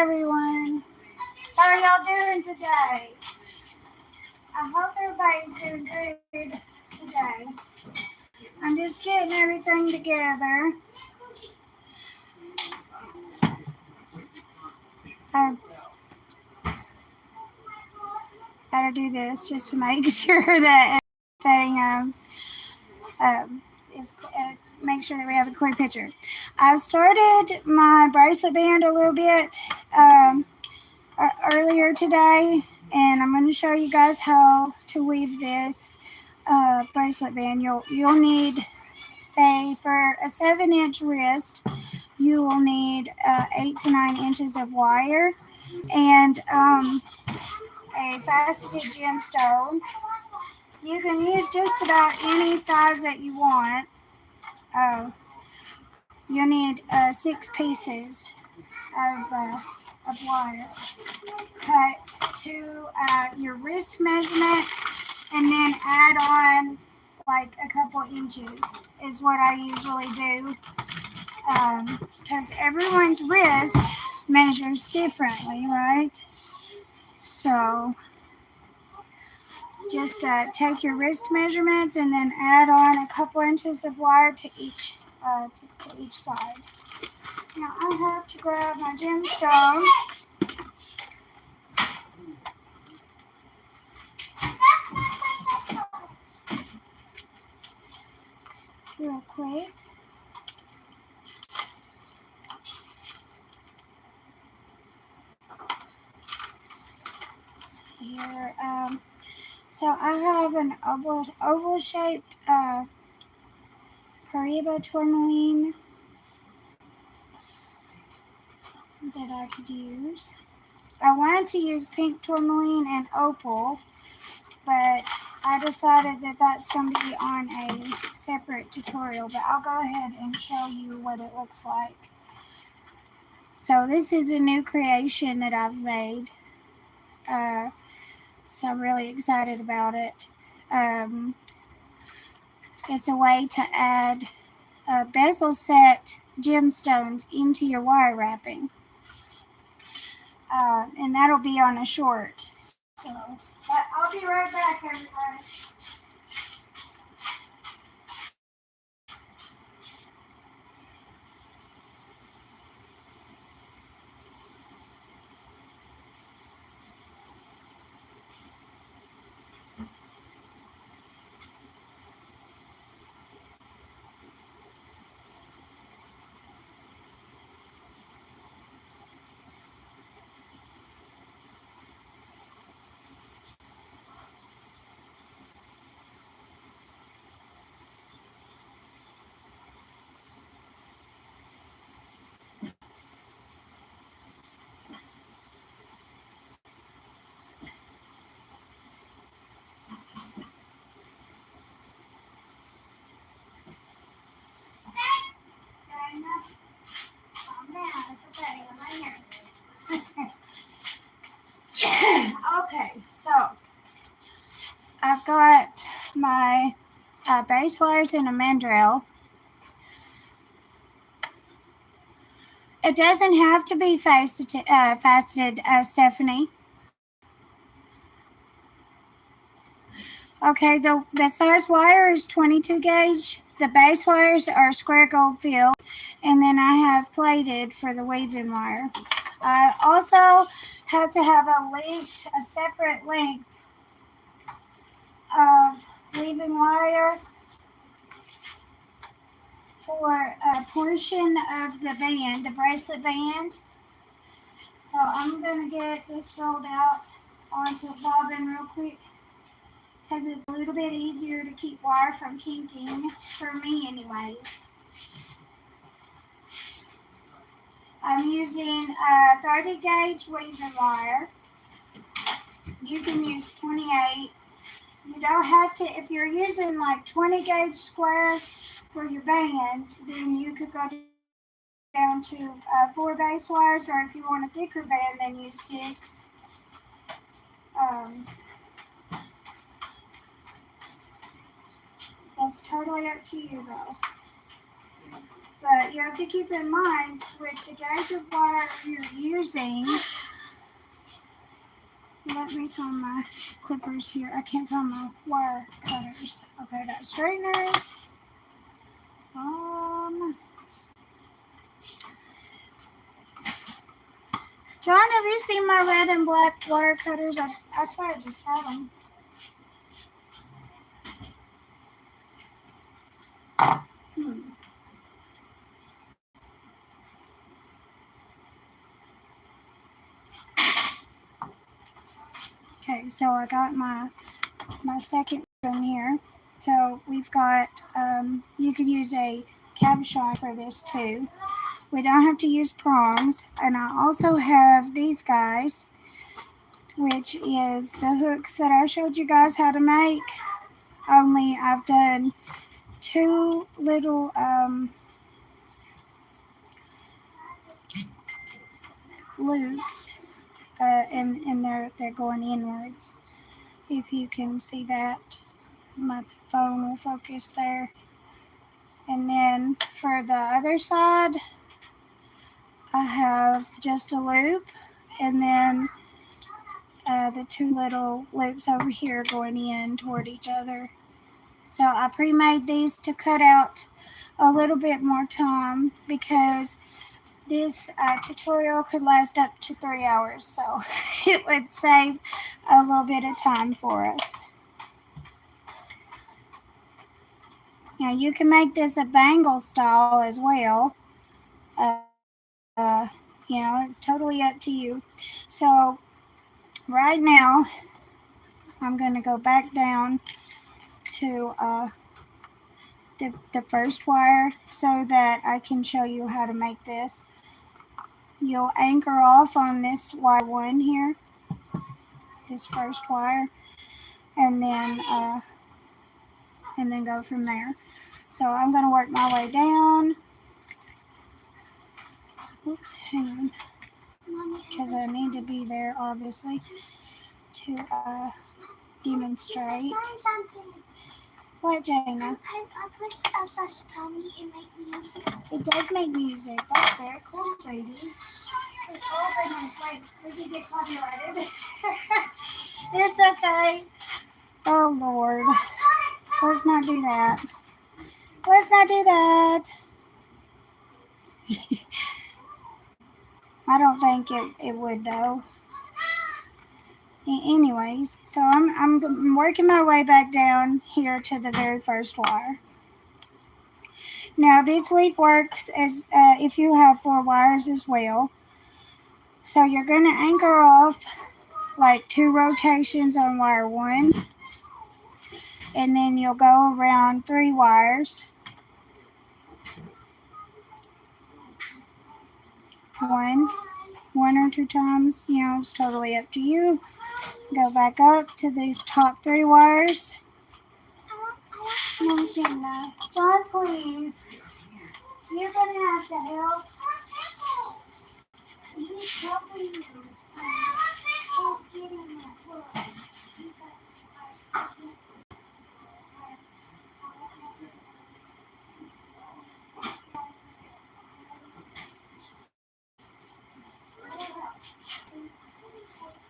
everyone. How are y'all doing today? I hope everybody's doing good today. I'm just getting everything together. I've got to do this just to make sure that everything is make sure that we have a clear picture. I started my bracelet band a little bit earlier today, and I'm going to show you guys how to weave this bracelet band. You'll need, say, for a 7-inch wrist, you will need 8 to 9 inches of wire and a faceted gemstone. You can use just about any size that you want. You'll need 6 pieces of wire cut to your wrist measurement, and then add on like a couple inches is what I usually do, because everyone's wrist measures differently, right? So just take your wrist measurements and then add on a couple inches of wire to each side. Now I have to grab my gemstone. Real quick. Here, so I have an oval-shaped Paraiba tourmaline that I could use. I wanted to use pink tourmaline and opal, but I decided that that's going to be on a separate tutorial, but I'll go ahead and show you what it looks like. So this is a new creation that I've made, so I'm really excited about it. It's a way to add bezel set gemstones into your wire wrapping, and that'll be on a short. So, but I'll be right back, everybody. Okay, so I've got my base wires in a mandrel. It doesn't have to be faceted, Stephanie. Okay, the size wire is 22 gauge. The base wires are square gold fill, and then I have plated for the weaving wire. I also have to have a separate length of weaving wire for a portion of the band, the bracelet band. So I'm going to get this rolled out onto a bobbin real quick, because it's a little bit easier to keep wire from kinking, for me anyways. I'm using 30 gauge weaving wire. You can use 28. You don't have to, if you're using like 20 gauge square for your band, then you could go down to 4 base wires, or if you want a thicker band, then use 6. That's totally up to you though. But you have to keep in mind with the gauge of wire you're using. Let me find my clippers here. I can't find my wire cutters. Okay, I got straighteners. John, have you seen my red and black wire cutters? I swear I just had them. Okay, so I got my second one here. So we've got, you could use a cabochon for this too. We don't have to use prongs. And I also have these guys, which is the hooks that I showed you guys how to make. Only I've done two little loops, and they're going inwards. If you can see that, my phone will focus there. And then for the other side, I have just a loop, and then the two little loops over here going in toward each other. So I pre-made these to cut out a little bit more time because this tutorial could last up to 3 hours, so it would save a little bit of time for us. Now you can make this a bangle style as well. You know, it's totally up to you. So right now, I'm going to go back down to the first wire so that I can show you how to make this. You'll anchor off on this wire 1 here, this first wire, and then go from there. So I'm going to work my way down. Oops, hang on, because I need to be there, obviously, to demonstrate. What, Jana? I pushed SS tummy and make music. It does make music. That's very cool, sweetie. Oh goodness, wait, we can get copyrighted. It's okay. Oh Lord. Let's not do that. Let's not do that. I don't think it would though. Anyways, so I'm working my way back down here to the very first wire. Now this weave works as if you have 4 wires as well. So you're going to anchor off like 2 rotations on wire 1, and then you'll go around 3 wires. One or 2 times, you know, it's totally up to you. Go back up to these top 3 wires. No, Jenna. John, please. You're going to have to help. He's helping you. Just get in there.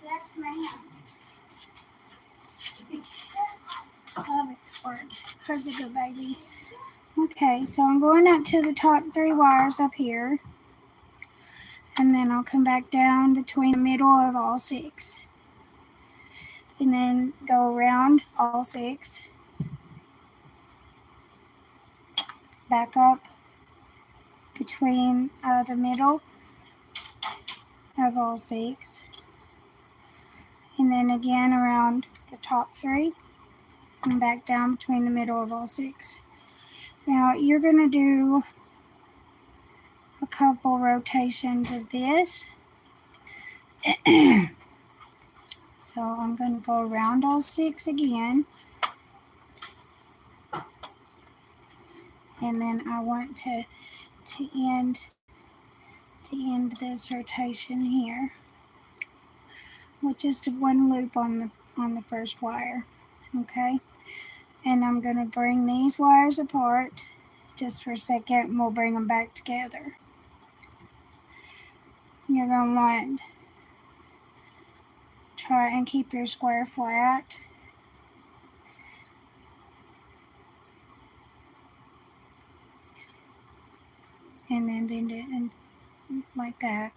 Yes, ma'am. Oh, it's hard. Where's a good baby? Okay, so I'm going up to the top 3 wires up here. And then I'll come back down between the middle of all 6. And then go around all 6. Back up between the middle of all 6. And then again around the top 3. And back down between the middle of all 6. Now you're going to do a couple rotations of this. So I'm going to go around all 6 again. And then I want to end this rotation here with just 1 loop on the first wire. Okay? And I'm going to bring these wires apart just for a second and we'll bring them back together. You're going to want to try and keep your square flat. And then bend it in like that.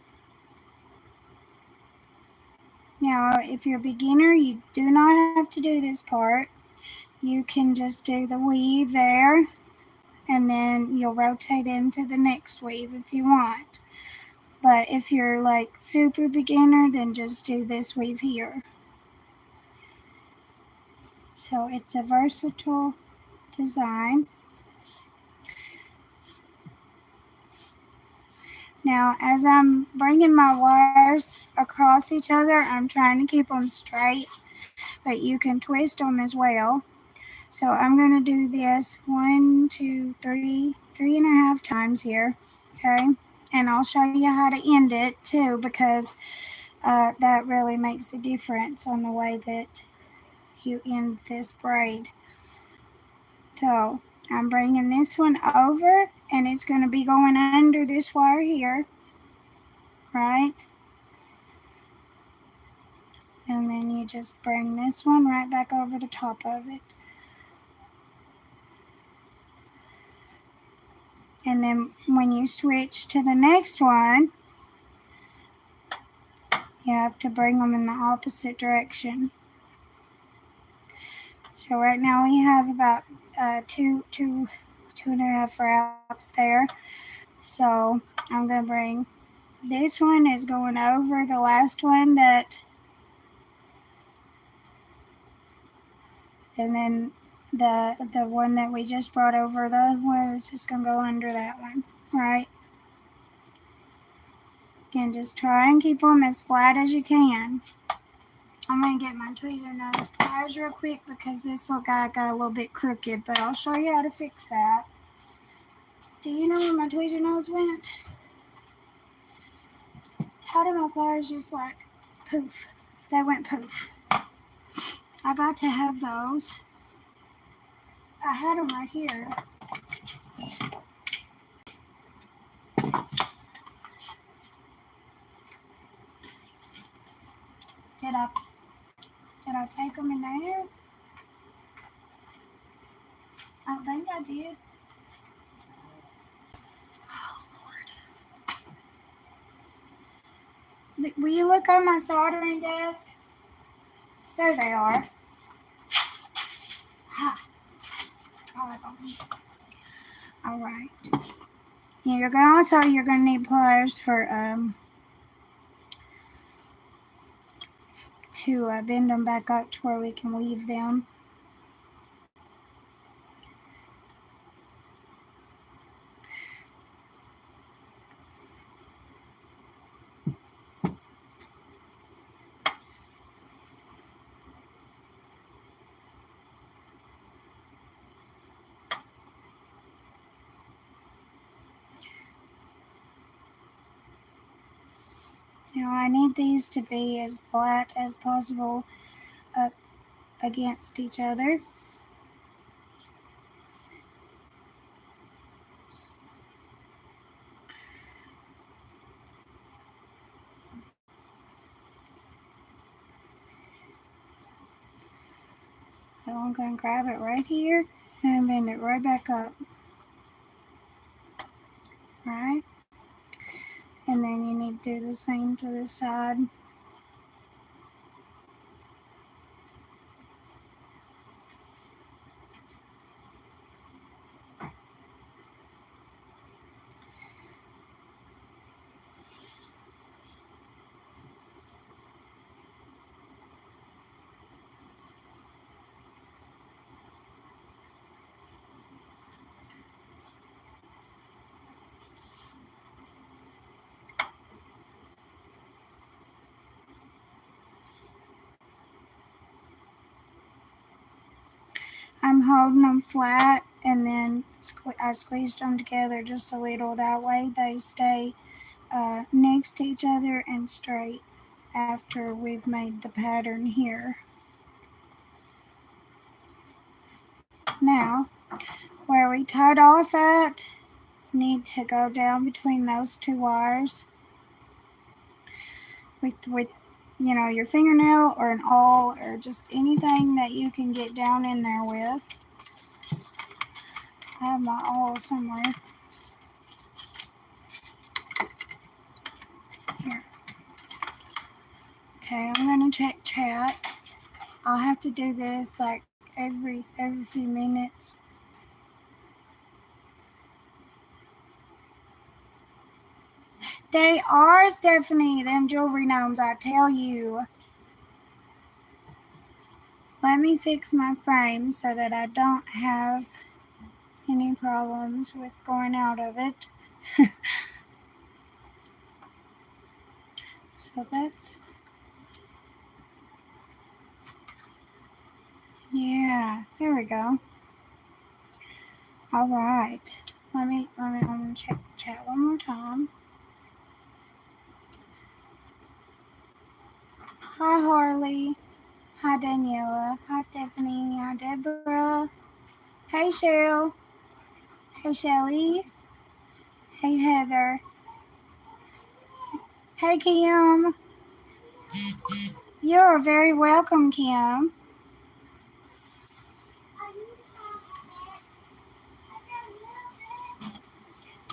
Now, if you're a beginner, you do not have to do this part. You can just do the weave there, and then you'll rotate into the next weave if you want. But if you're like super beginner, then just do this weave here. So it's a versatile design. Now, as I'm bringing my wires across each other, I'm trying to keep them straight, but you can twist them as well. So I'm going to do this 1, 2, 3, 3.5 times here, okay? And I'll show you how to end it too, because that really makes a difference on the way that you end this braid. So I'm bringing this one over, and it's going to be going under this wire here, right? And then you just bring this one right back over the top of it. And then when you switch to the next one, you have to bring them in the opposite direction. So right now we have about two and a half wraps there. So I'm going to bring this one is going over the last one and then the one that we just brought over, the other one is just going to go under that one, right? And just try and keep them as flat as you can. I'm going to get my tweezer nose pliers real quick because this little guy got a little bit crooked, but I'll show you how to fix that. Do you know where my tweezer nose went? How did my pliers just like poof? They went poof. I got to have those. I had them right here. Did I take them in there? I don't think I did. Oh, Lord. Will you look on my soldering desk? There they are. Ha. All right. Yeah, you're gonna need pliers for to bend them back up to where we can weave them. Now I need these to be as flat as possible up against each other. So I'm going to grab it right here and bend it right back up. Alright? And then you need to do the same to this side. I'm holding them flat, and then I squeezed them together just a little. That way they stay next to each other and straight after we've made the pattern here. Now, where we tied off at, need to go down between those two wires with you know, your fingernail or an awl or just anything that you can get down in there with. I have my awl somewhere. Here. Okay, I'm gonna check chat. I'll have to do this like every few minutes. They are, Stephanie, them jewelry gnomes, I tell you. Let me fix my frame so that I don't have any problems with going out of it. So that's, yeah, there we go. All right. I'm gonna check chat one more time. Hi, Harley. Hi, Daniela. Hi, Stephanie. Hi, Deborah. Hey, Cheryl. Hey, Shelly. Hey, Heather. Hey, Kim. You're very welcome, Kim.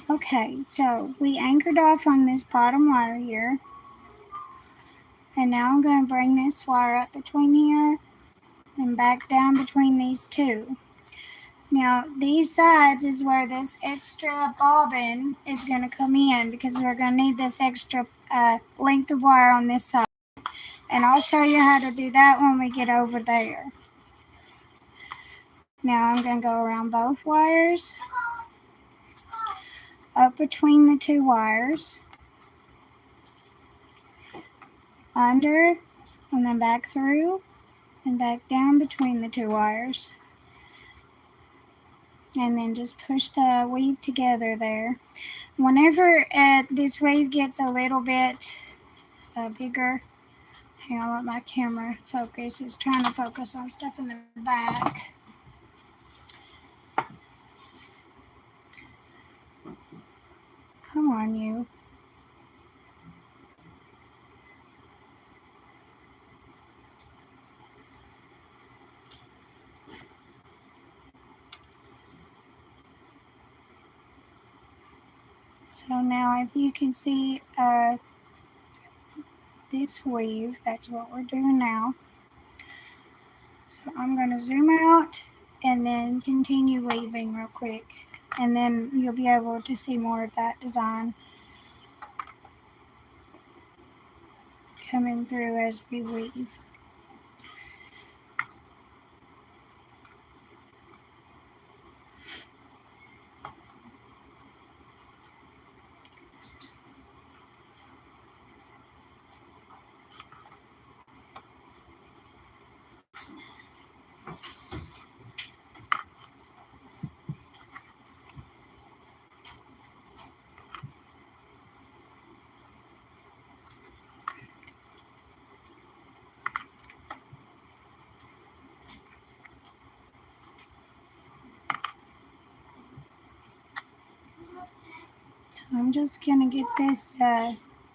Okay, so we anchored off on this bottom wire here. And now I'm going to bring this wire up between here and back down between these two. Now, these sides is where this extra bobbin is going to come in because we're going to need this extra length of wire on this side. And I'll show you how to do that when we get over there. Now I'm going to go around both wires, up between the two wires, under, and then back through, and back down between the two wires. And then just push the weave together there. Whenever this weave gets a little bit bigger, hang on, let my camera focus. It's trying to focus on stuff in the back. Come on, you. So now if you can see this weave, that's what we're doing now. So I'm going to zoom out and then continue weaving real quick. And then you'll be able to see more of that design coming through as we weave. I'm just gonna get this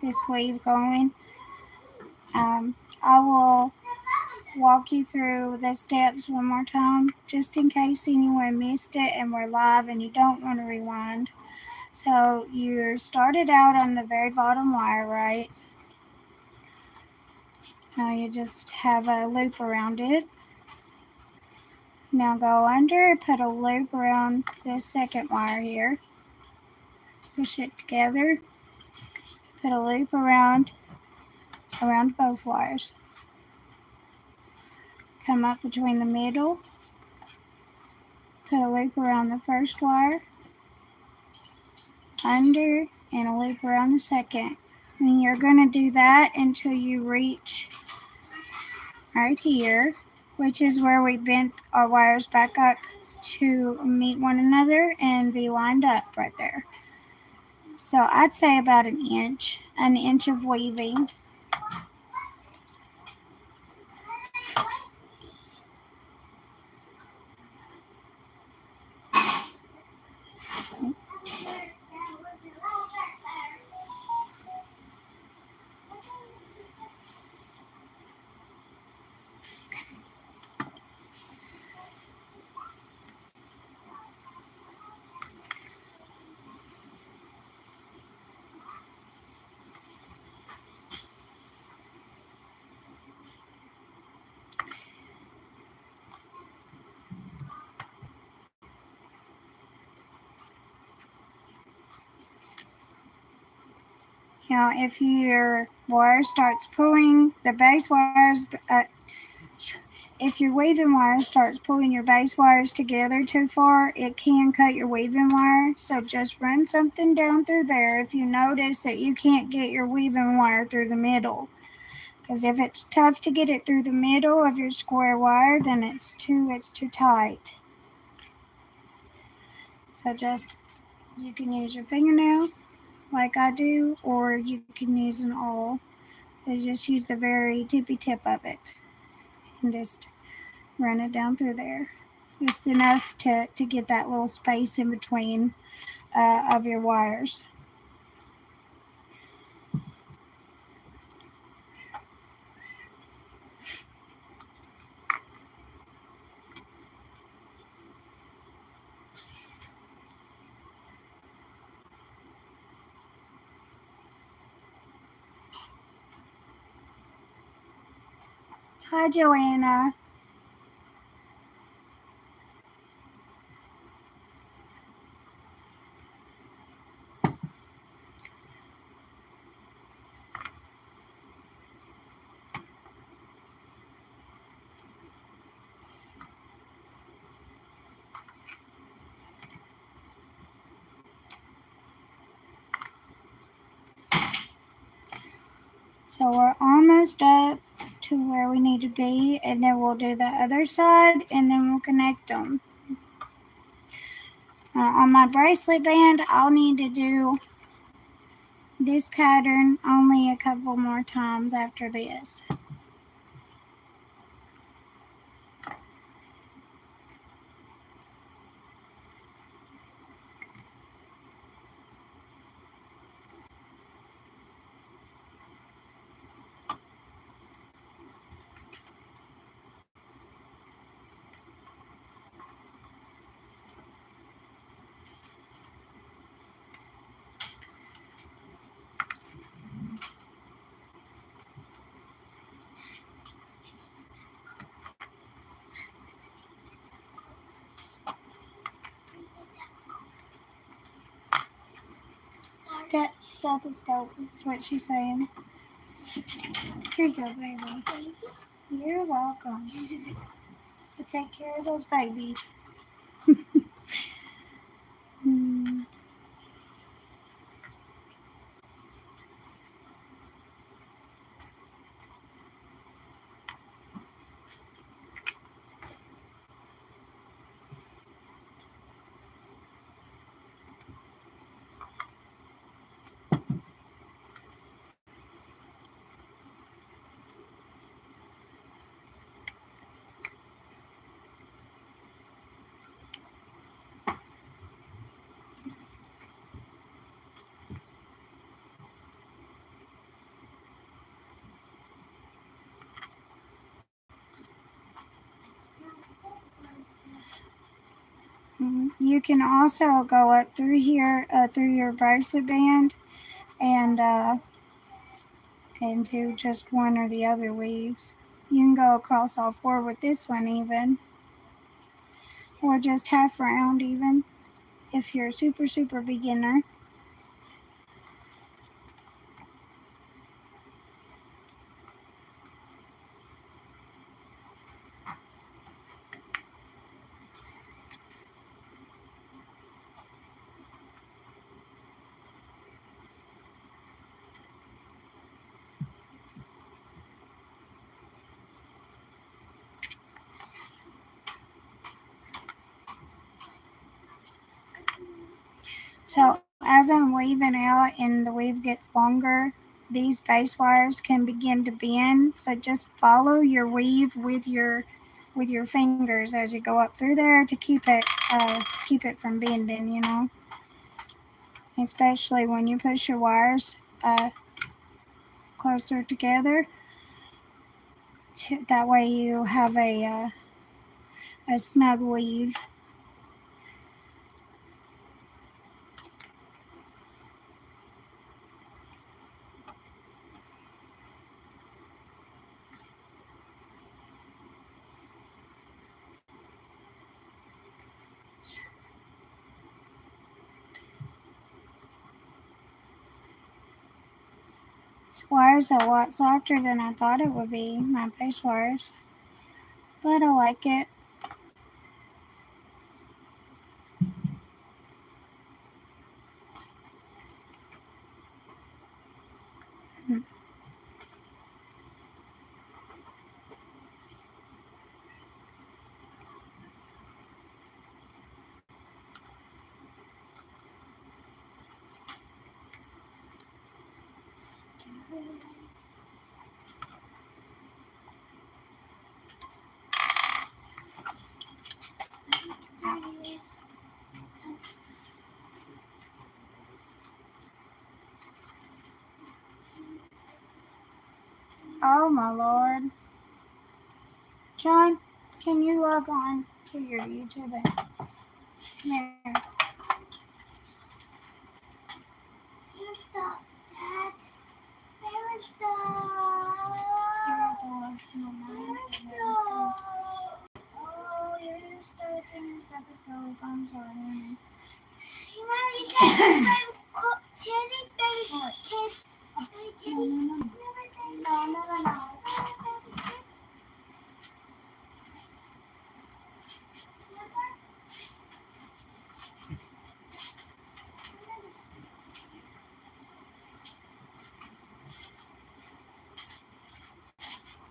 this wave going. I will walk you through the steps one more time, just in case anyone missed it and we're live and you don't want to rewind. So you started out on the very bottom wire, right? Now you just have a loop around it. Now go under, put a loop around this second wire here. Push it together. Put a loop around both wires. Come up between the middle. Put a loop around the first wire. Under, and a loop around the second. And you're going to do that until you reach right here, which is where we bent our wires back up to meet one another and be lined up right there. So I'd say about an inch of weaving. Now, if your wire starts pulling the base wires, if your weaving wire starts pulling your base wires together too far, it can cut your weaving wire. So just run something down through there if you notice that you can't get your weaving wire through the middle. Because if it's tough to get it through the middle of your square wire, then it's too tight. So you can use your fingernail like I do, or you can use an awl. So just use the very tippy tip of it and just run it down through there. Just enough to get that little space in between of your wires. Hi, Joanna. So we're almost up to where we need to be, and then we'll do the other side, and then we'll connect them. On my bracelet band, I'll need to do this pattern only a couple more times after this. Stethoscope is what she's saying. Here you go, baby. You're welcome. To take care of those babies. You can also go up through here, through your bracelet band, and do just one or the other weaves. You can go across all four with this one even, or just half round even, if you're a super beginner. So as I'm weaving out and the weave gets longer, these base wires can begin to bend. So just follow your weave with your fingers as you go up through there to keep it from bending, you know. Especially when you push your wires closer together. That way you have a snug weave. This wire's a lot softer than I thought it would be, my base wires. But I like it. Oh my Lord. John, can you log on to your YouTube? Come here. Here's the dad. There's the. Oh, you're stuck in your stethoscope. I'm sorry. You said teddy bear. No.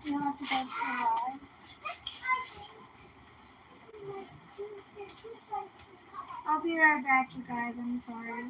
You have to go to the live. I'll be right back, you guys. I'm sorry.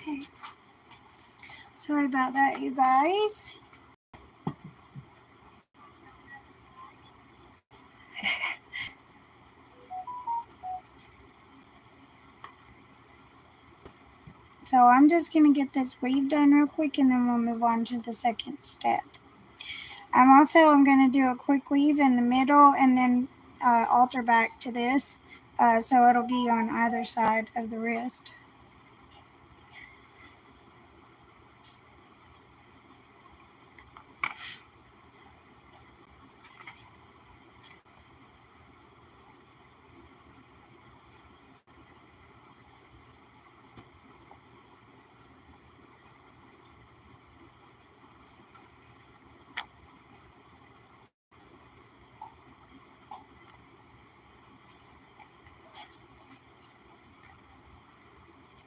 Okay. Sorry about that, you guys. So I'm just going to get this weave done real quick and then we'll move on to the second step. I'm going to do a quick weave in the middle and then alter back to this so it'll be on either side of the wrist.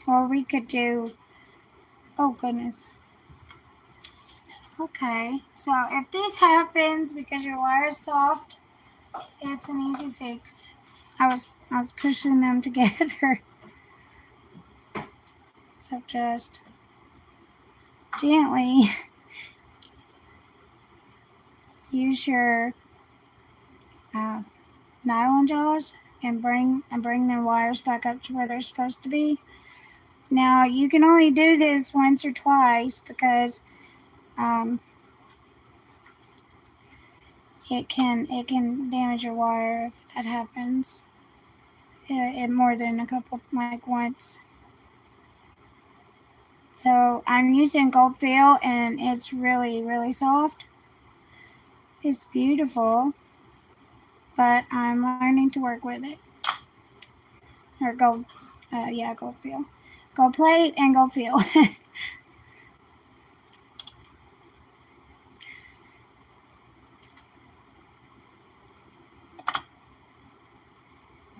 Or we could do, oh goodness. Okay, so if this happens because your wire is soft, it's an easy fix. I was pushing them together. So just gently use your nylon jaws and bring the wires back up to where they're supposed to be. Now you can only do this once or twice because it can damage your wire if that happens. It more than a couple, like once. So I'm using gold feel and it's really, really soft. It's beautiful, but I'm learning to work with it. Or gold feel. Gold plate and gold feel.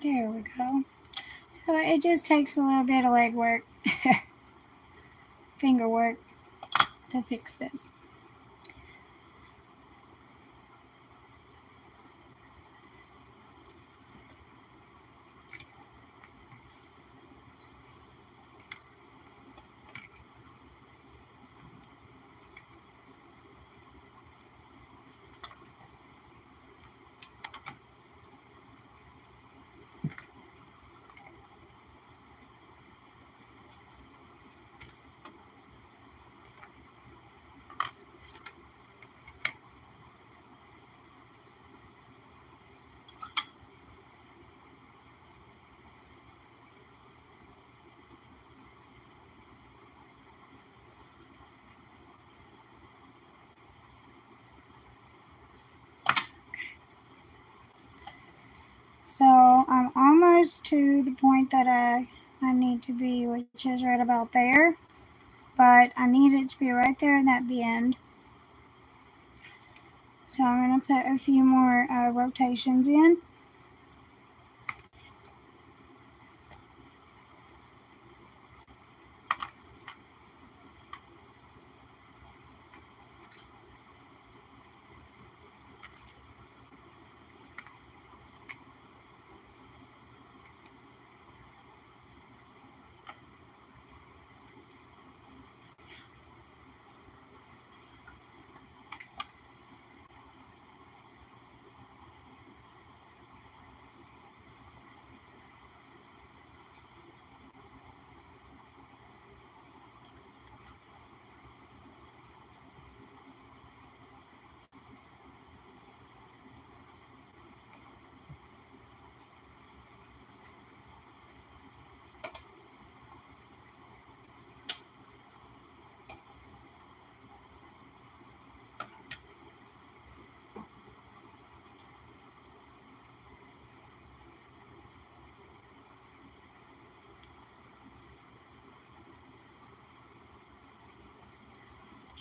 There we go. So it just takes a little bit of leg work, finger work to fix this. almost to the point that I need to be, which is right about there. But I need it to be right there in that bend. So I'm going to put a few more rotations in.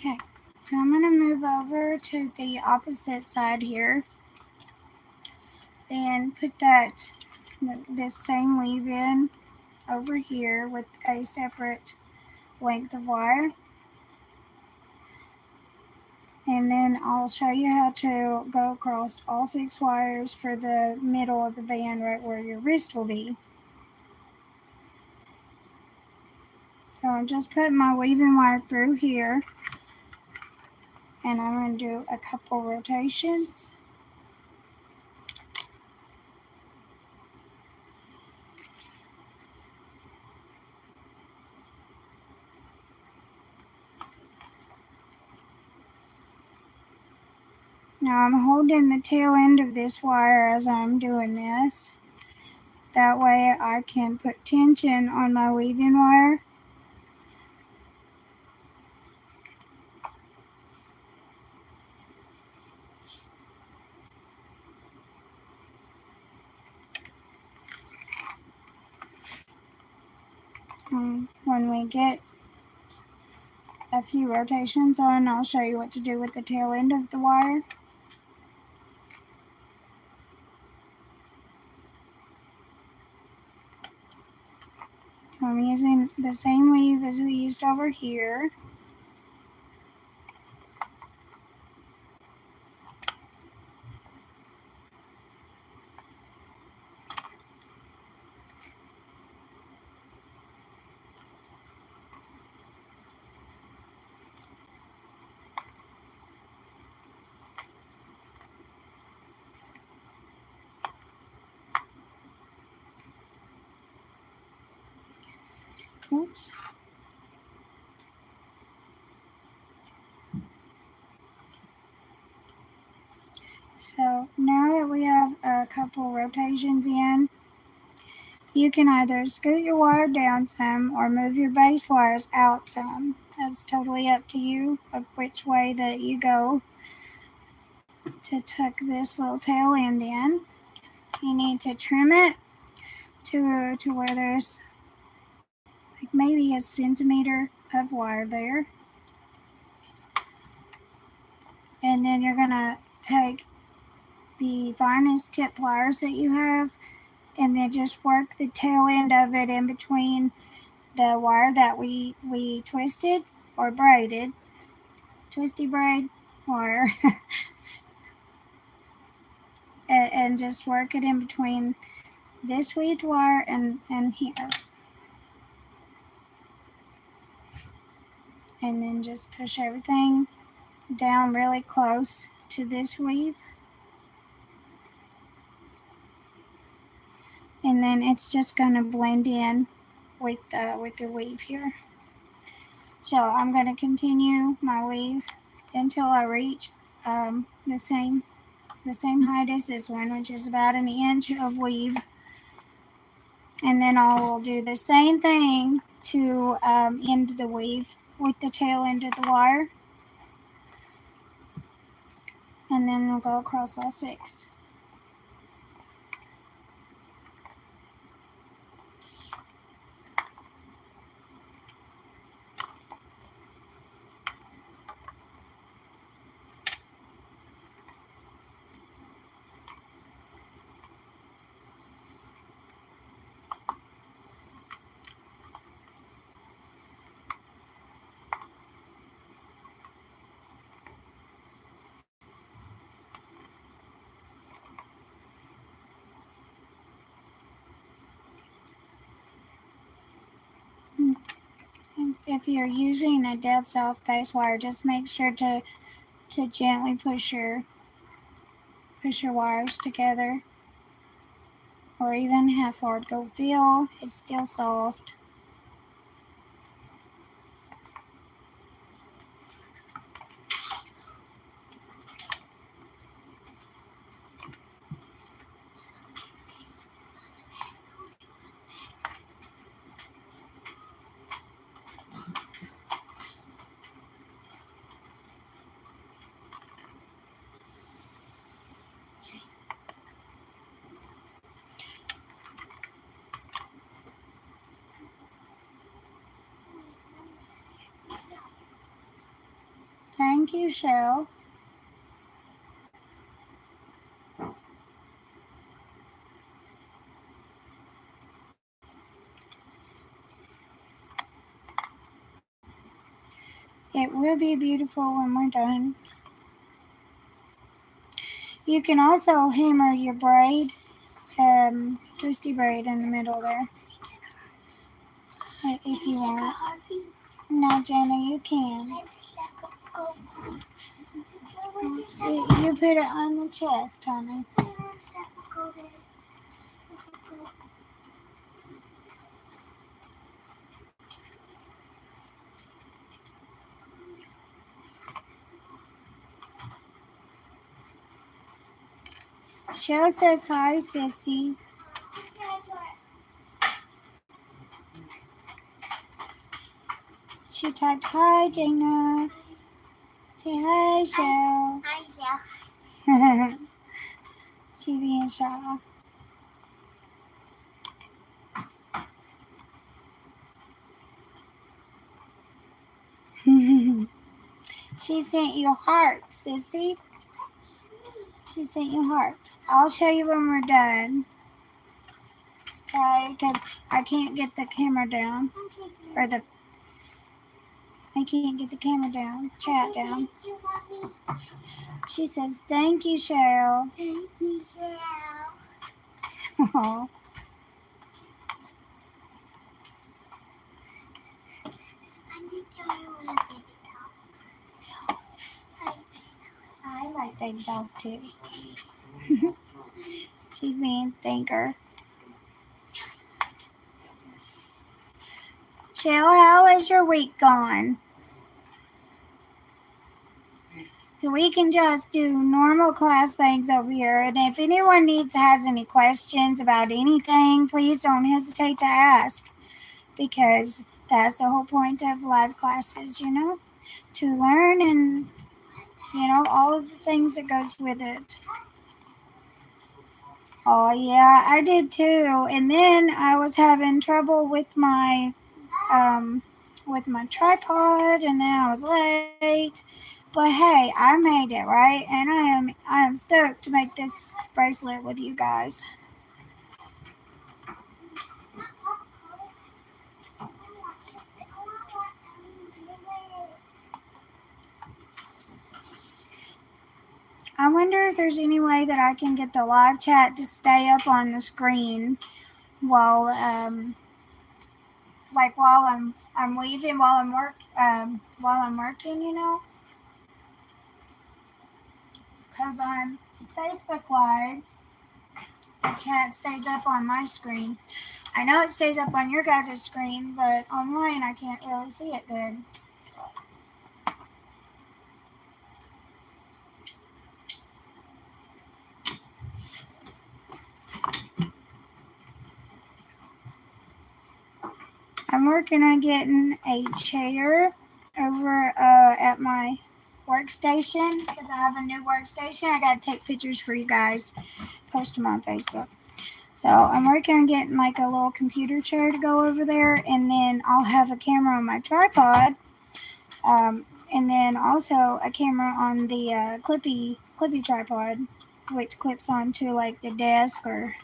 Okay, so I'm going to move over to the opposite side here and put this same weave in over here with a separate length of wire. And then I'll show you how to go across all 6 wires for the middle of the band, right where your wrist will be. So I'm just putting my weaving wire through here, and I'm going to do a couple rotations. Now I'm holding the tail end of this wire as I'm doing this. That way I can put tension on my weaving wire. When we get a few rotations on, I'll show you what to do with the tail end of the wire. I'm using the same weave as we used over here. Oops. So now that we have a couple rotations in, you can either scoot your wire down some or move your base wires out some. That's totally up to you of which way that you go to tuck this little tail end in. You need to trim it to where there's like maybe a centimeter of wire there. And then you're going to take the finest tip pliers that you have and then just work the tail end of it in between the wire that we twisted or braided, twisty braid wire, and just work it in between this weaved wire and here. And then just push everything down really close to this weave. And then it's just going to blend in with your weave here. So I'm going to continue my weave until I reach the same height as this one, which is about 1 inch of weave. And then I will do the same thing to end the weave with the tail end of the wire. And then we'll go across all 6. if you're using a dead soft base wire, just make sure to gently push your wires together, or even half hard. Go feel, it's still soft. Thank you, Shell. It will be beautiful when we're done. You can also hammer your braid, twisty braid in the middle there, if you want. No, Jenna, you can. You put it on the chest, honey. Shell says hi, sissy. She typed hi, Dana. Say hi, Shell. Hi, Shell. She being shy. She sent you hearts, sissy. She sent you hearts. I'll show you when we're done. Okay, because I can't get the camera down. I can't get the camera down. Chat down. She says, thank you, Cheryl. Thank you, Shell. Aww. I need to tell you what a baby doll. I like baby dolls too. She's being thinker. Cheryl, how is your week gone? So we can just do normal class things over here. And if anyone has any questions about anything, please don't hesitate to ask. Because that's the whole point of live classes, to learn and, all of the things that goes with it. Oh, yeah, I did too. And then I was having trouble with my tripod, and then I was late. But hey, I made it, right? And I am stoked to make this bracelet with you guys. I wonder if there's any way that I can get the live chat to stay up on the screen while I'm weaving, while I'm working, because on Facebook Lives, the chat stays up on my screen. I know it stays up on your guys' screen, but online I can't really see it good. I'm working on getting a chair over at my workstation, because I have a new workstation. I got to take pictures for you guys, post them on Facebook. So I'm working on getting like a little computer chair to go over there, and then I'll have a camera on my tripod, and then also a camera on the clippy tripod, which clips onto like the desk or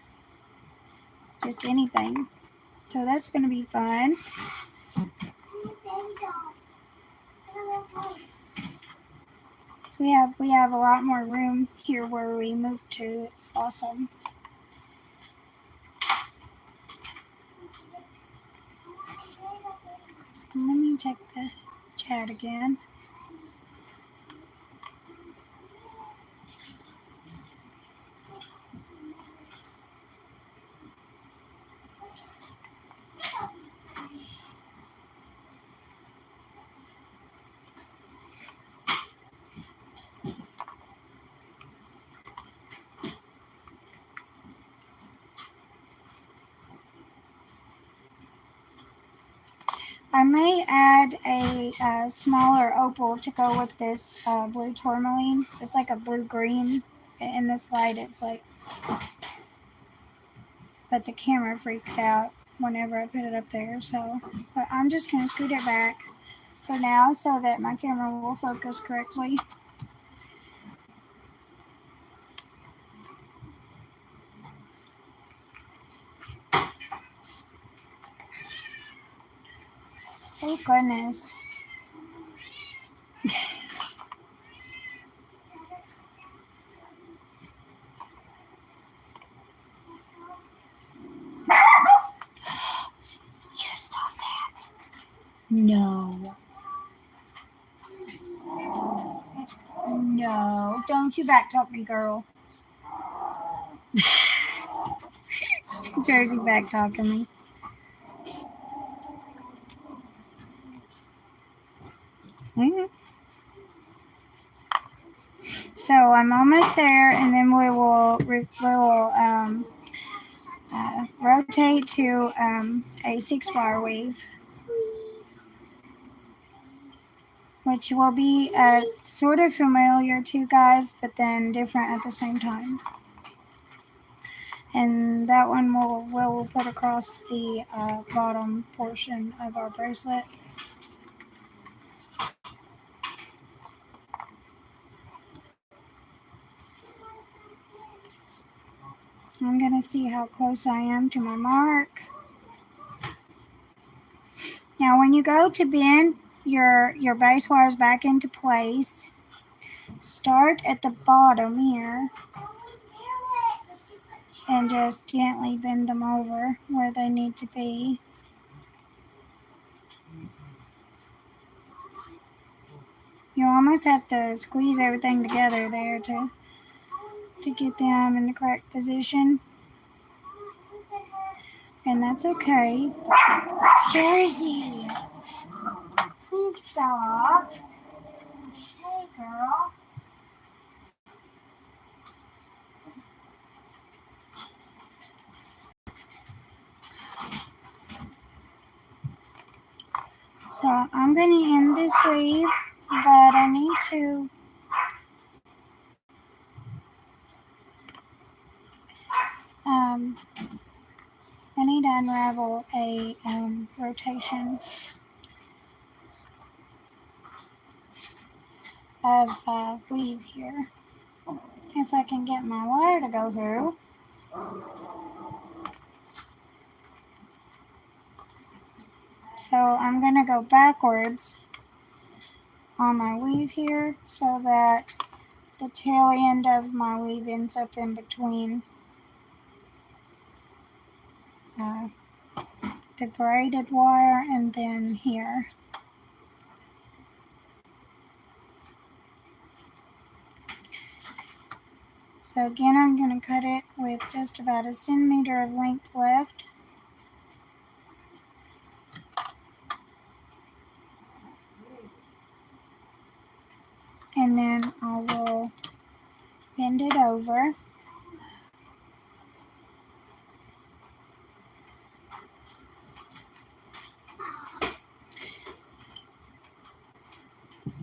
just anything. So that's going to be fun. So we have a lot more room here where we moved to. It's awesome. Let me check the chat again. I may add a smaller opal to go with this blue tourmaline. It's like a blue-green. In this light, it's like, but the camera freaks out whenever I put it up there. So, but I'm just going to scoot it back for now so that my camera will focus correctly. Oh, goodness. You stop that. No. No. Don't you backtalk me, girl. Jersey backtalking me. Mm-hmm. So I'm almost there, and then we will rotate to a 6-wire weave, which will be sort of familiar to you guys, but then different at the same time. And that one we'll put across the bottom portion of our bracelet. I'm going to see how close I am to my mark. Now when you go to bend your base wires back into place, start at the bottom here and just gently bend them over where they need to be. You almost have to squeeze everything together there to get them in the correct position. And that's okay. Jersey, please stop. Hey, girl. So I'm going to end this weave, but I need to unravel a rotation of weave here. If I can get my wire to go through. So I'm going to go backwards on my weave here so that the tail end of my weave ends up in between the braided wire and then here. So again, I'm going to cut it with just about a centimeter of length left. And then I will bend it over.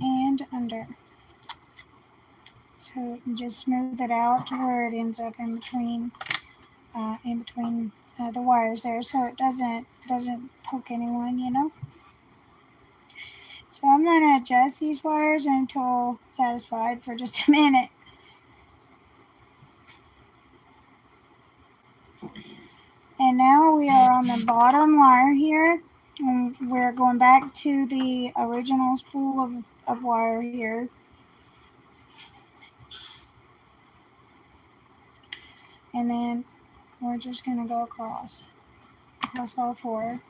And under. So just smooth it out to where it ends up in between the wires there, so it doesn't poke anyone, you know. So I'm going to adjust these wires until satisfied for just a minute. And now we are on the bottom wire here, and we're going back to the original spool of wire here. And then we're just going to go across all four.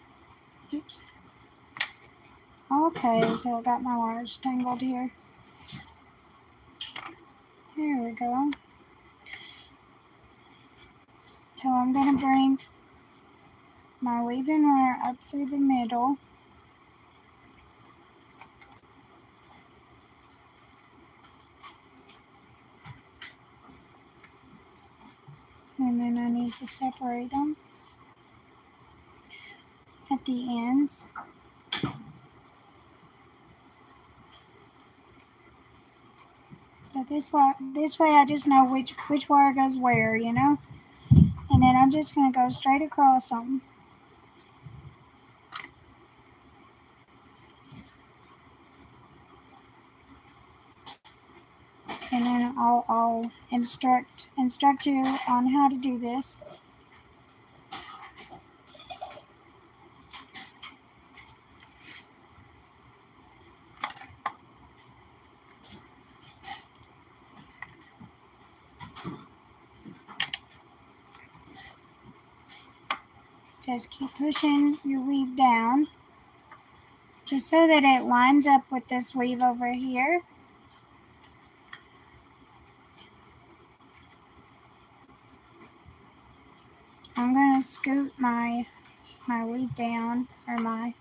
Oops. Okay, so I got my wires tangled here. There we go. So I'm going to bring my weaving wire up through the middle. And then I need to separate them at the ends. So this way I just know which wire goes where, you know? And then I'm just going to go straight across them. And then I'll instruct you on how to do this. Just keep pushing your weave down, just so that it lines up with this weave over here. I'm going to scoot my weave down, or my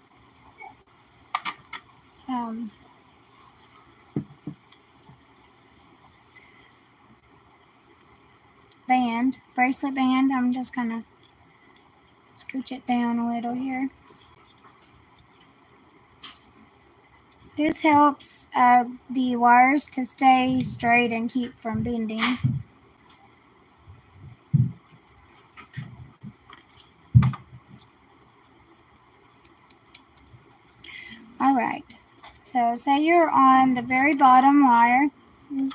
bracelet band. I'm just going to scooch it down a little here. This helps the wires to stay straight and keep from bending. Alright, so say you're on the very bottom wire,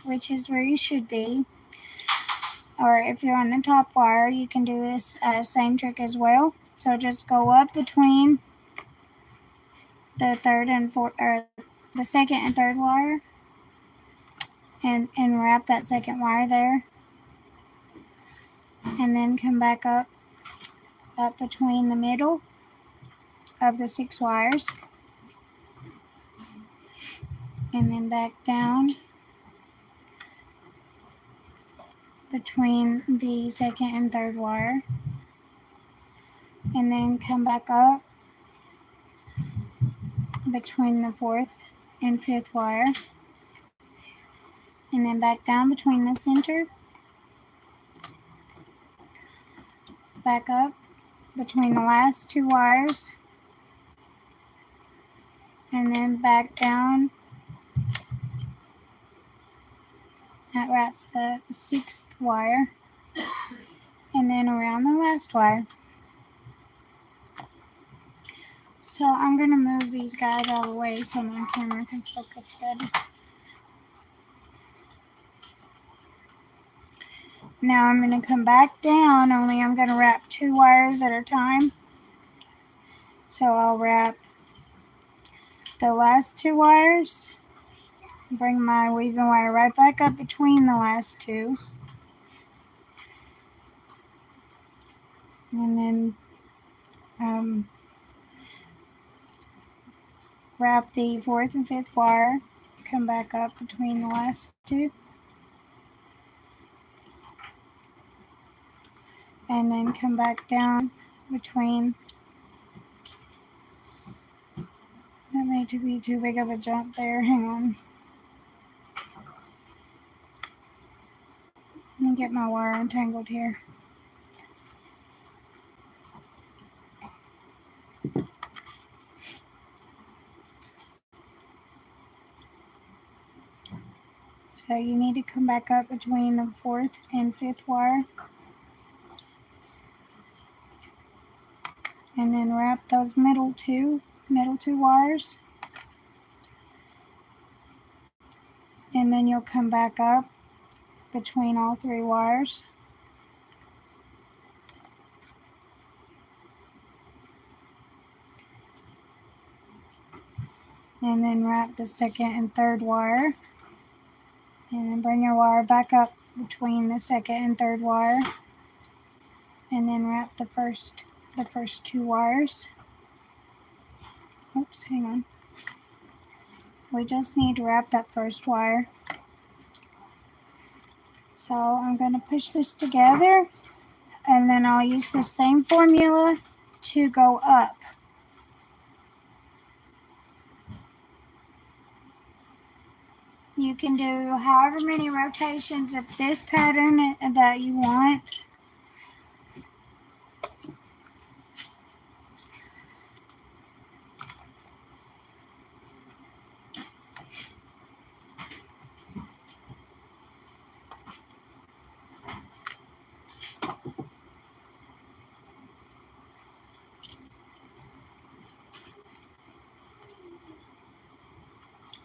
which is where you should be, or if you're on the top wire, you can do this same trick as well. So just go up between the third and fourth, or the second and third wire, and wrap that second wire there, and then come back up between the middle of the 6 wires, and then back down between the second and third wire, and then come back up between the 4th and 5th wire, and then back down between the center, back up between the last 2 wires, and then back down. That wraps the 6th wire, and then around the last wire. So I'm going to move these guys out of the way so my camera can focus good. Now I'm going to come back down, only I'm going to wrap 2 wires at a time. So I'll wrap the last 2 wires, bring my weaving wire right back up between the last 2, and then wrap the 4th and 5th wire, come back up between the last 2, and then come back down between. That may be too big of a jump there. Hang on. Let me get my wire untangled here. So you need to come back up between the 4th and 5th wire, and then wrap those middle two wires, and then you'll come back up between all 3 wires, and then wrap the 2nd and 3rd wire, and then bring your wire back up between the 2nd and 3rd wire, and then wrap the first 2 wires. Oops, hang on. We just need to wrap that first wire. So I'm going to push this together, and then I'll use the same formula to go up. You can do however many rotations of this pattern that you want.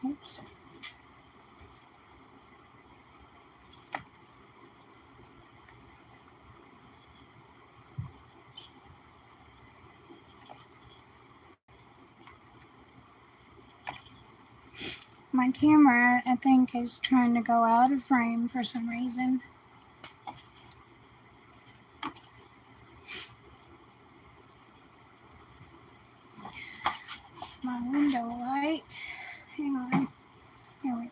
Oops. My camera, I think, is trying to go out of frame for some reason. My window light. Hang on. Here we go.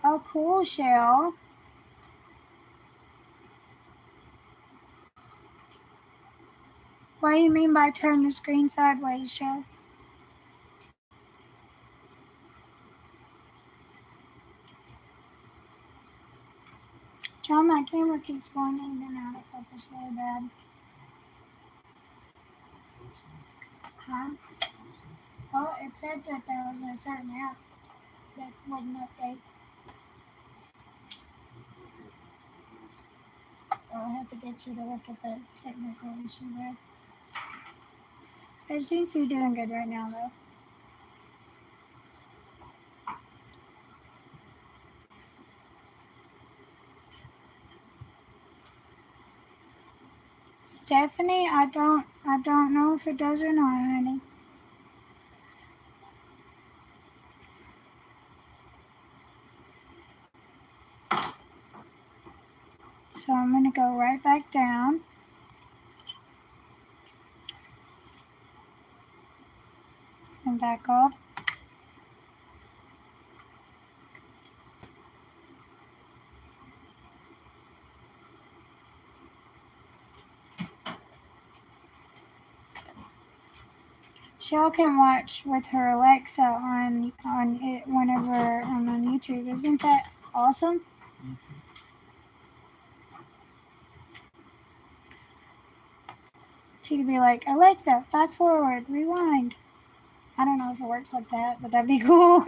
Oh, cool, Shell. What do you mean by turn the screen sideways, Shell? John, my camera keeps going in and out of focus really bad. Huh? Well, it said that there was a certain app that wouldn't update. I'll have to get you to look at the technical issue there. It seems to be doing good right now, though. Stephanie, I don't know if it does or not, honey. So I'm going to go right back down. And back up. Shell can watch with her Alexa on it whenever I'm on YouTube. Isn't that awesome? She could be like, Alexa, fast forward, rewind. I don't know if it works like that, but that'd be cool.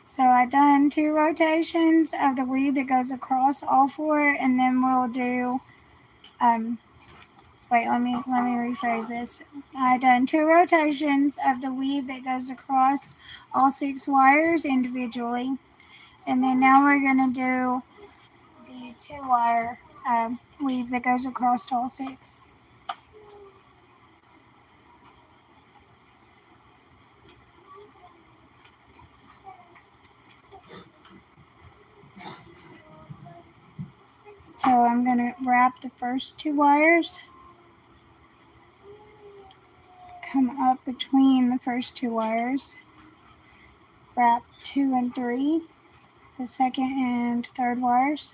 So I done 2 rotations of the weave that goes across all 4, and then we'll do wait, let me rephrase this. I done 2 rotations of the weave that goes across all 6 wires individually, and then now we're gonna do the 2-wire weave that goes across all 6. So I'm gonna wrap the first 2 wires, come up between the first 2 wires, wrap 2 and 3, the second and third wires,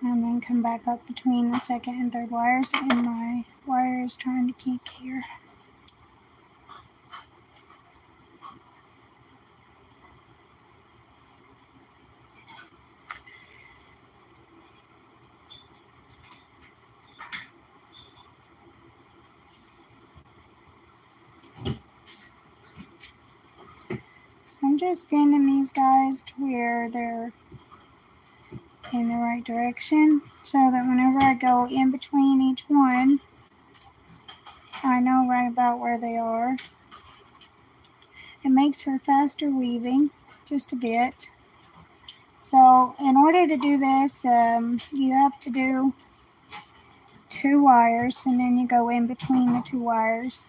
and then come back up between the second and third wires, and my wire is trying to kink here. So I'm just bending these guys to where they're in the right direction, so that whenever I go in between each one, I know right about where they are. makes for faster weaving, just a bit. So in order to do this, you have to do 2 wires, and then you go in between the 2 wires.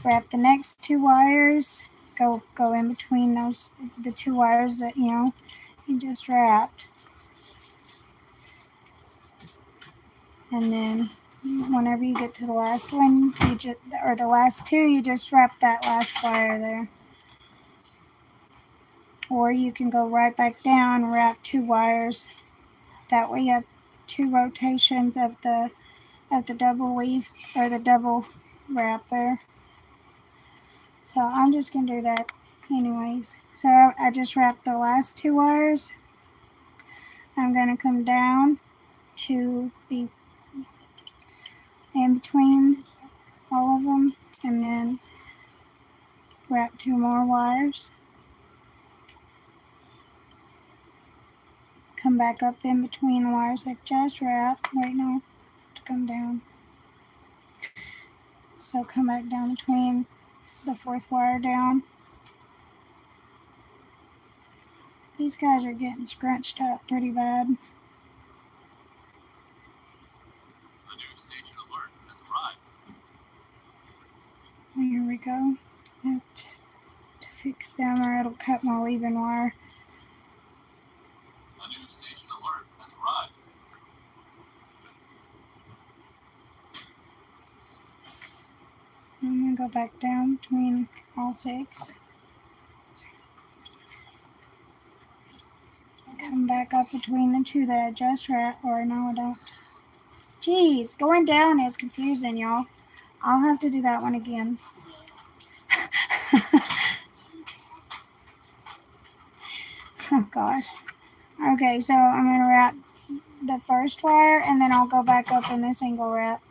Wrap the next 2 wires, go in between the 2 wires that you just wrapped. And then whenever you get to the last one, or the last 2, you just wrap that last wire there. Or you can go right back down and wrap 2 wires. That way you have 2 rotations of the double weave, or the double wrap there. So I'm just going to do that anyways. So I just wrapped the last 2 wires. I'm going to come down to the in between all of them, and then wrap 2 more wires. Come back up in between the wires I just wrapped. Wait, no, to come down. So come back down between the 4th wire down. These guys are getting scrunched up pretty bad. A new station alert has arrived. Here we go. I have to fix them, or it'll cut my weaving wire. A new station alert has arrived. I'm going to go back down between all 6. Come back up between the 2 that I just wrapped, or no, I don't. Jeez, going down is confusing, y'all. I'll have to do that one again. Oh gosh. Okay, so I'm going to wrap the first wire, and then I'll go back up in the single wrap.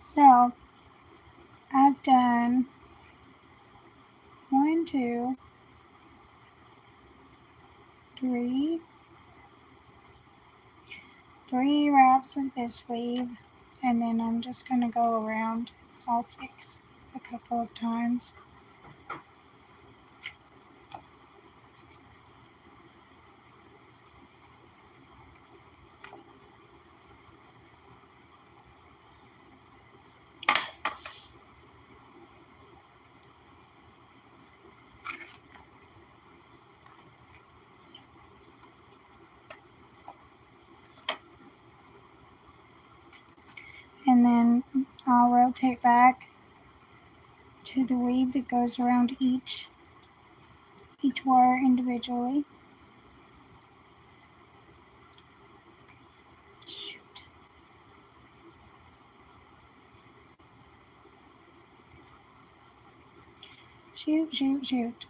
So I've done 1, 2, 3 wraps of this weave, and then I'm just going to go around all 6 a couple of times. And then I'll rotate back to the weave that goes around each wire individually. Shoot. Shoot, shoot, shoot.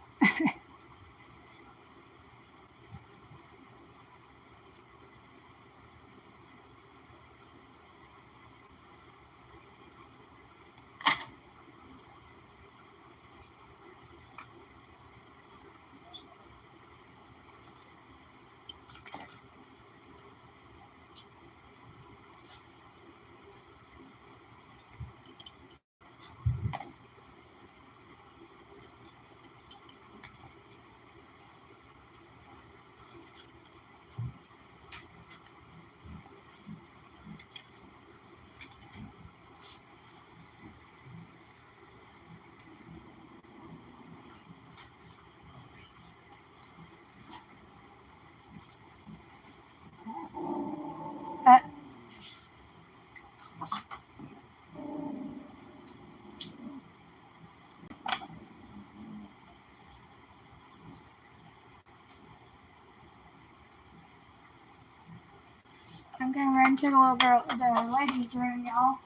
I'm gonna run to the little girl, the ladies' room, y'all.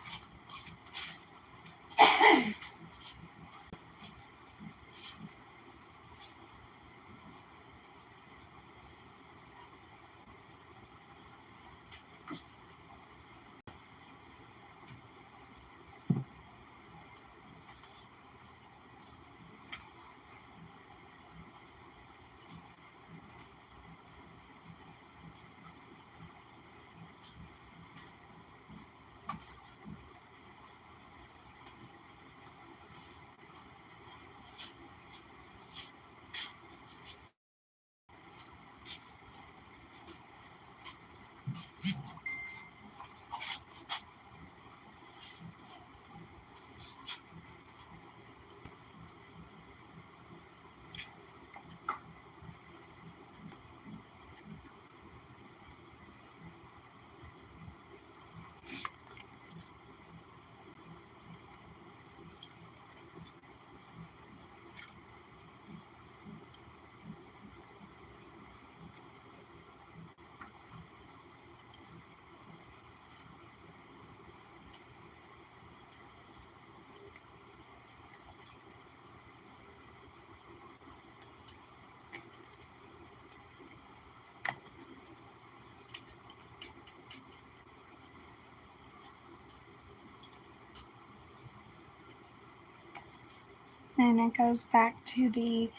Then it goes back to the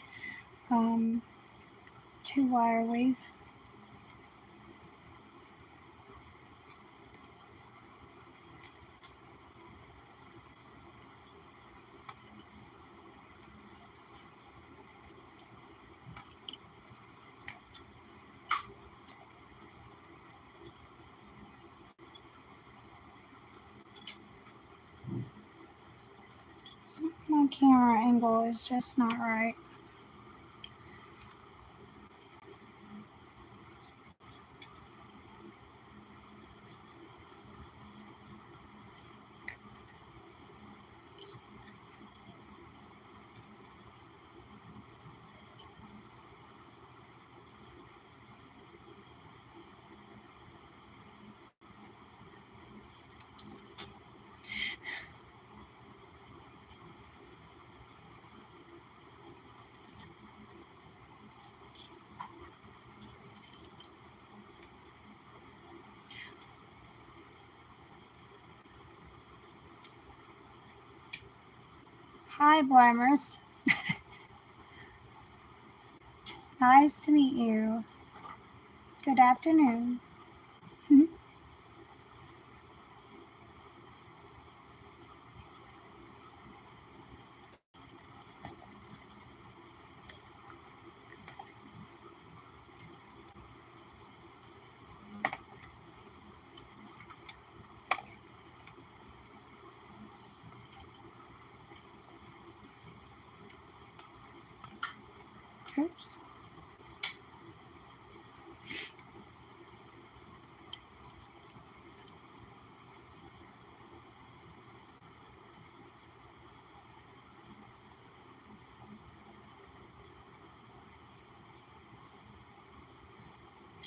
2-wire weave. My camera angle is just not right. Hi, Glamorous. It's nice to meet you. Good afternoon. Oops.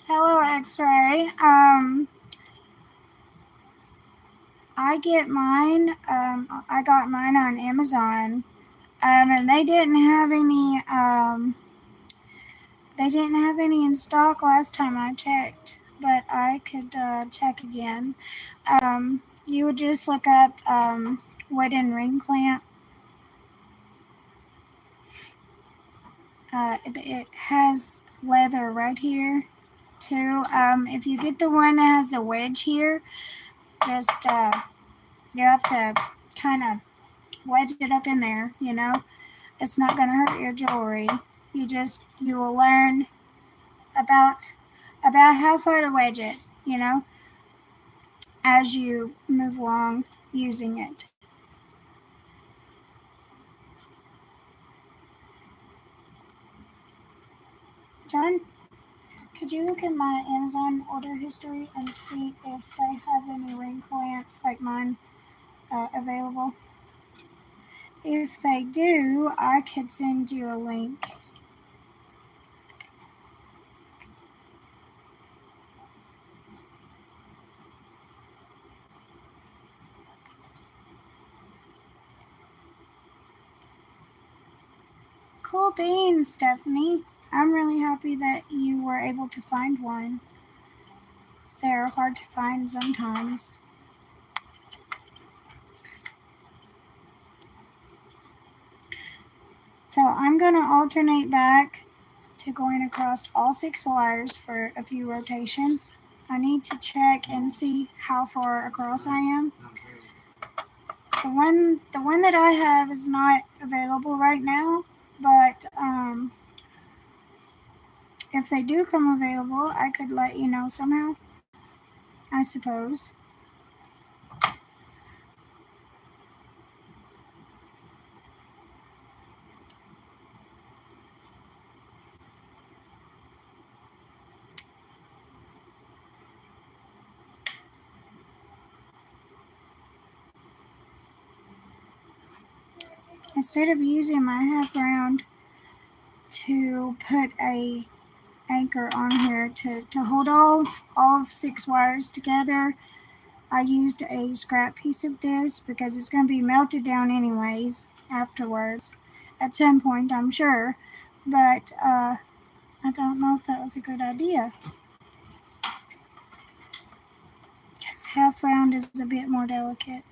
Hello, X-Ray. I get mine. I got mine on Amazon. And they didn't have any. They didn't have any in stock last time I checked, but I could check again. You would just look up wooden ring clamp. It has leather right here too. If you get the one that has the wedge here, just you have to kind of wedge it up in there, you know. It's not going to hurt your jewelry. You will learn about how far to wedge it, you know, as you move along using it. John, could you look at my Amazon order history and see if they have any ring clamps like mine available? If they do, I could send you a link. Cool beans, Stephanie. I'm really happy that you were able to find one. They're hard to find sometimes. So I'm going to alternate back to going across all 6 wires for a few rotations. I need to check and see how far across I am. The one that I have is not available right now, but if they do come available, I could let you know somehow, I suppose. Instead of using my half round to put a anchor on here to hold all 6 wires together, I used a scrap piece of this because it's going to be melted down anyways afterwards at some point, I'm sure, but I don't know if that was a good idea because half round is a bit more delicate.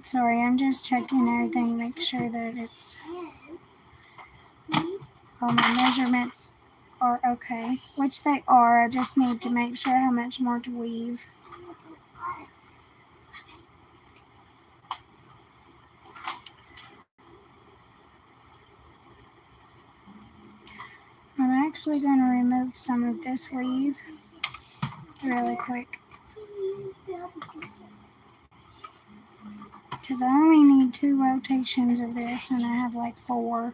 Sorry, I'm just checking everything, make sure that it's all my measurements are okay, which they are. I just need to make sure how much more to weave. I'm actually going to remove some of this weave really quick because I only need 2 rotations of this and I have like 4.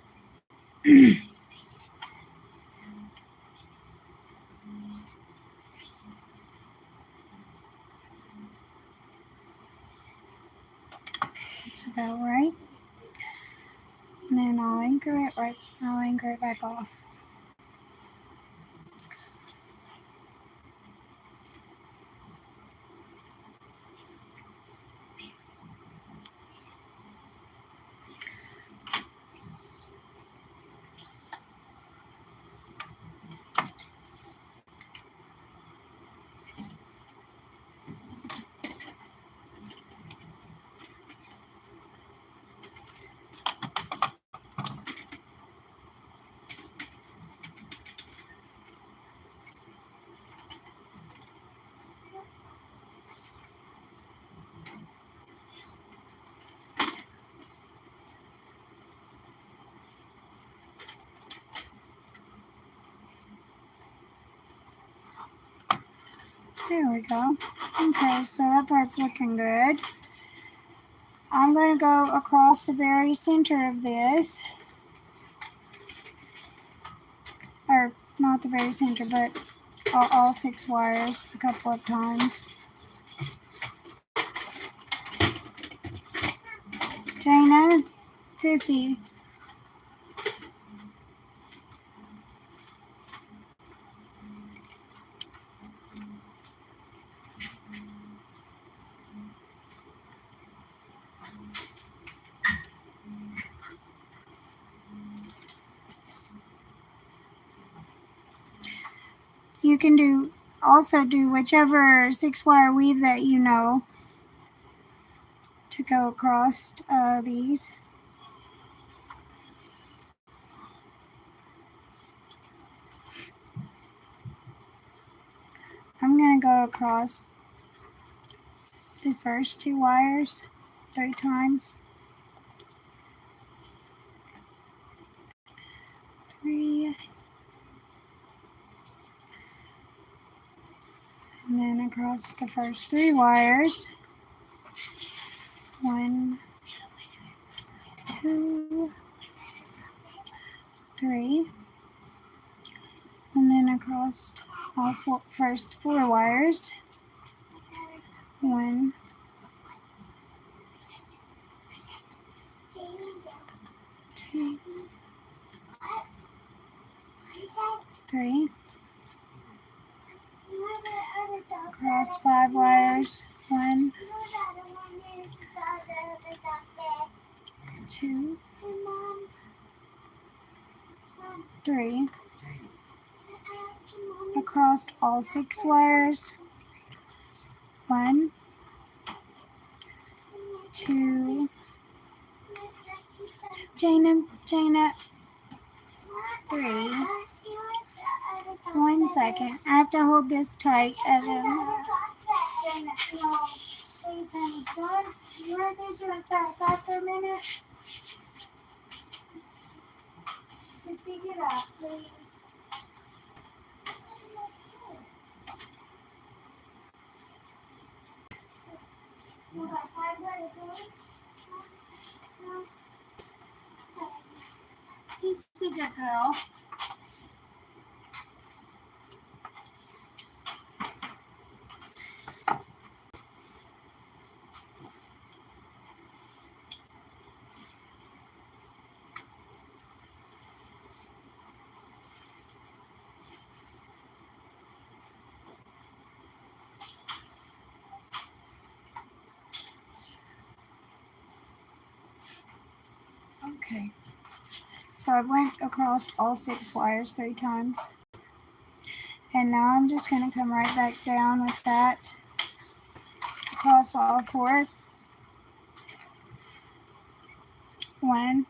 That's about right. And then I'll anchor it back off. There we go. Okay, so that part's looking good. I'm going to go across the very center of this. Or not the very center, but all 6 wires a couple of times. Jana, Sissy. You can also do whichever 6 wire weave that you know to go across these. I'm going to go across the first 2 wires 3 times. 3. And then across the first 3 wires. 1, 2, 3. And then across all first 4 wires. 1, 3. Across 5 wires. 1, 2, 3. Across all 6 wires. 1, 2. Jaina, 3. 1 second. I have to hold this tight as a. Jaina, no, please, honey. You want to say she wants to outside for a minute? Just pick it up, please. You got side by the toes? No? Okay. Please be good girl. Okay, so I went across all 6 wires 3 times, and now I'm just going to come right back down with that across all 4. 1,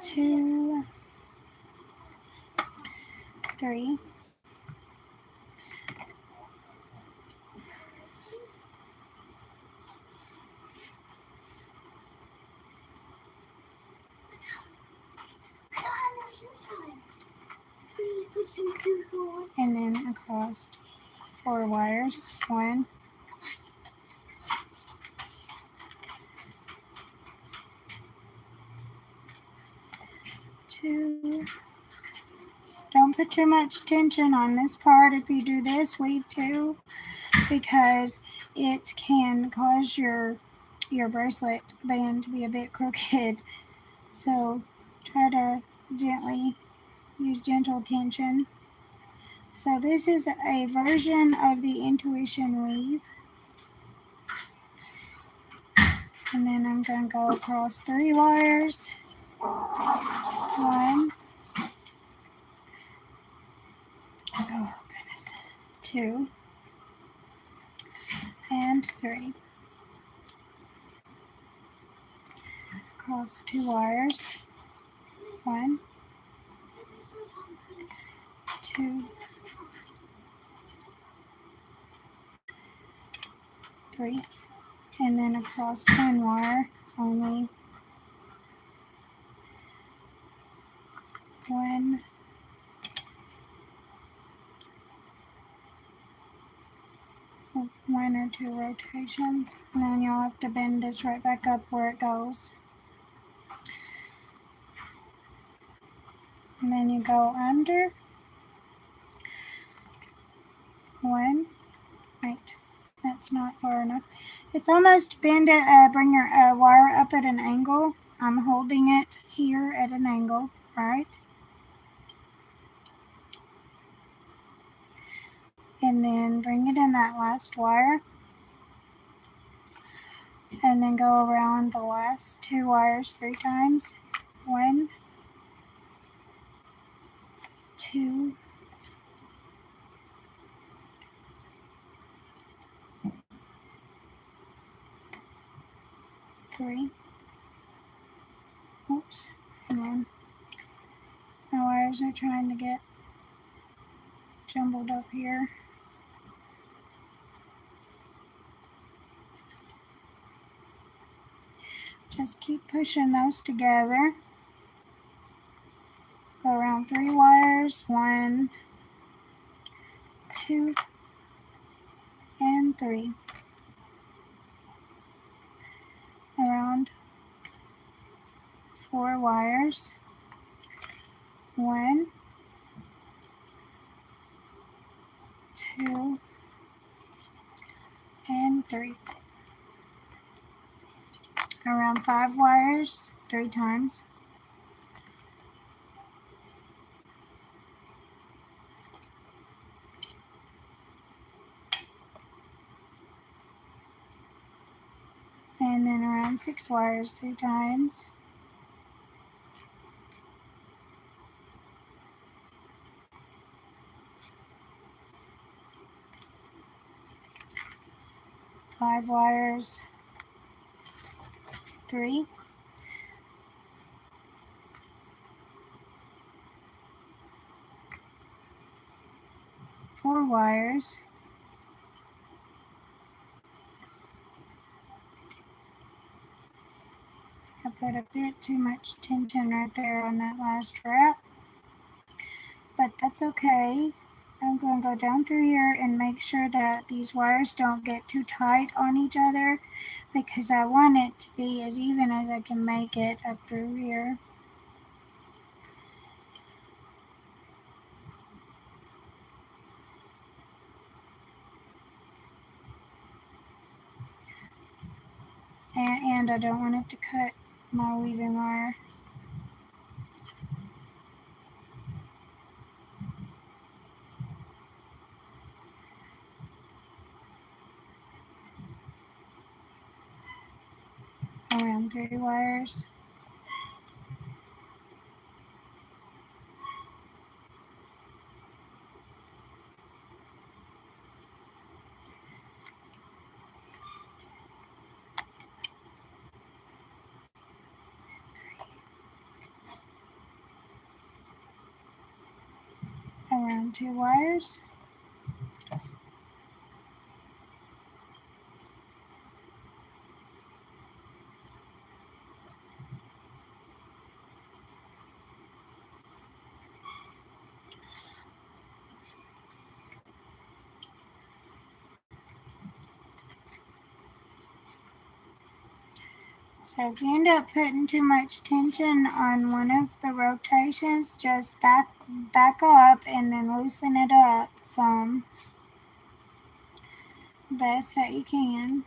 2, 3. And then across 4 wires. 1, 2. Don't put too much tension on this part. If you do this, weave 2, because it can cause your bracelet band to be a bit crooked. So try to gently use gentle tension. So this is a version of the intuition weave. And then I'm going to go across 3 wires. 1, oh goodness, 2, and 3. Across 2 wires. 1, 2, 3. And then across 1 wire, only 1, 1 or 2 rotations, and then you'll have to bend this right back up where it goes. And then you go under 1. Wait, that's not far enough. It's almost bend it. Bring your wire up at an angle. I'm holding it here at an angle, right? And then bring it in that last wire. And then go around the last 2 wires 3 times. 1, 2, 3. Oops, hang on. My wires are trying to get jumbled up here. Just keep pushing those together. Go around 3 wires. 1, 2, and 3. Around 4 wires. 1, 2, and 3. Around 5 wires 3 times. and then around 6 wires 3 times. Five wires 3. 4 wires. I put a bit too much tension right there on that last wrap, but that's okay. I'm going to go down through here and make sure that these wires don't get too tight on each other, because I want it to be as even as I can make it up through here. And I don't want it to cut my weaving wire. Around 3 wires. Around 2 wires. So if you end up putting too much tension on one of the rotations, just back up and then loosen it up some, best that you can.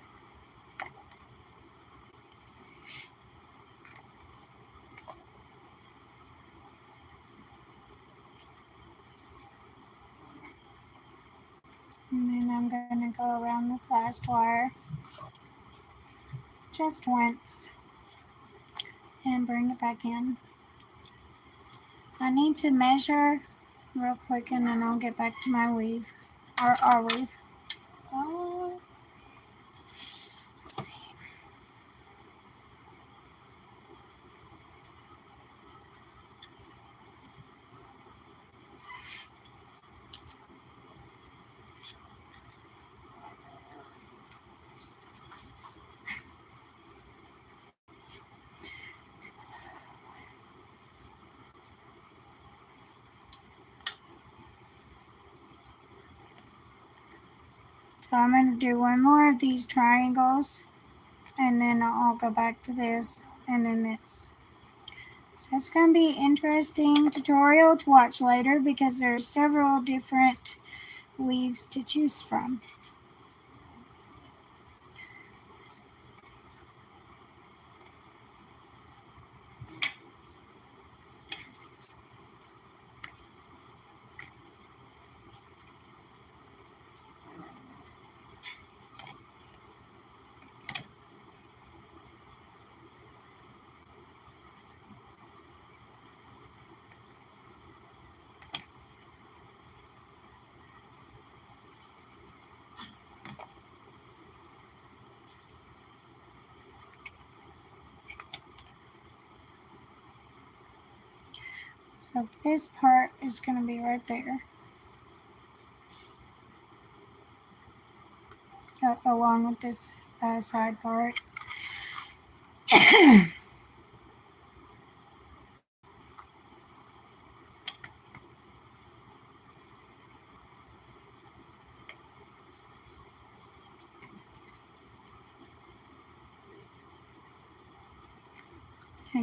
And then I'm going to go around this last wire just once and bring it back in. I need to measure real quick and then I'll get back to my weave, or our weave. Let's see. So I'm going to do one more of these triangles and then I'll go back to this and then this. So it's going to be an interesting tutorial to watch later because there's several different weaves to choose from. So this part is going to be right there, along with this side part. I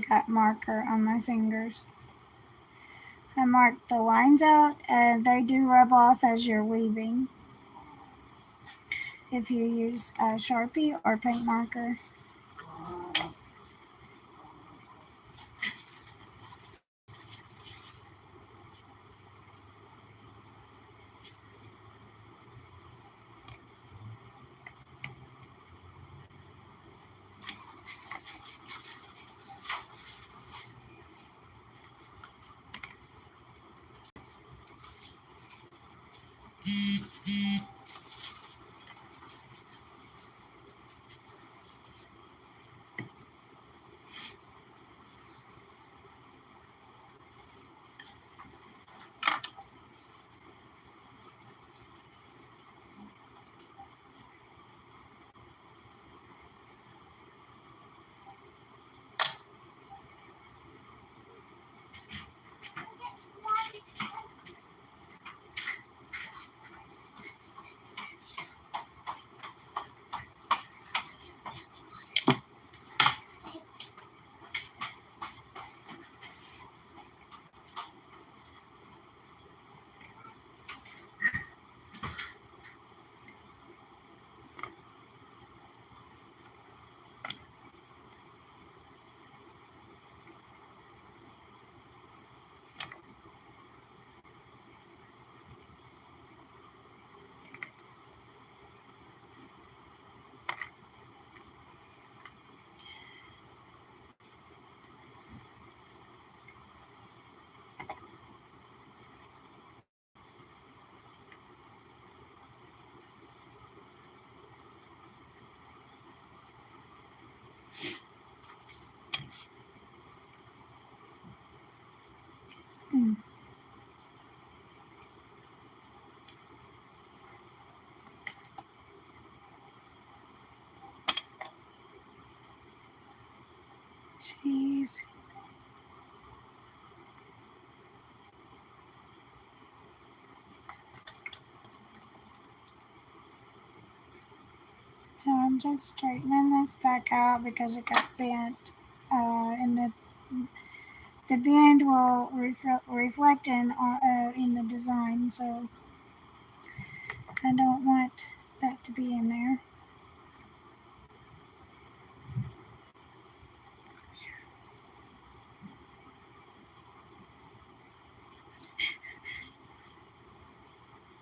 got marker on my fingers. I marked the lines out and they do rub off as you're weaving if you use a Sharpie or paint marker. Mm. Jeez. So I'm just straightening this back out because it got bent. And the bend will reflect in the design, so I don't want that to be in there.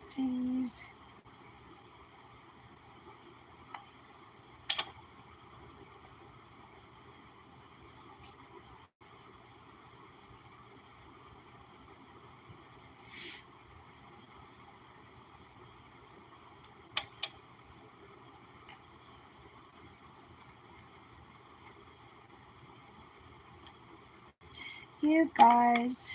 Jeez. You guys.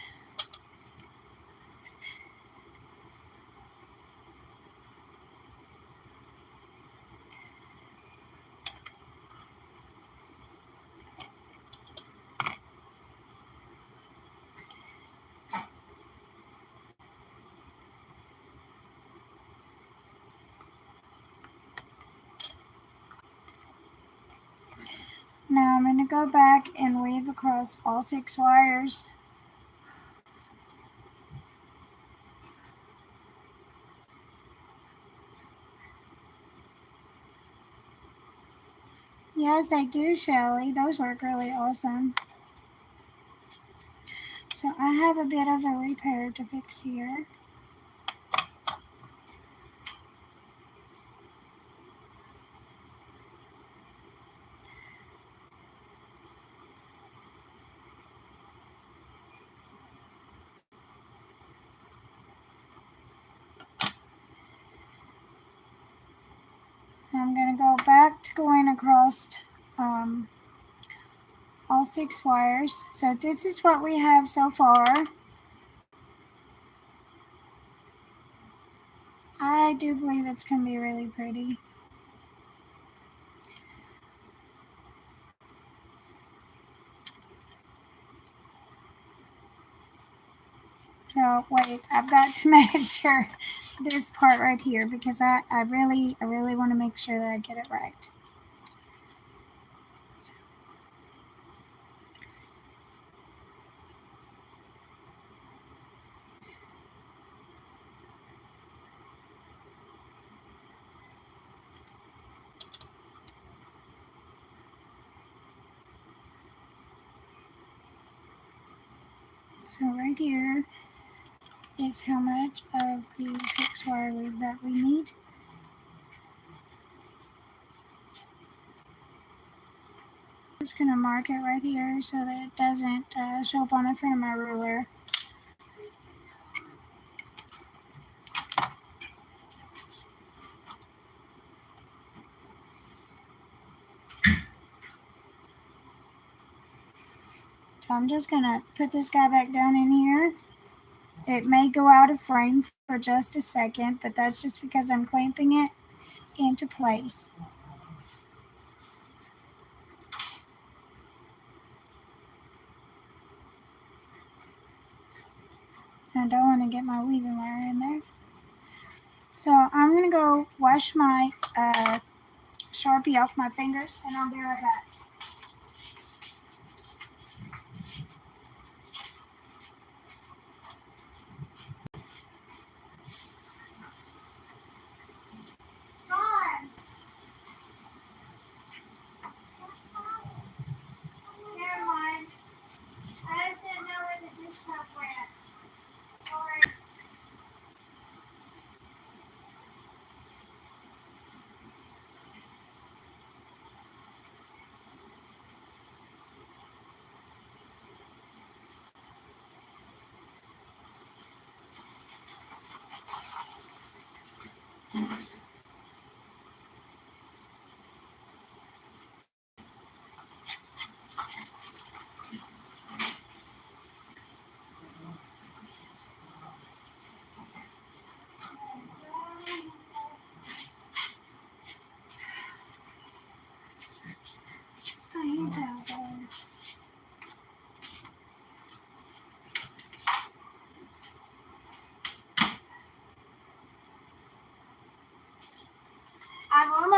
Now I'm going to go back and weave across all 6 wires. Yes, they do, Shelly. Those work really awesome. So I have a bit of a repair to fix here. I'm going to go back to going across all 6 wires. So this is what we have so far. I do believe it's going to be really pretty. So wait, I've got to measure this part right here because I really want to make sure that I get it right. So right here is how much of the 6 wire weave that we need. I'm just going to mark it right here so that it doesn't show up on the front of my ruler. So I'm just going to put this guy back down in here. It may go out of frame for just a second, but that's just because I'm clamping it into place. I don't want to get my weaving wire in there. So I'm going to go wash my Sharpie off my fingers, and I'll be right back. Never mind. I just didn't know where the dish soap went. Sorry.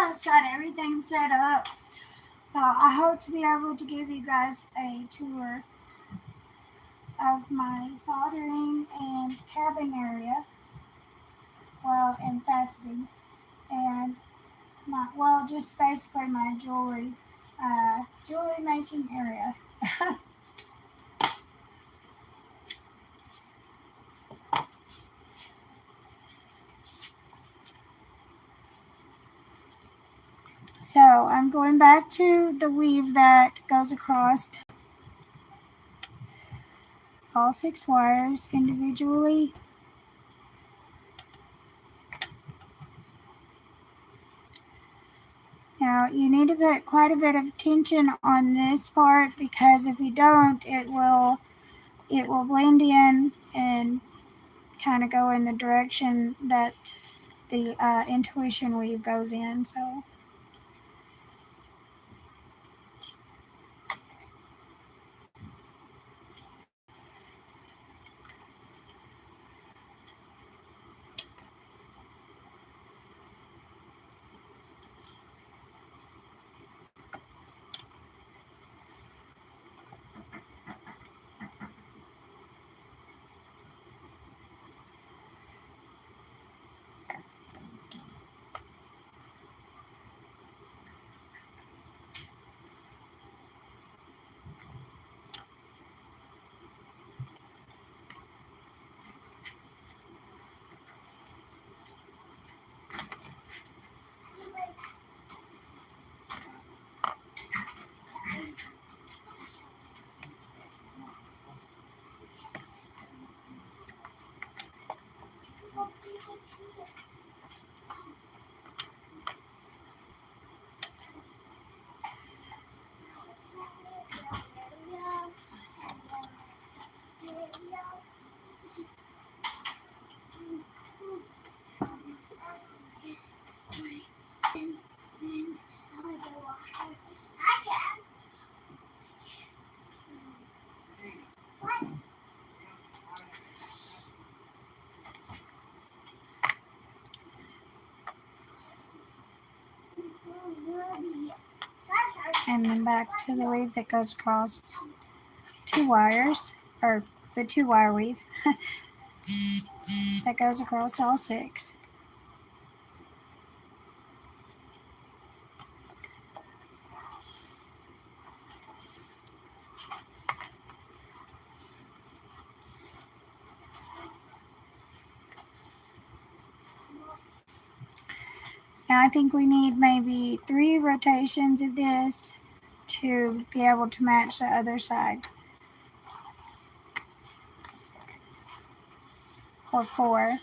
almost got everything set up. I hope to be able to give you guys a tour of my soldering and cabbing area. Well, and faceting. And just basically my jewelry making area. So I'm going back to the weave that goes across all 6 wires individually. Now you need to put quite a bit of tension on this part, because if you don't, it will blend in and kind of go in the direction that the intuition weave goes in. So and then back to the weave that goes across 2 wires, or the 2-wire weave that goes across all 6. Now I think we need maybe 3 rotations of this to be able to match the other side, or 4.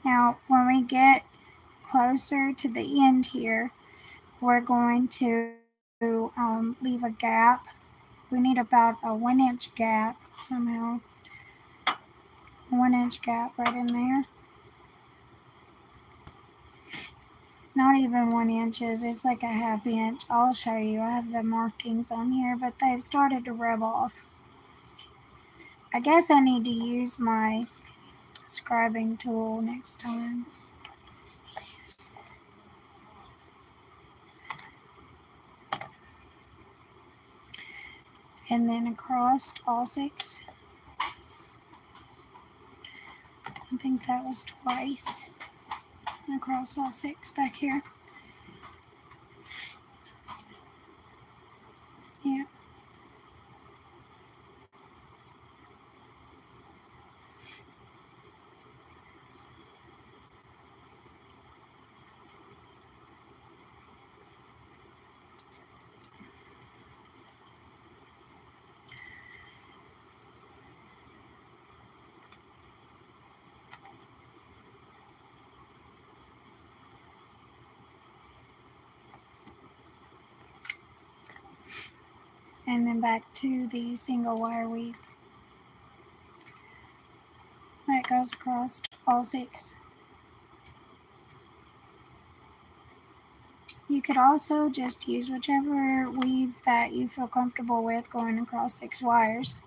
Now when we get closer to the end here, we're going to leave a gap. We need about a 1-inch gap somehow. A 1-inch gap right in there. Not even 1 inch, it's like a 1/2 inch. I'll show you. I have the markings on here, but they've started to rub off. I guess I need to use my scribing tool next time. And then across all 6. I think that was twice. Across all 6 back here. Yeah. and then back to the single wire weave. That goes across all 6. You could also just use whichever weave that you feel comfortable with going across 6 wires.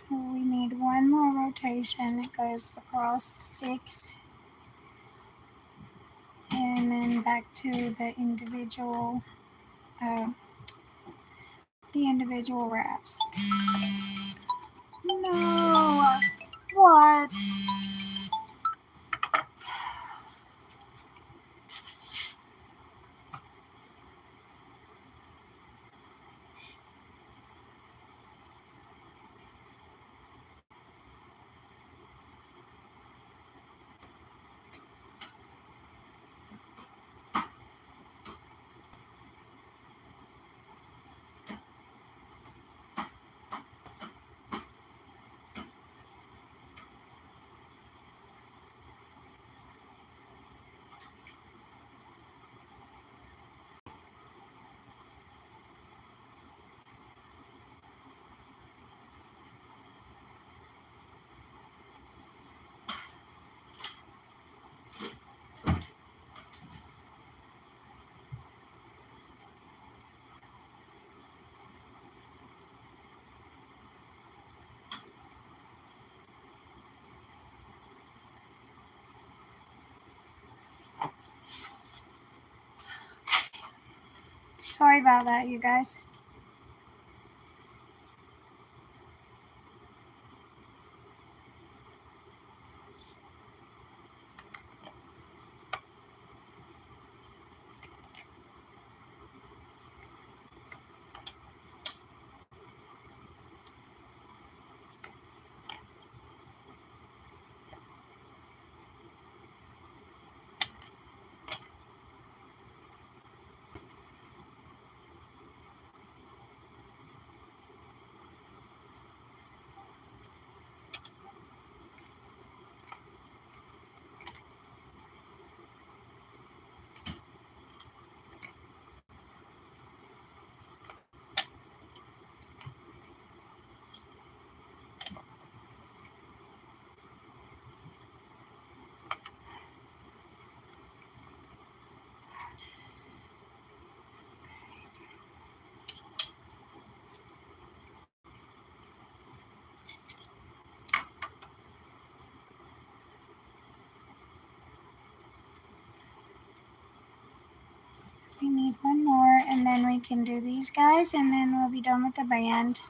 So we need one more rotation that goes across 6 and then back to the individual wraps. No! What? Sorry about that, you guys. We need one more, and then we can do these guys, and then we'll be done with the band.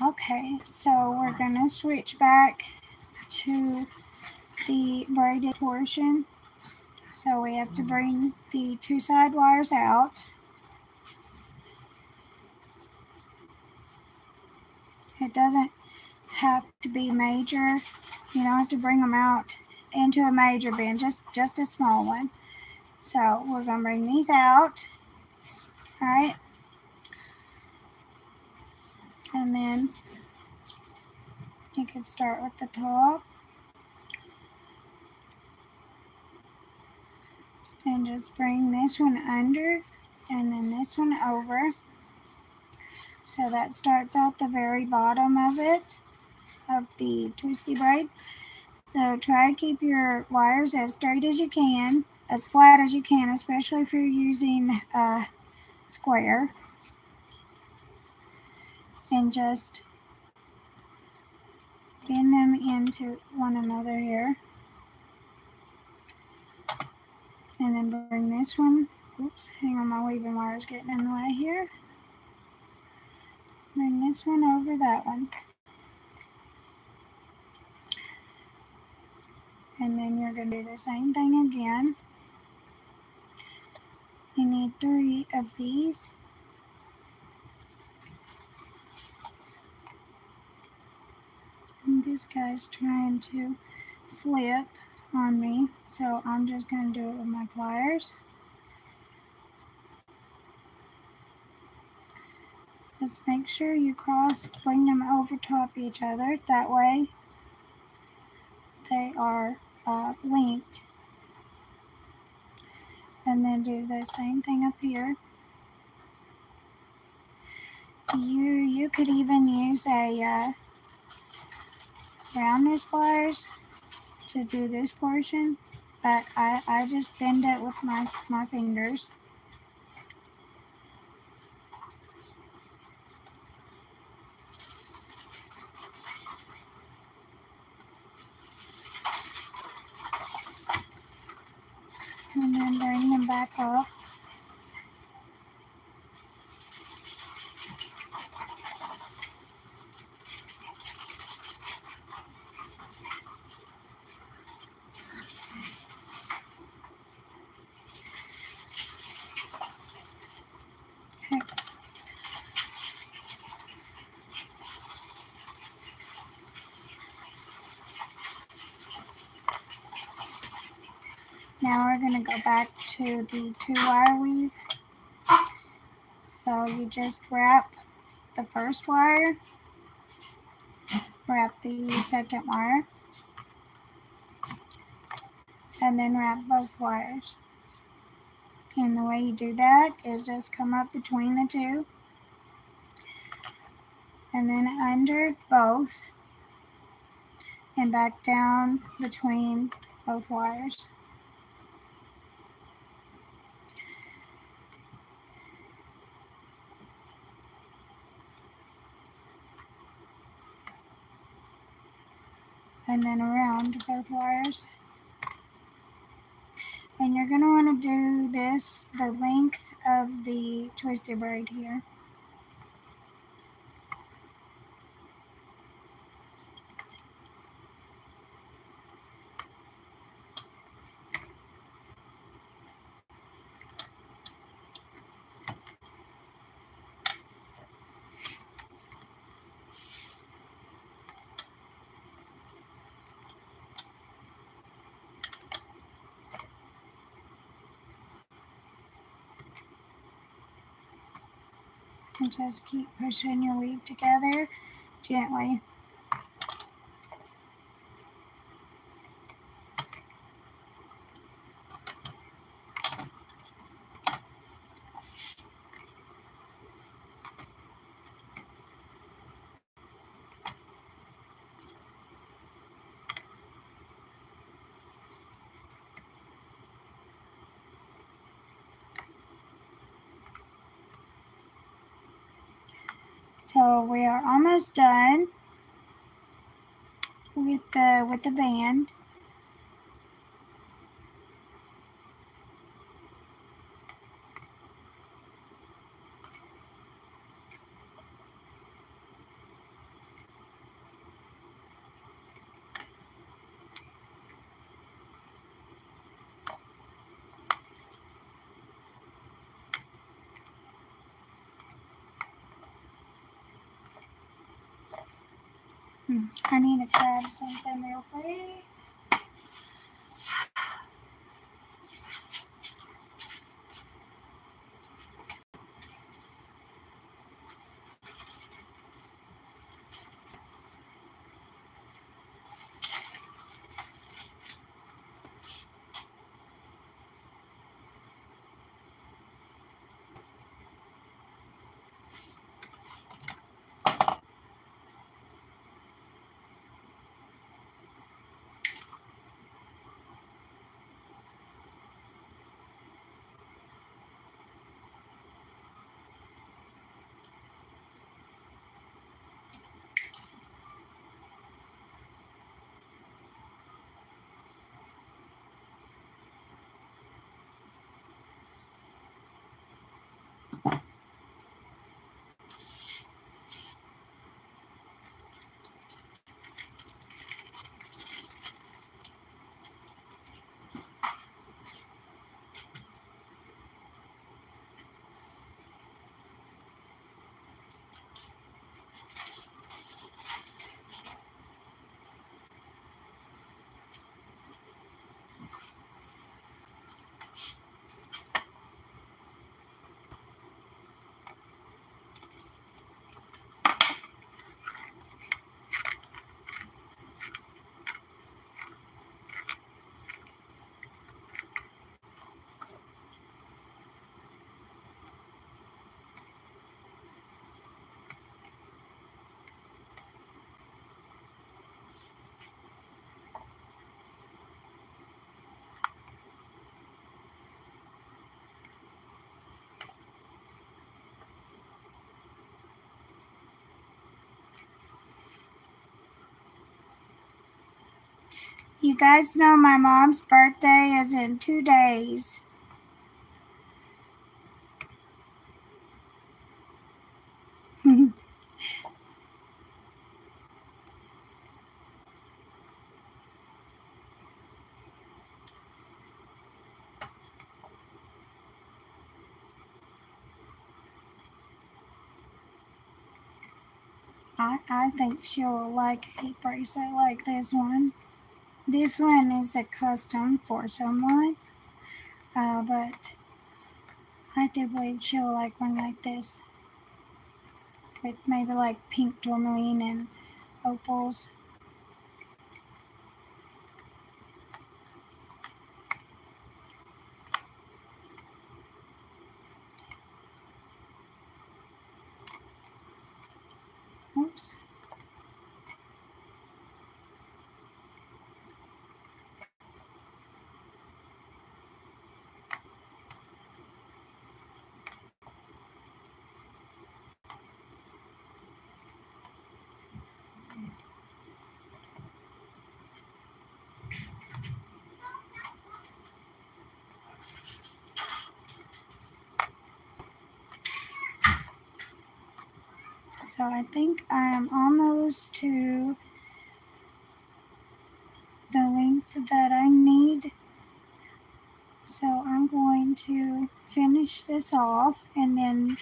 Okay, so we're going to switch back to the braided portion. So we have to bring the two side wires out. It doesn't have to be major. You don't have to bring them out into a major bend, just a small one. So we're going to bring these out. All right. And then you can start with the top and just bring this one under and then this one over. So that starts out the very bottom of it, of the twisty braid. So try to keep your wires as straight as you can, as flat as you can, especially if you're using a square. And just bend them into one another here. And then bring this one, oops, hang on, my weaving wire is getting in the way here. Bring this one over that one. And then you're going to do the same thing again. You need 3 of these. And this guy's trying to flip on me, so I'm just going to do it with my pliers. Just make sure you bring them over top each other. That way they are linked. And then do the same thing up here. You could even use a roundness pliers to do this portion, but I just bend it with my fingers. And then bring them back up. Okay. Now we're going to go back to the 2-wire weave. So you just wrap the first wire, wrap the second wire, and then wrap both wires. And the way you do that is just come up between the two and then under both and back down between both wires. And then around both wires. And you're going to want to do this the length of the twisted braid here. And just keep pushing your weave together gently. So we are almost done with the band. I need to grab something real quick. You guys know my mom's birthday is in 2 days. I think she'll like a bracelet like this one. This one is a custom for someone, but I do believe she'll like one like this with maybe like pink tourmaline and opals. Oops. So I think I'm almost to the length that I need. So I'm going to finish this off, and then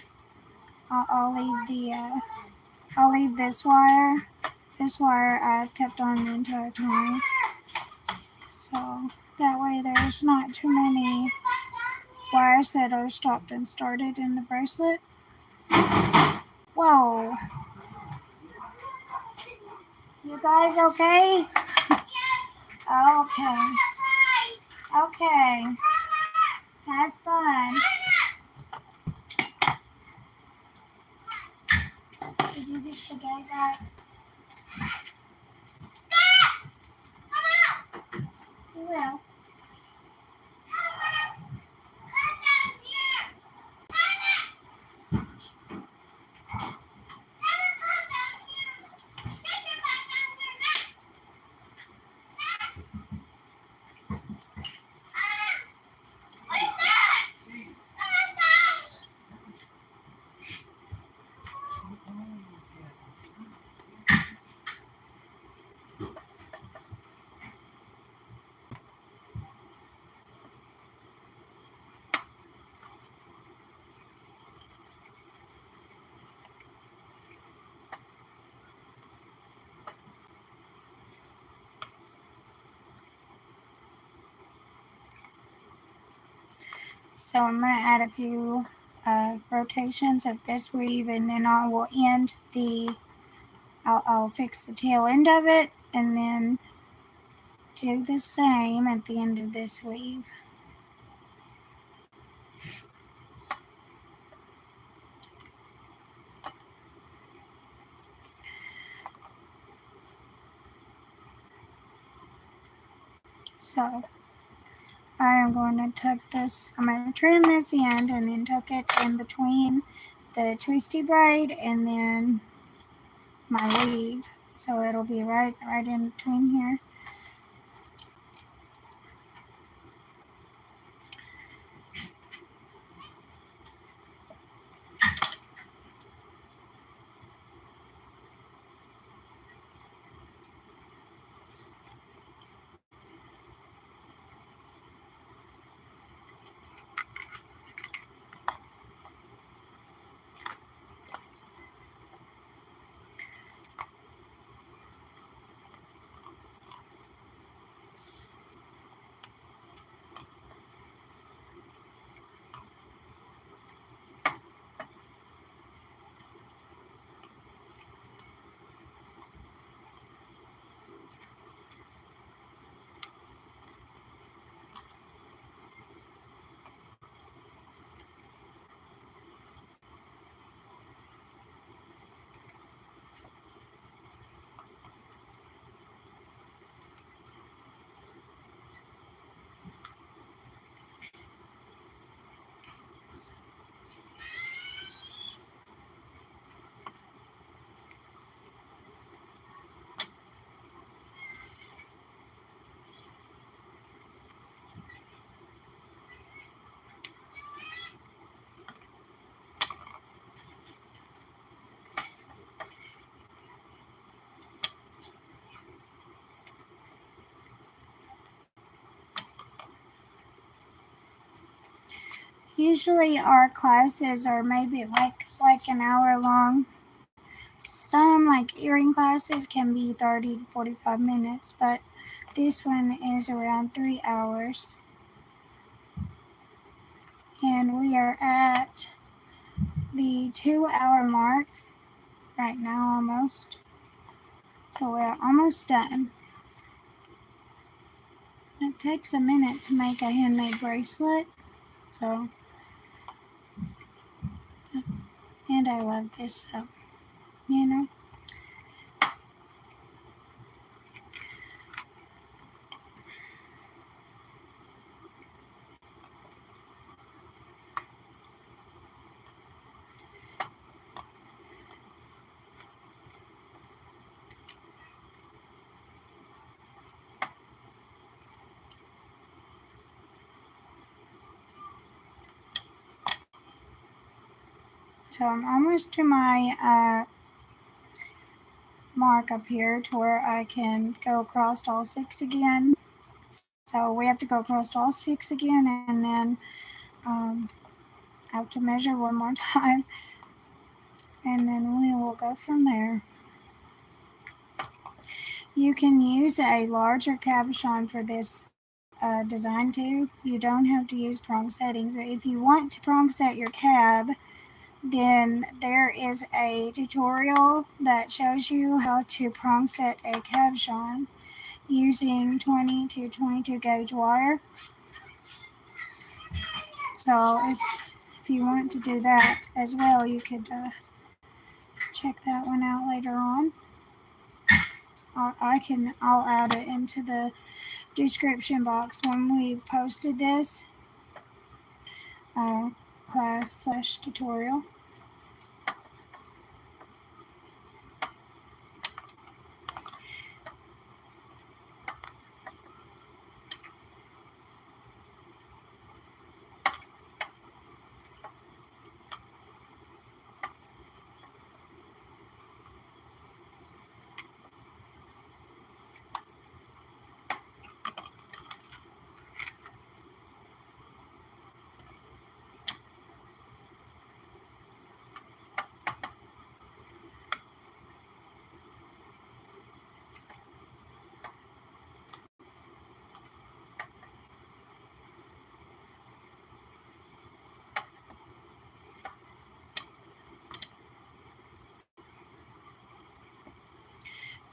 I'll leave this wire. This wire I've kept on the entire time, so that way there's not too many wires that are stopped and started in the bracelet. Whoa! You guys okay? Okay. Okay. That's fun. Did you get the gate back? You will. So I'm going to add a few rotations of this weave, and then I will end I'll fix the tail end of it and then do the same at the end of this weave. So I am going to tuck this, I'm going to trim this end and then tuck it in between the twisty braid and then my weave. So it'll be right in between here. Usually our classes are maybe like an hour long. Some like earring classes can be 30 to 45 minutes, but this one is around 3 hours. And we are at the 2-hour mark right now almost. So we're almost done. It takes a minute to make a handmade bracelet. So, and I love this, so, you know. So I'm almost to my mark up here to where I can go across all 6 again. So we have to go across all 6 again, and then I have to measure one more time, and then we will go from there. You can use a larger cabochon for this design too. You don't have to use prong settings, but if you want to prong set your cab, then there is a tutorial that shows you how to prong set a cabochon using 20 to 22 gauge wire. So if you want to do that as well, you could check that one out later on. I'll add it into the description box when we've posted this class/tutorial.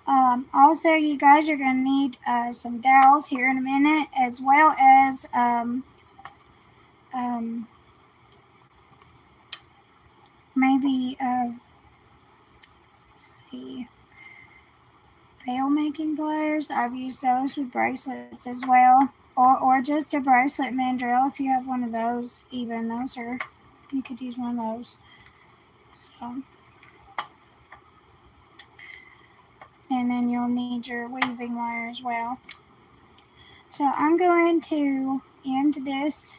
Also, you guys are going to need some dowels here in a minute, as well as maybe, let's see, veil making pliers. I've used those with bracelets as well, or just a bracelet mandrel if you have one of those. Even those are, you could use one of those. So, and then you'll need your weaving wire as well. So I'm going to end this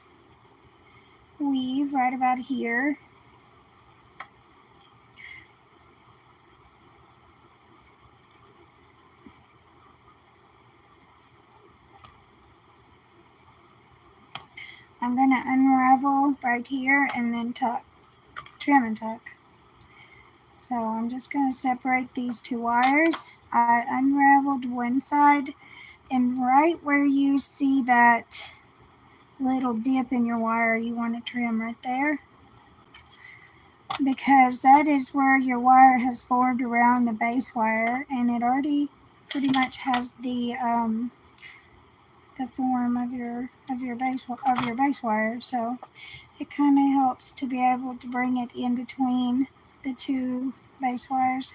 weave right about here. I'm going to unravel right here and then tuck, trim and tuck. So I'm just going to separate these two wires. I unraveled one side, and right where you see that little dip in your wire, you want to trim right there, because that is where your wire has formed around the base wire, and it already pretty much has the form of your base wire. So it kind of helps to be able to bring it in between the two base wires,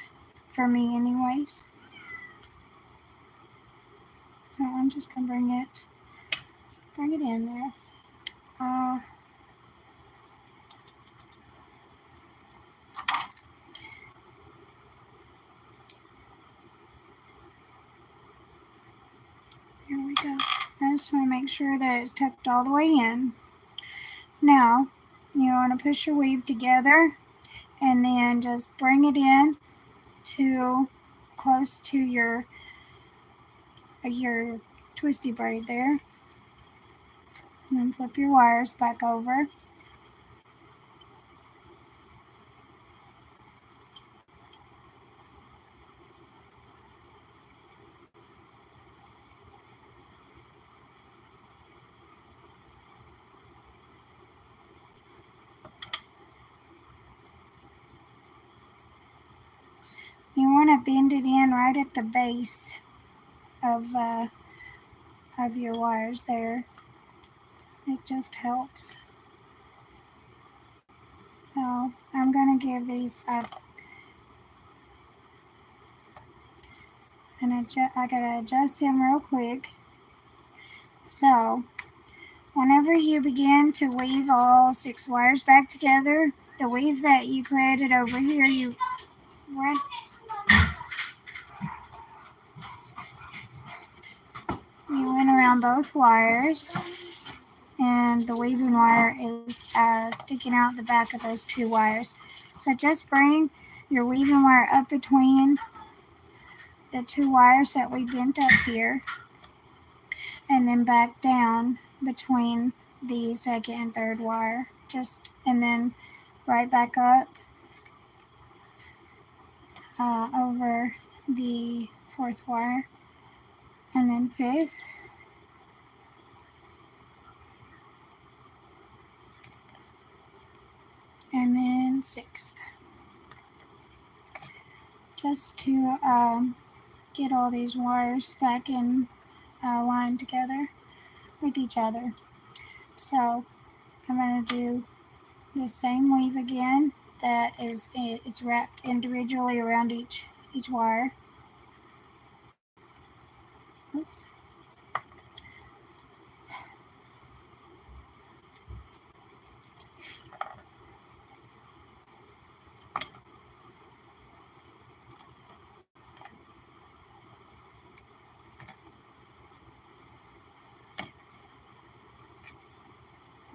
for me anyways. So I'm just gonna bring it in there. Here we go. I just want to make sure that it's tucked all the way in. Now you want to push your weave together and then just bring it in to close to your twisty braid there, and then flip your wires back over. You want to bend it in right at the base of your wires there. It just helps. So I'm going to give these and I gotta adjust them real quick. So whenever you begin to weave all 6 wires back together, the weave that you created over here, you went around both wires, and the weaving wire is sticking out the back of those 2 wires. So just bring your weaving wire up between the 2 wires that we bent up here, and then back down between the second and third wire, and then right back up over the 4th wire, and then 5th, and then 6th, just to get all these wires back in line together with each other. So I'm going to do the same weave again. It's wrapped individually around each wire. Oops.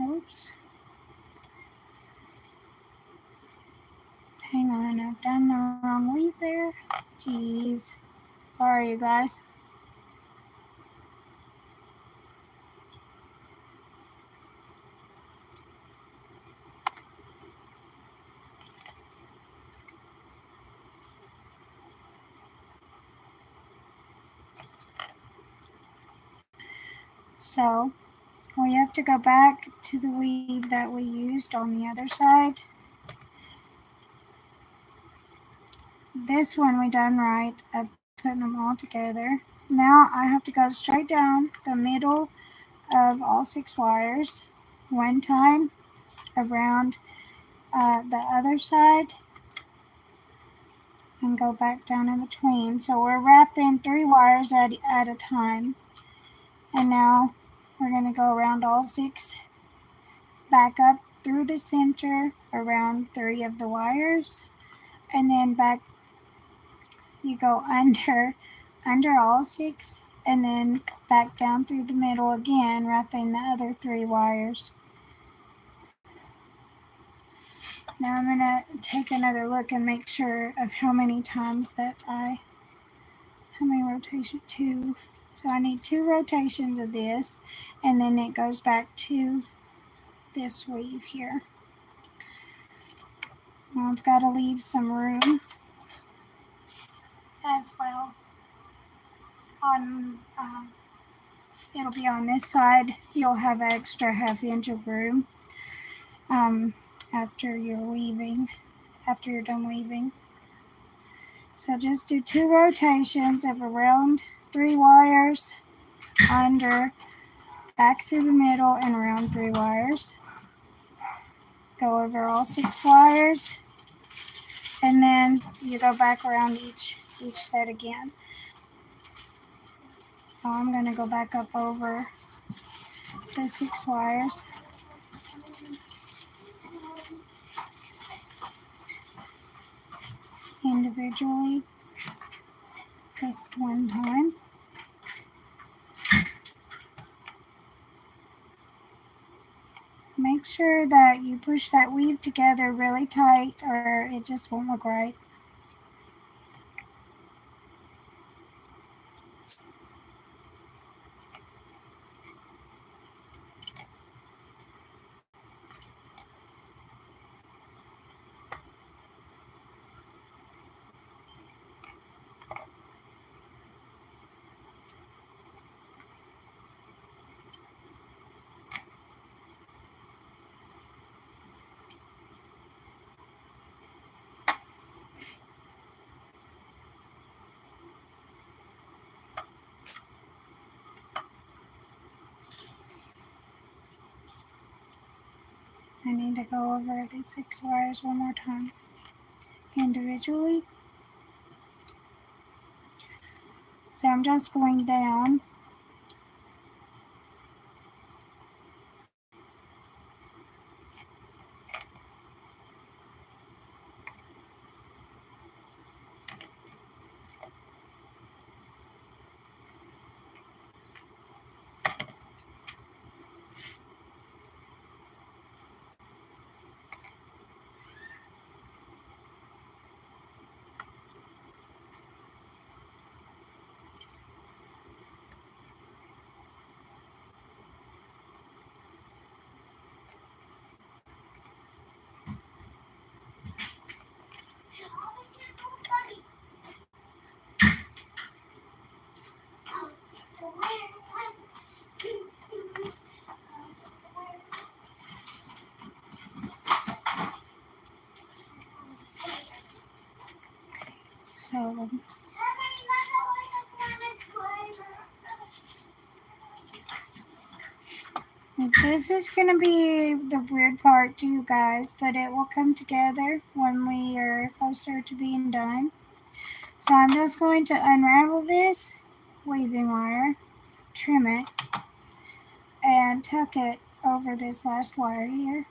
Oops. Hang on, I've done the wrong weave there. Jeez. Sorry, you guys. So we have to go back to the weave that we used on the other side. This one we done right up putting them all together. Now I have to go straight down the middle of all 6 wires, one time around the other side, and go back down in between. So we're wrapping 3 wires at a time. And now we're going to go around all 6, back up through the center around 3 of the wires, and then back you go under all 6, and then back down through the middle again, wrapping the other 3 wires. Now I'm going to take another look and make sure of how many times that how many rotations? 2. So I need 2 rotations of this, and then it goes back to this weave here. Now I've got to leave some room as well. It'll be on this side. You'll have an extra 1/2 inch of room after you're done weaving. So just do 2 rotations of around 3 wires, under, back through the middle, and around 3 wires. Go over all 6 wires, and then you go back around each set again. So I'm going to go back up over the 6 wires. Individually, just one time. Make sure that you push that weave together really tight, or it just won't look right. I need to go over the 6 wires one more time individually. So I'm just going down. So this is going to be the weird part to you guys, but it will come together when we are closer to being done. So I'm just going to unravel this weaving wire, trim it, and tuck it over this last wire here.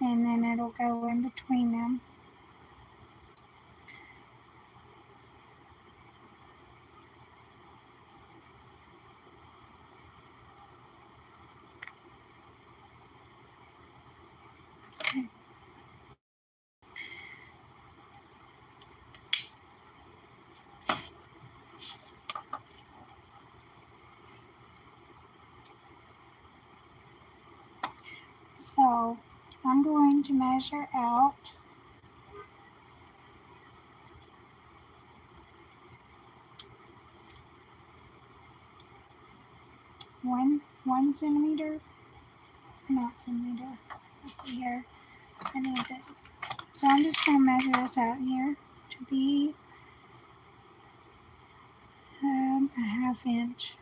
And then it'll go in between them. So I'm going to measure out 1 centimeter, not centimeter, let's see here. I need this. So I'm just going to measure this out here to be a 1/2 inch.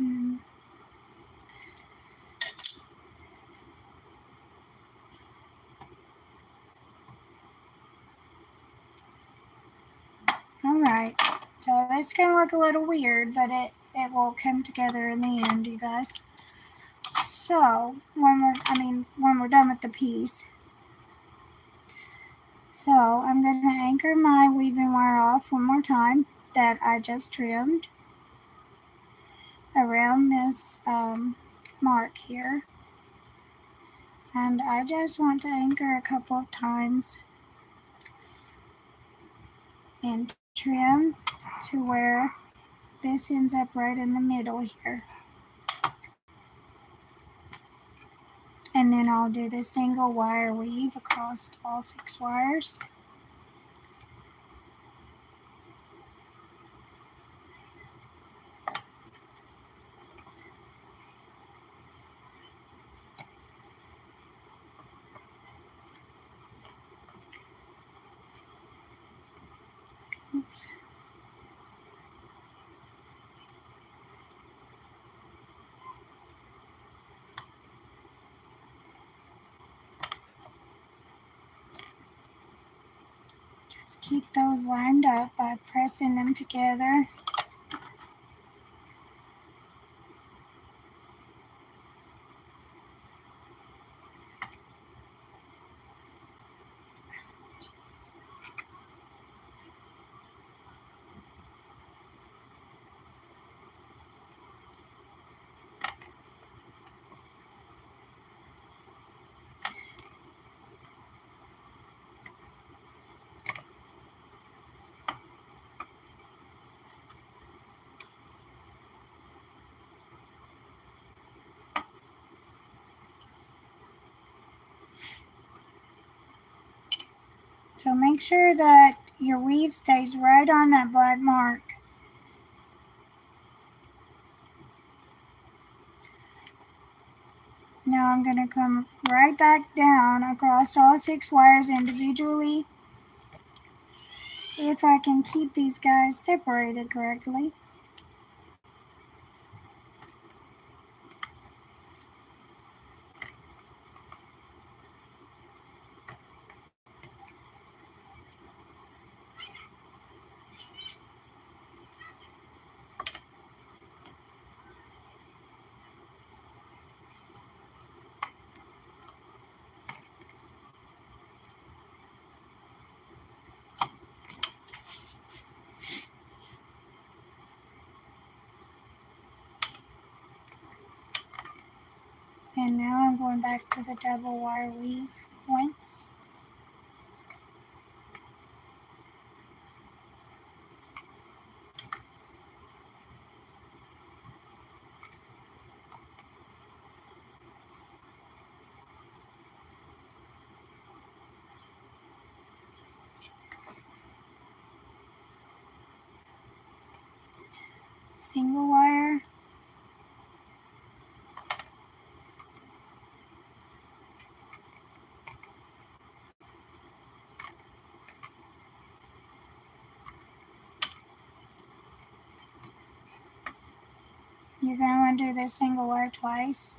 Mm. Alright, so this can look a little weird, but it will come together in the end, you guys. So, when we're done with the piece, so I'm going to anchor my weaving wire off one more time that I just trimmed around this mark here. And I just want to anchor a couple of times and trim to where this ends up right in the middle here. And then I'll do the single wire weave across all 6 wires. Oops. Just keep those lined up by pressing them together. So make sure that your weave stays right on that black mark. Now I'm going to come right back down across all 6 wires individually, if I can keep these guys separated correctly. And now I'm going back to the double wire weave points. Single wire. You're going to want to do this single wire twice.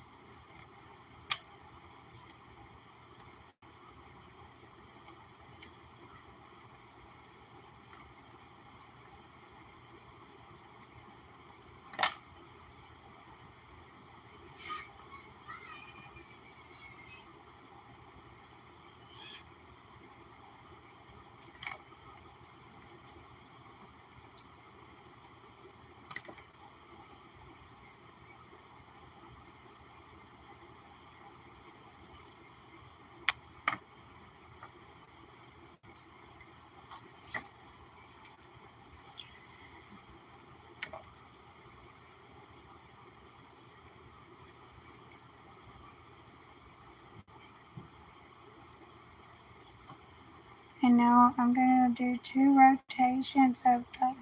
And now I'm going to do 2 rotations of the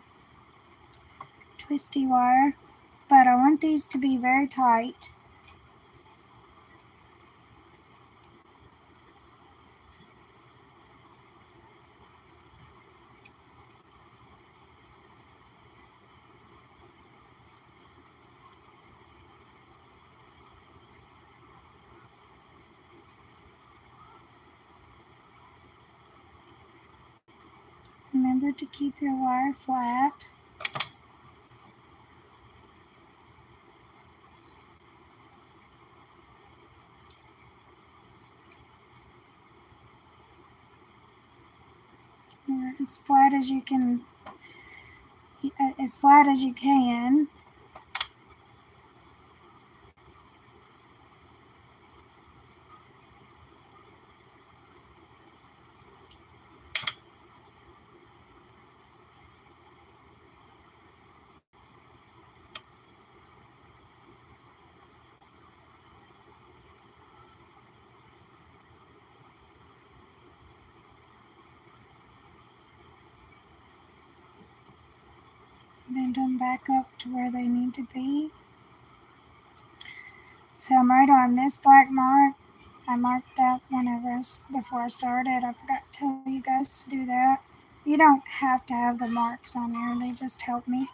twisty wire, but I want these to be very tight. Remember to keep your wire flat. Or as flat as you can. As flat as you can. Bend them back up to where they need to be. So I'm right on this black mark. I marked that before I started. I forgot to tell you guys to do that. You don't have to have the marks on there. They just help me.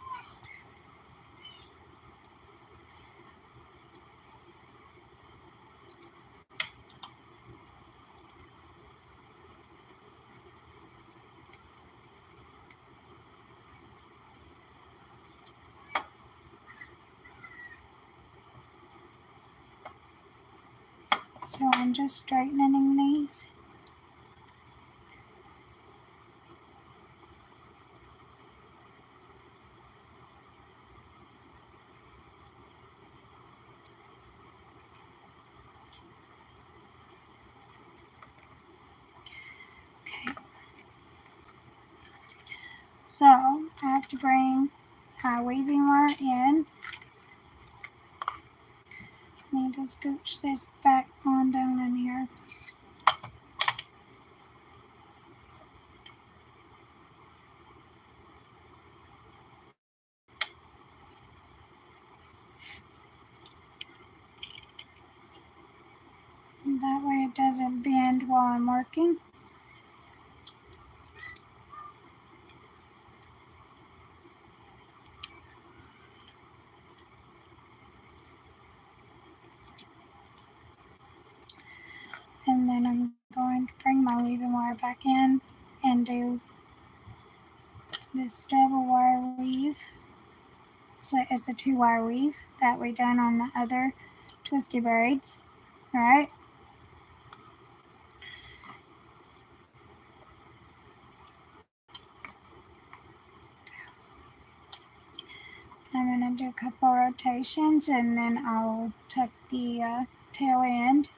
So I'm just straightening these. Okay. So I have to bring weaving wire in. I need to scooch this back on down in here. That way it doesn't bend while I'm working. And then I'm going to bring my weaving wire back in and do this double wire weave. So it's a 2-wire weave that we done on the other twisty braids. All right. I'm going to do a couple rotations and then I'll tuck the tail end.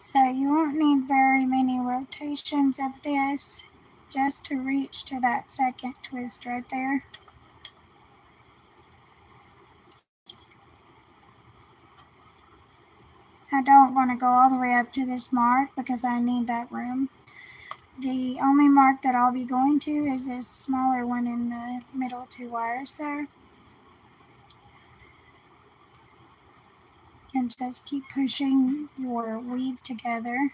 So you won't need very many rotations of this just to reach to that second twist right there. I don't want to go all the way up to this mark because I need that room. The only mark that I'll be going to is this smaller one in the middle 2 wires there. And just keep pushing your weave together.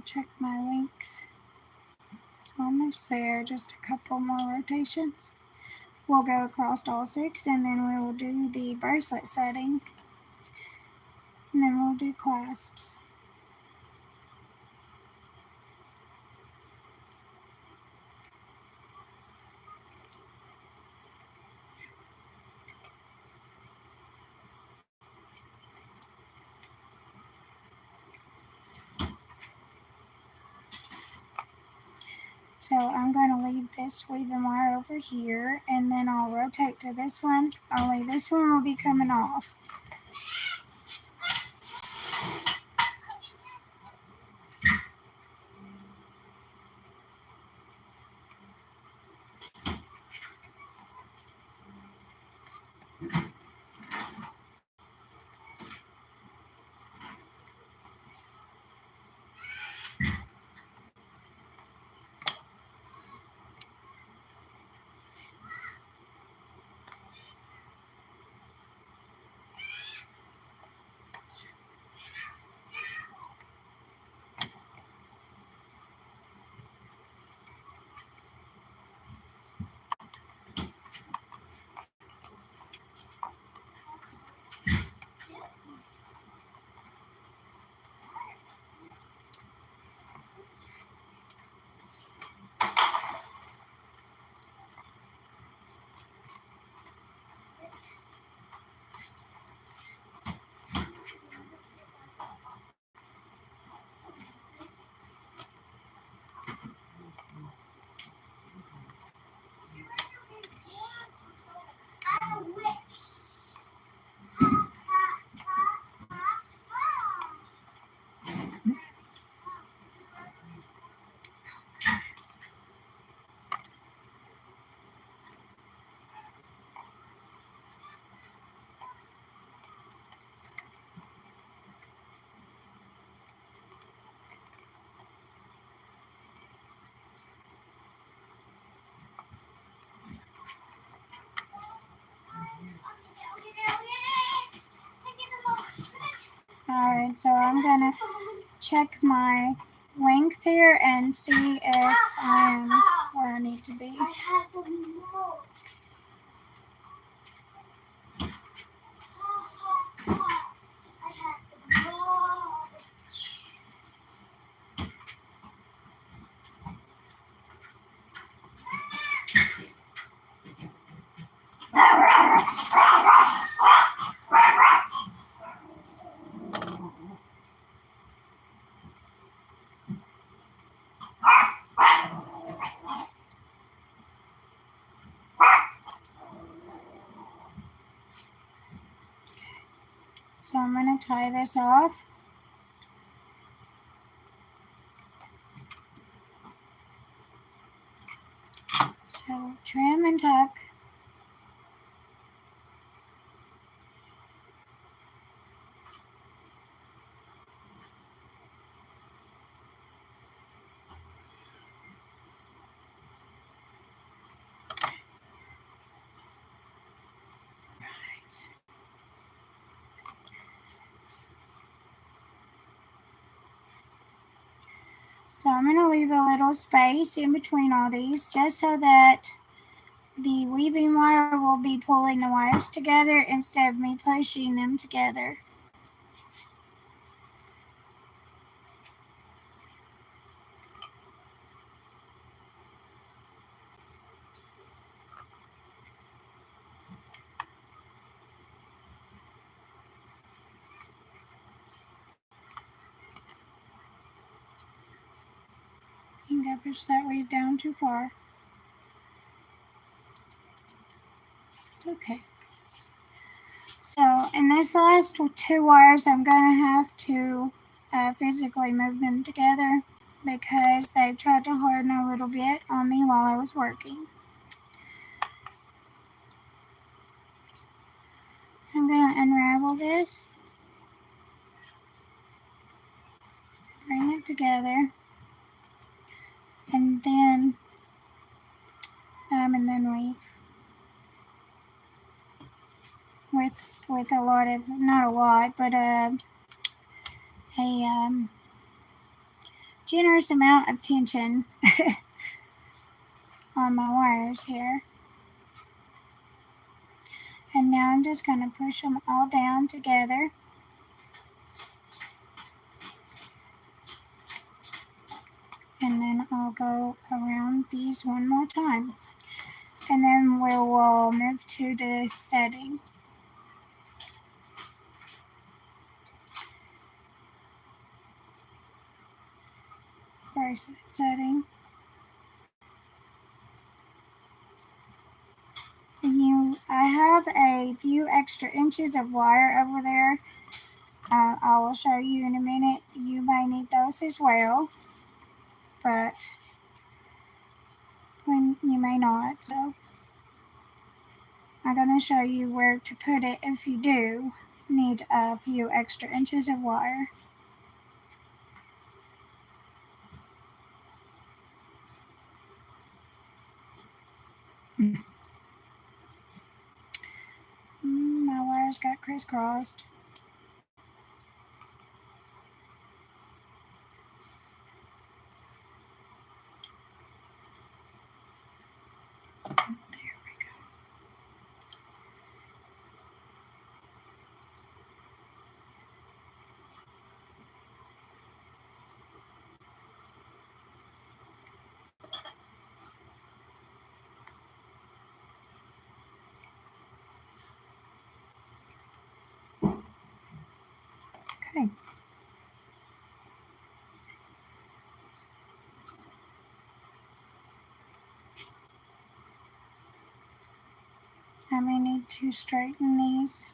check my length. Almost there, just a couple more rotations. We'll go across all 6 and then we will do the bracelet setting. And then we'll do clasps. So I'm going to leave this weaving wire over here and then I'll rotate to this one, only this one will be coming off. Alright, so I'm going to check my length here and see if I am where I need to be. I had the remote. I had the remote. So I'm going to tie this off. So trim and tuck. So I'm going to leave a little space in between all these just so that the weaving wire will be pulling the wires together instead of me pushing them together. I think I pushed that weave down too far. It's okay. So in this last 2 wires, I'm going to have to physically move them together because they tried to harden a little bit on me while I was working. So I'm going to unravel this, bring it together, and then weave with a lot of, not a lot, but a generous amount of tension on my wires here. And now I'm just going to push them all down together. And then I'll go around these one more time. And then we will move to the setting. Bracelet setting. I have a few extra inches of wire over there. I will show you in a minute. You may need those as well, but when you may not. So I'm going to show you where to put it if you do need a few extra inches of wire. My wires got crisscrossed. There we go. Okay. I may need to straighten these.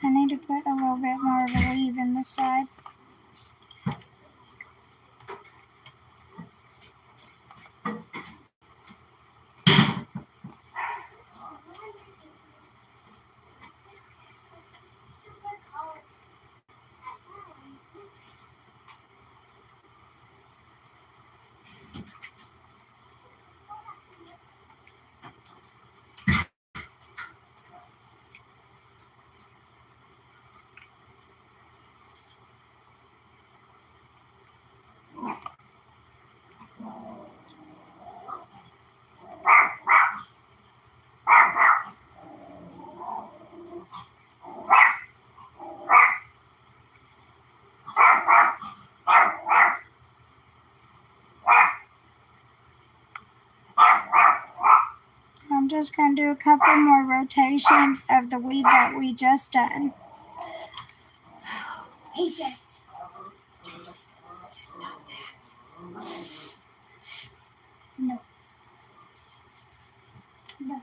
I need to put a little bit more of a weave in this side. I'm just going to do a couple more rotations of the weave that we just done. Hey, Jess. No. No.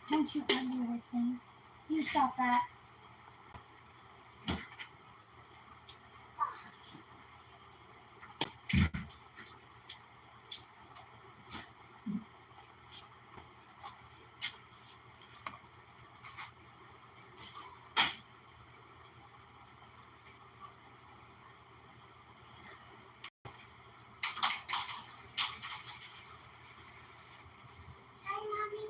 Don't you argue with me. You stop that. Hi, Mommy.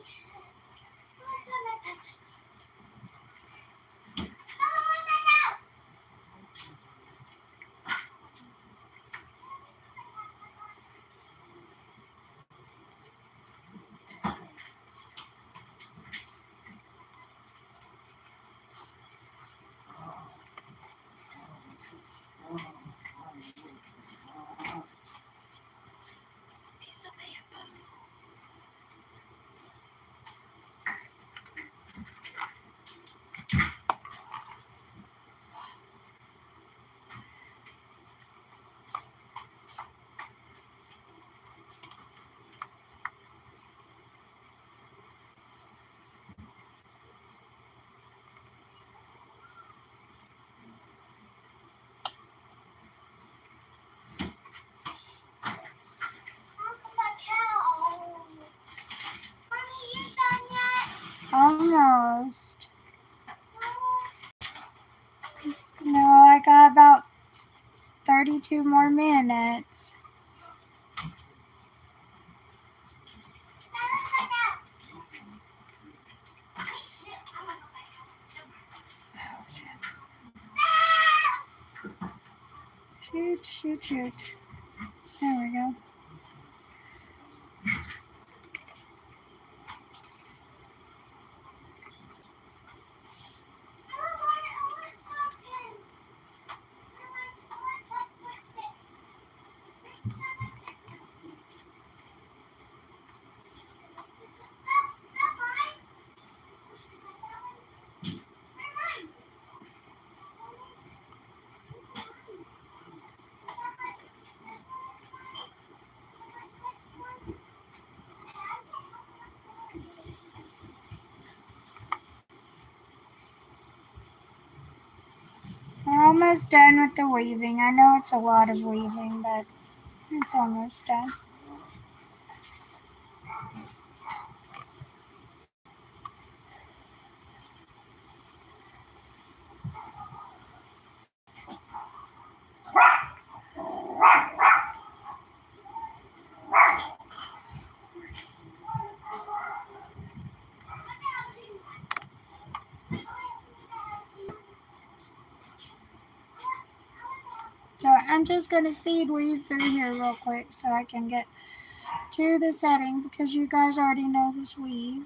2 more minutes. Shoot, shoot, shoot. There we go. We're almost done with the weaving. I know it's a lot of weaving, but it's almost done. So I'm just going to speed weave through here real quick so I can get to the setting because you guys already know this weave.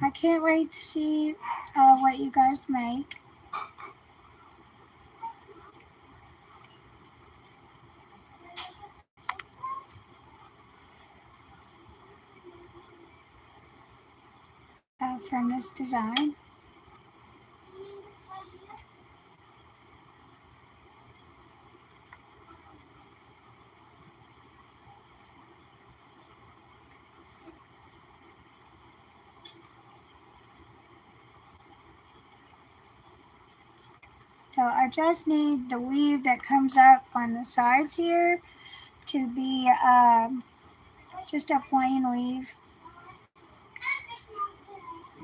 I can't wait to see what you guys make. From this design. So I just need the weave that comes up on the sides here to be just a plain weave.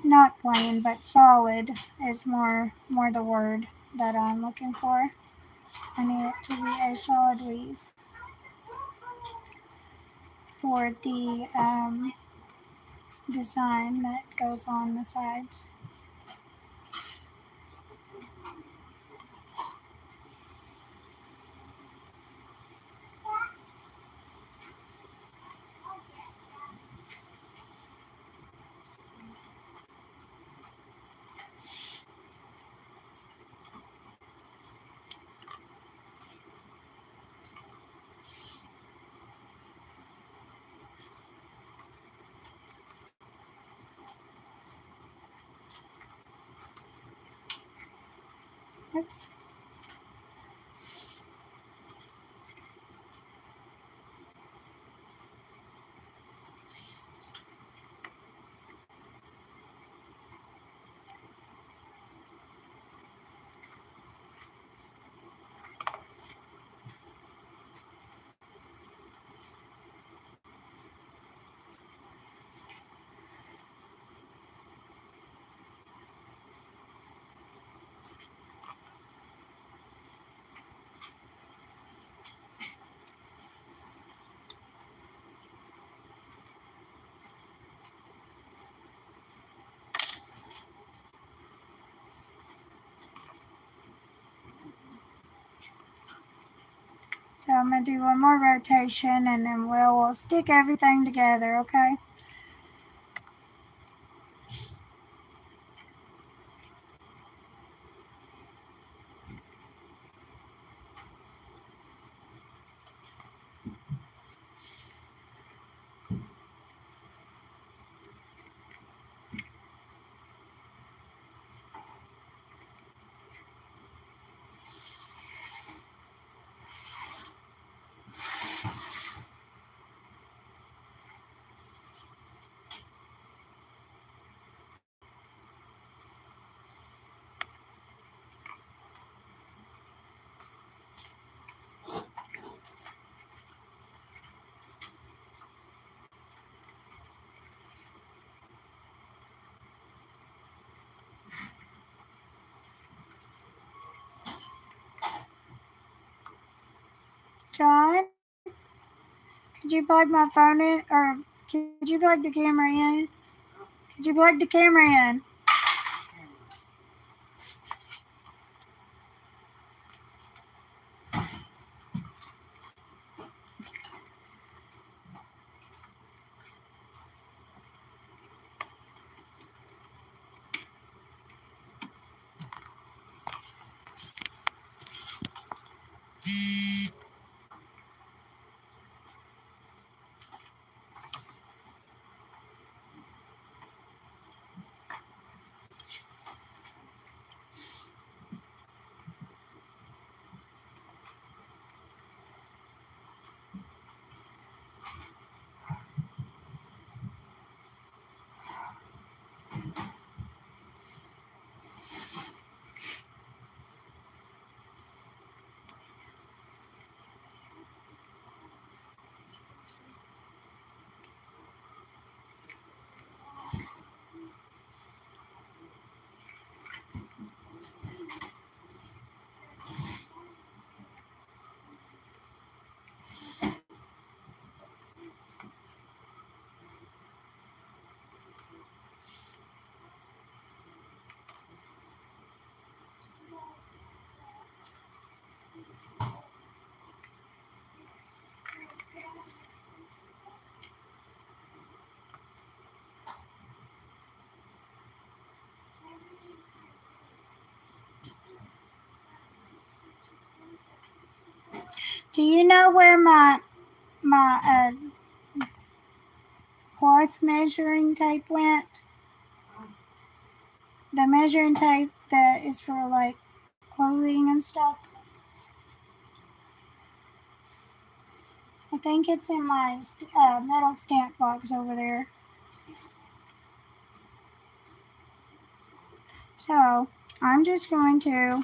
Not plain, but solid is more the word that I'm looking for. I need it to be a solid weave for the design that goes on the sides. Oops. So I'm going to do one more rotation and then we'll stick everything together, okay? John, could you plug my phone in, or could you plug the camera in? Could you plug the camera in? Do you know where my cloth measuring tape went? The measuring tape that is for like clothing and stuff. I think it's in my metal stamp box over there. So I'm just going to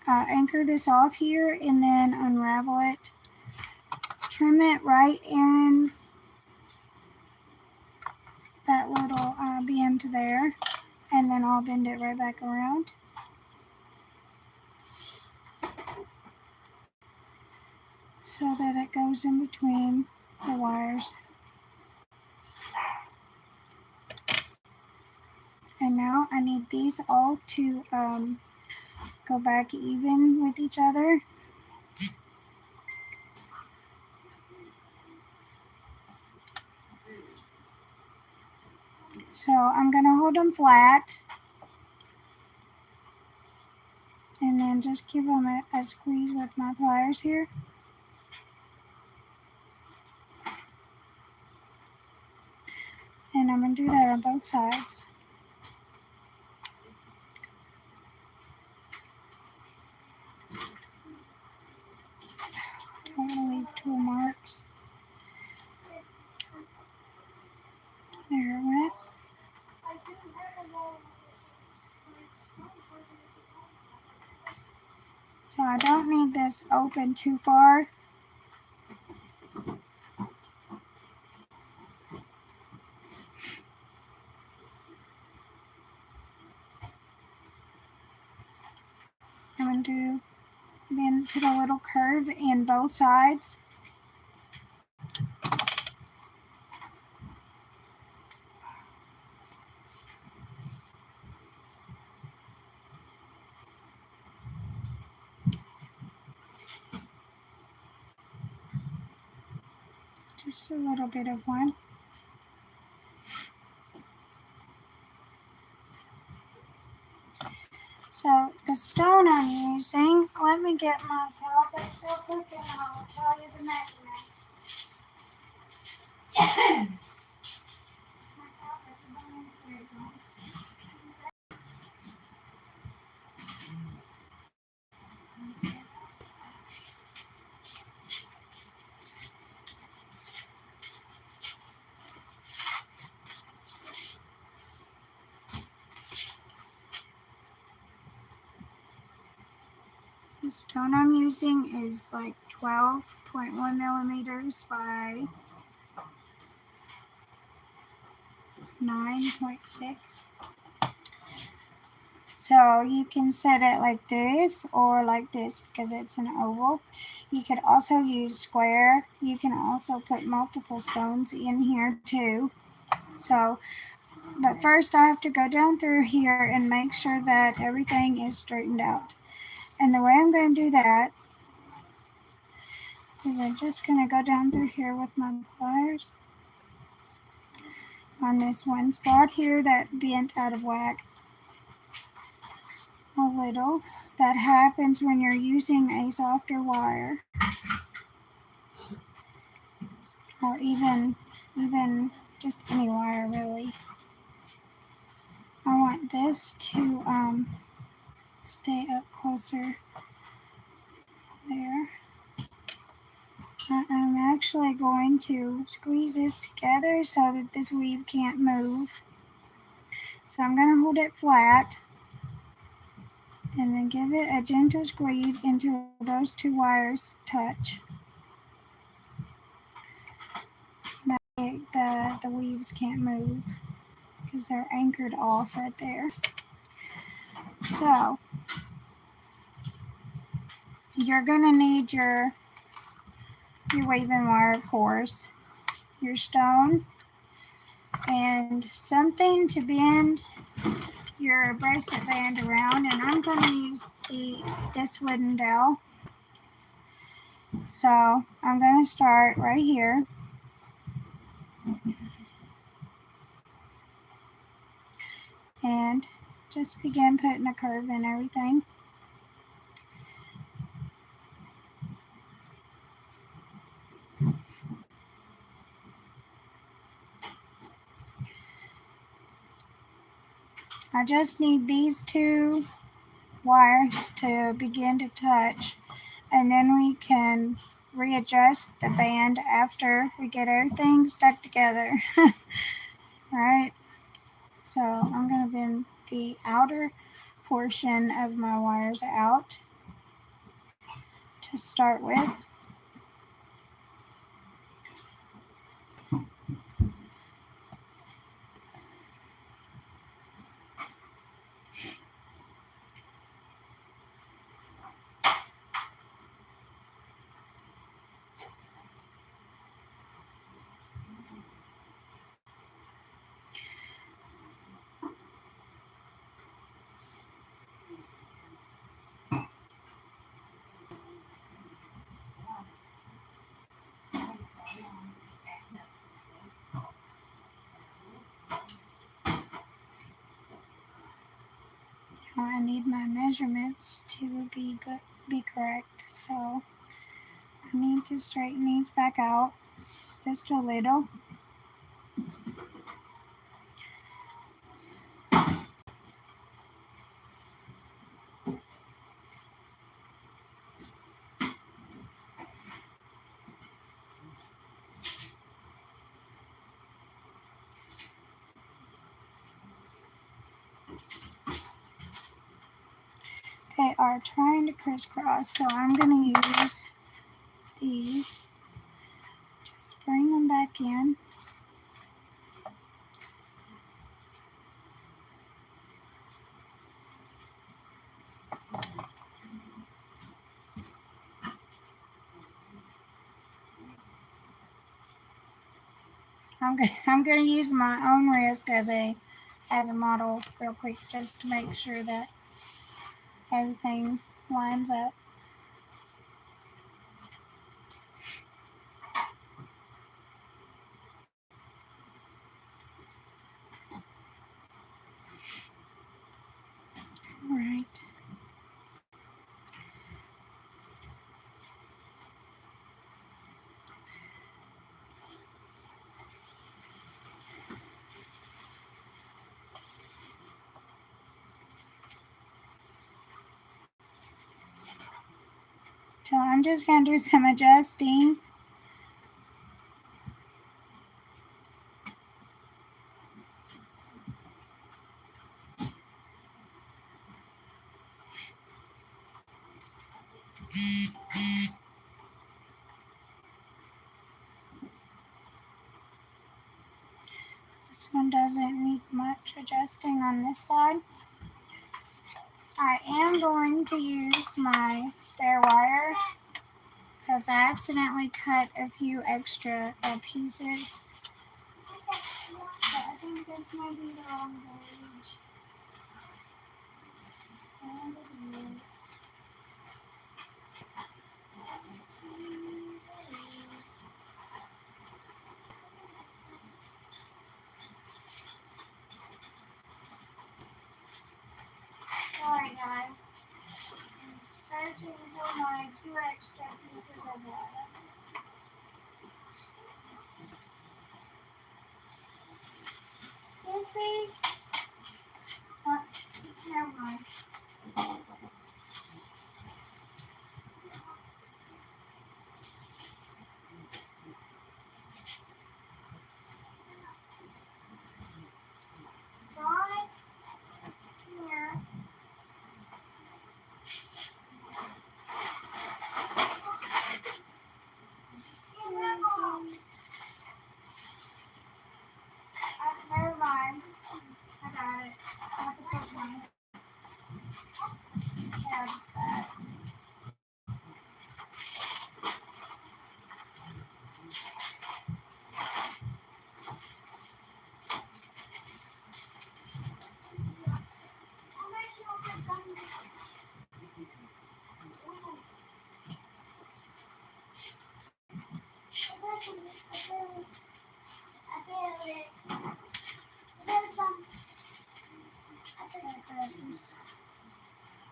anchor this off here and then unravel it. Trim it right in that little bend there, and then I'll bend it right back around. So that it goes in between the wires. And now I need these all to go back even with each other. So I'm going to hold them flat and then just give them a squeeze with my pliers here. And I'm going to do that on both sides. Don't want to leave tool marks. There it went. So I don't need this open too far. I'm going to then put a little curve in both sides. Just a little bit of one. So the stone I'm using, let me get my palette real quick and I'll tell you the measurements. The stone I'm using is like 12.1 millimeters by 9.6. So you can set it like this or like this because it's an oval. You could also use square. You can also put multiple stones in here too. So, but first I have to go down through here and make sure that everything is straightened out. And the way I'm going to do that is I'm just going to go down through here with my pliers on this one spot here that bent out of whack a little. That happens when you're using a softer wire, or even just any wire really. I want this to stay up closer there. I'm actually going to squeeze this together so that this weave can't move. So I'm going to hold it flat and then give it a gentle squeeze until those two wires touch. That way the weaves can't move because they're anchored off right there. So you're going to need your weaving wire, of course, your stone, and something to bend your bracelet band around. And I'm going to use this wooden dowel. So I'm going to start right here. And just begin putting a curve in everything. I just need these two wires to begin to touch, and then we can readjust the band after we get everything stuck together. Alright, so I'm going to bend the outer portion of my wires out to start with. I need my measurements to be correct, so I need to straighten these back out just a little. They are trying to crisscross, so I'm going to use these. Just bring them back in. I'm going to use my own wrist as a model real quick, just to make sure that everything lines up. All right. So I'm just going to do some adjusting. This one doesn't need much adjusting on this side. I am going to use my spare wire because I accidentally cut a few extra pieces. But I think this might be the wrong gauge. And it is. Sorry guys. I'm searching for my 2 extra pieces of wire. Sissy? Never mind. John? Here. Susie. Never mind. I got it. I have to put my tabs back.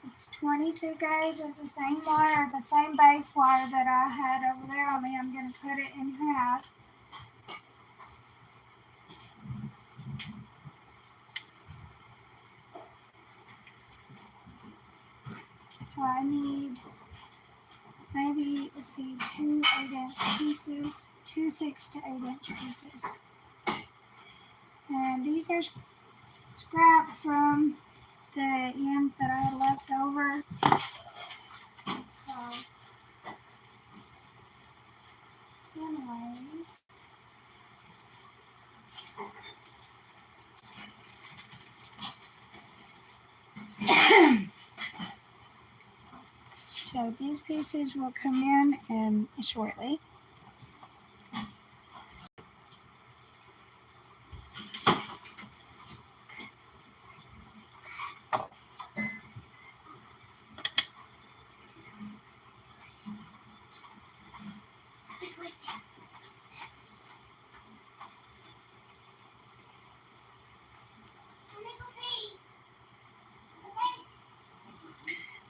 It's 22 gauge. It's the same wire, the same base wire that I had over there on me. I'm going to cut it in half. So I need maybe, let's see, 2 8-inch pieces, 2 6 to 8-inch pieces. And these are scrap from the ends that I had left over. So, anyways. So these pieces will come in shortly.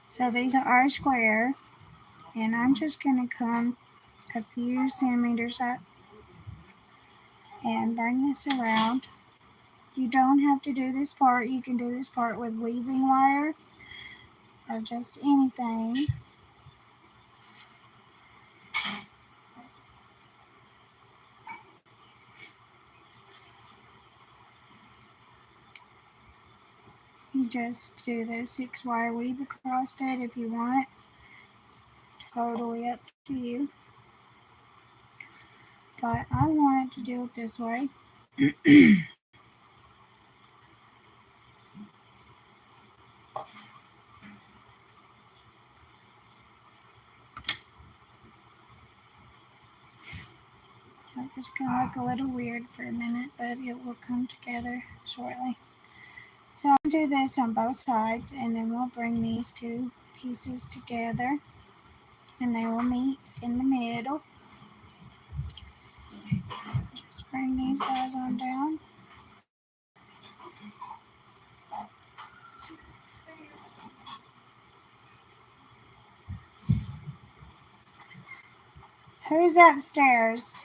So these are square, and I'm just going to come a few centimeters up and bring this around. You don't have to do this part. You can do this part with weaving wire or just anything. You just do the 6 wire weave across it if you want. It's totally up to you. But I wanted to do it this way. It's going to look a little weird for a minute, but it will come together shortly. So I'll do this on both sides, and then we'll bring these 2 pieces together, and they will meet in the middle. Just bring these guys on down. Who's upstairs?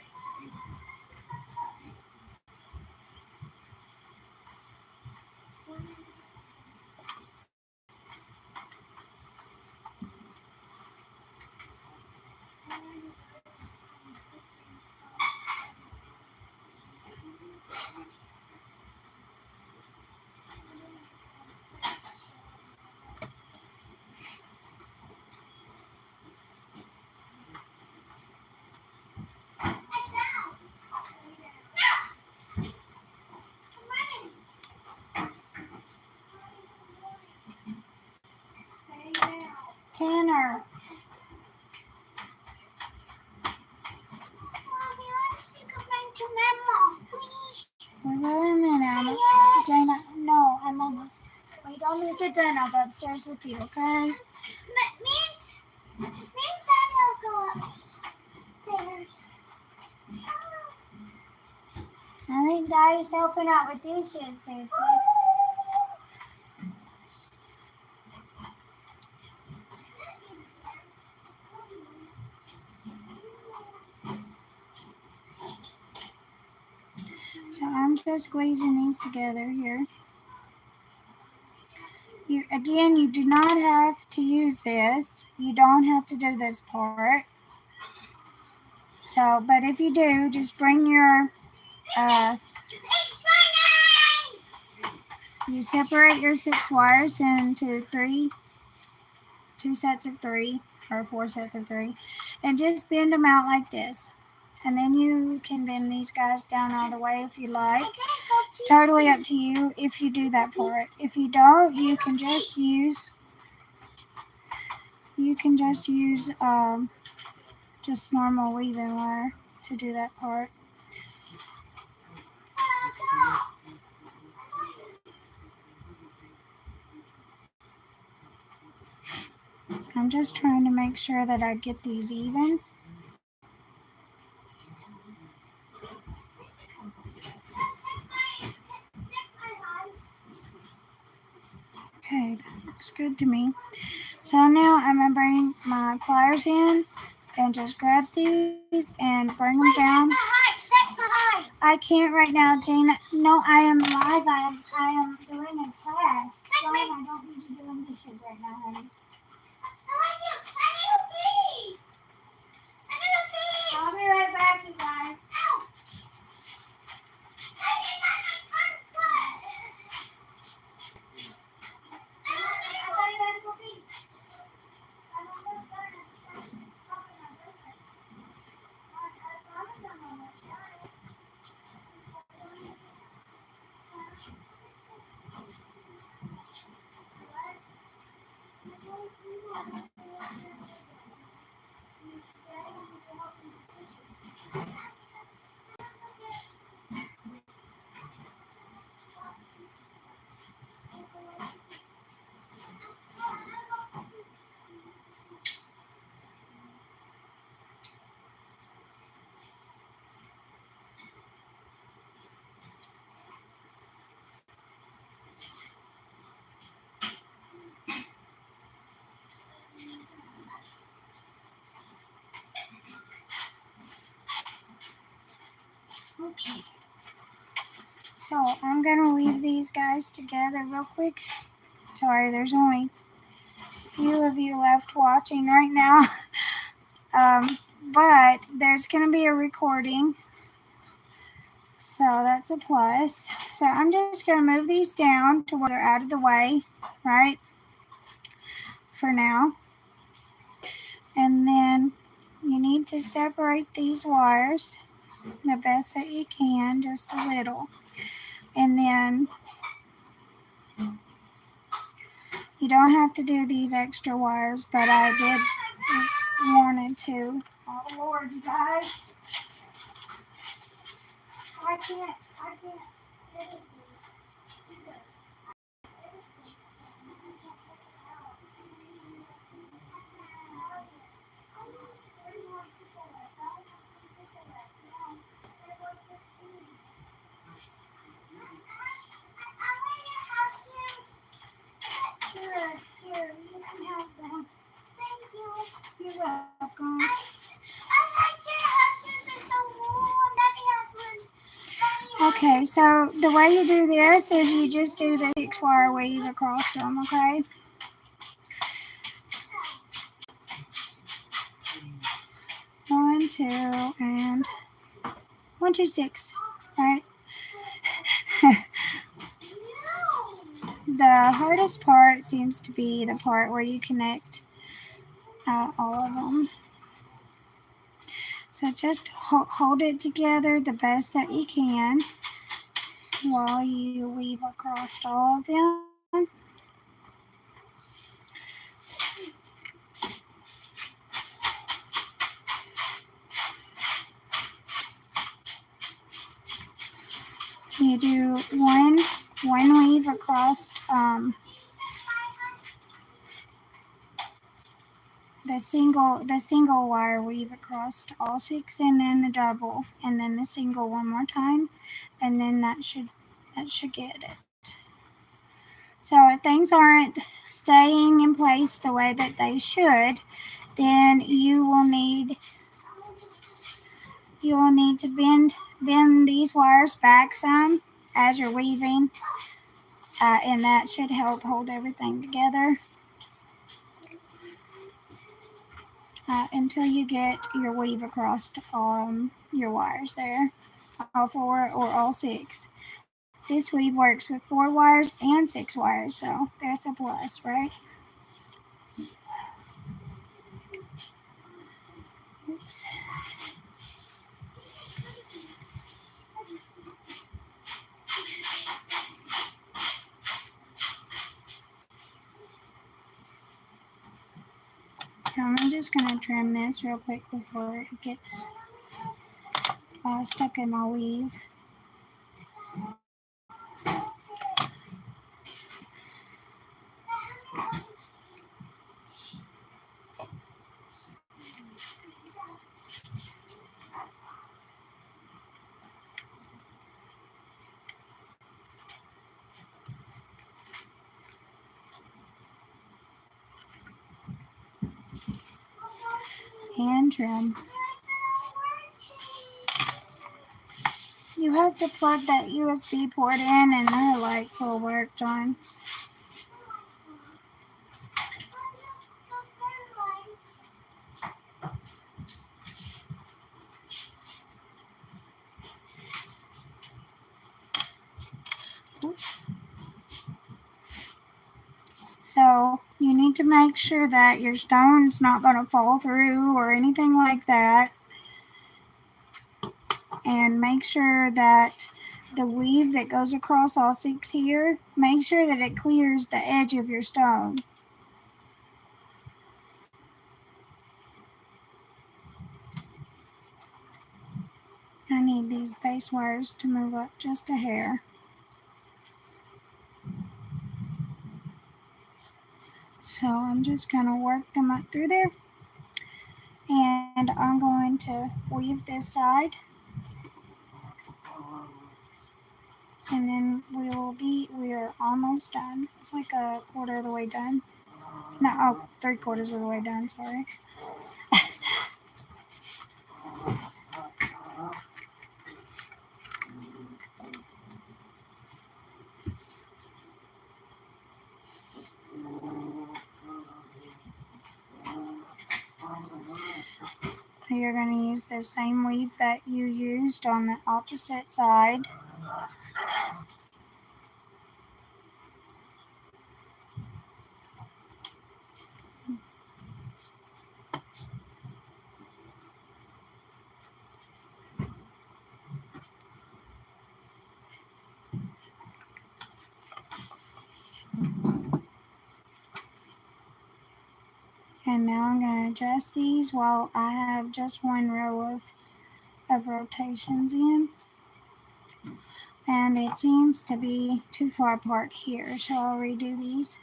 Tanner. Mommy, let's take a ride to Mama, please. Wait a minute. Dana, no, I'm almost. We don't need to get done. I'll go upstairs with you, okay? Me and Daddy will go upstairs. I think Daddy's helping out with dishes, Susie. So I'm just squeezing these together here. Again, you do not have to use this. You don't have to do this part. So, but if you do, just bring your, you separate your 6 wires into 2 sets of 3 or 4 sets of 3, and just bend them out like this. And then you can bend these guys down all the way if you like. It's totally up to you if you do that part. If you don't, you can just use just normal weaving wire to do that part. I'm just trying to make sure that I get these even. Okay, that looks good to me. So now I'm going to bring my pliers in and just grab these and bring them down. I can't right now, Jane. No, I am live. I am doing a class. John, I don't need you doing dishes right now, honey. I'll be right back, you guys. Okay. So I'm going to weave these guys together real quick. Sorry, there's only a few of you left watching right now. But there's going to be a recording. So that's a plus. So I'm just going to move these down to where they're out of the way, right? For now. And then you need to separate these wires the best that you can, just a little. And then you don't have to do these extra wires, but I did wanted to. Oh Lord, you guys. I can't edit this. Sure, here, you can have them. Thank you. You're welcome. I like your houses are so warm. Daddy has one. Okay, so the way you do this is you just do the 6 wire weave across them, okay? One, two, and 1, 2, 6, right? The hardest part seems to be the part where you connect all of them. So just hold it together the best that you can while you weave across all of them. you do one weave across the single wire weave across all 6, and then the double, and then the single one more time, and then that should get it. So if things aren't staying in place the way that they should, then you will need to bend these wires back some as you're weaving, and that should help hold everything together until you get your weave across your wires there, all 4 or all 6. This weave works with 4 wires and 6 wires, so there's a plus, right? Oops. I'm just going to trim this real quick before it gets stuck in my weave. And trim. You have to plug that USB port in and the lights will work, John. Oops. So you need to make sure that your stone's not going to fall through or anything like that. And make sure that the weave that goes across all 6 here, make sure that it clears the edge of your stone. I need these base wires to move up just a hair. So I'm just going to work them up through there. And I'm going to weave this side. And then we are almost done. It's like a quarter of the way done. No, 3/4 of the way done, sorry. You're going to use the same weave that you used on the opposite side. And now I'm going to adjust these while I have just one row of rotations in. And it seems to be too far apart here, so I'll redo these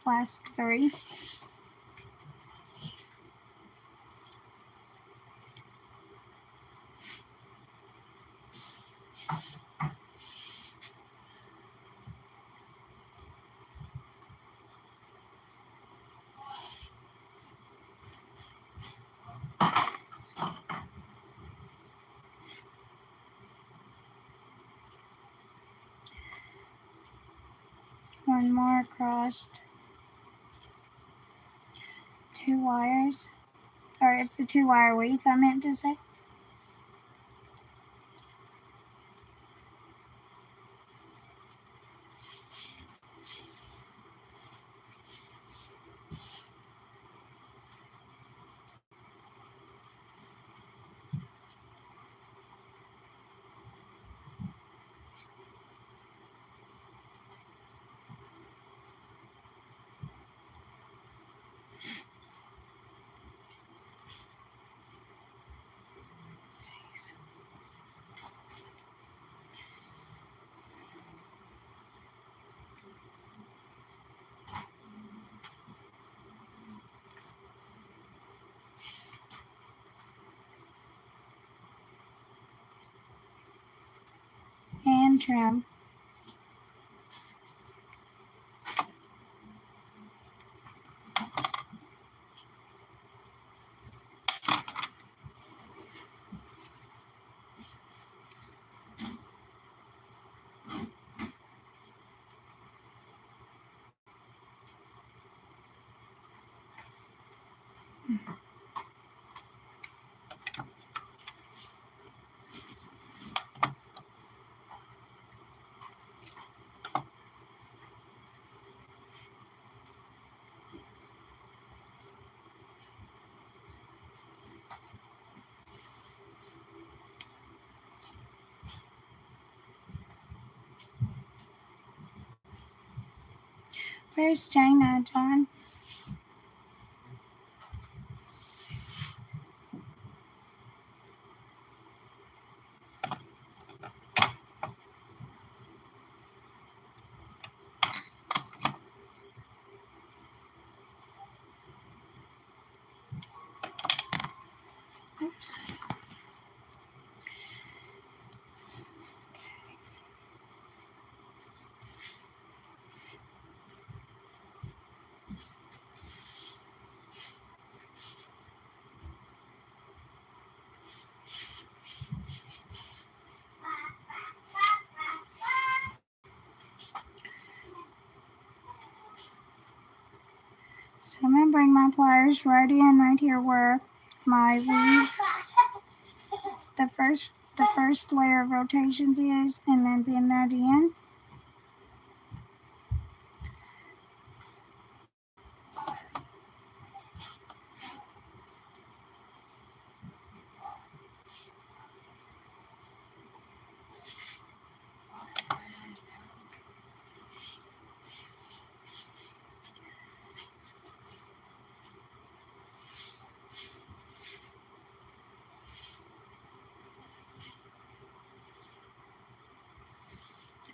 last 3. One more across 2 wires, or it's the 2 wire weave I meant to say. and trim. Where's China, John? Oops. So I'm going to bring my pliers right in right here where my weave, the first layer of rotations is, and then bend that in.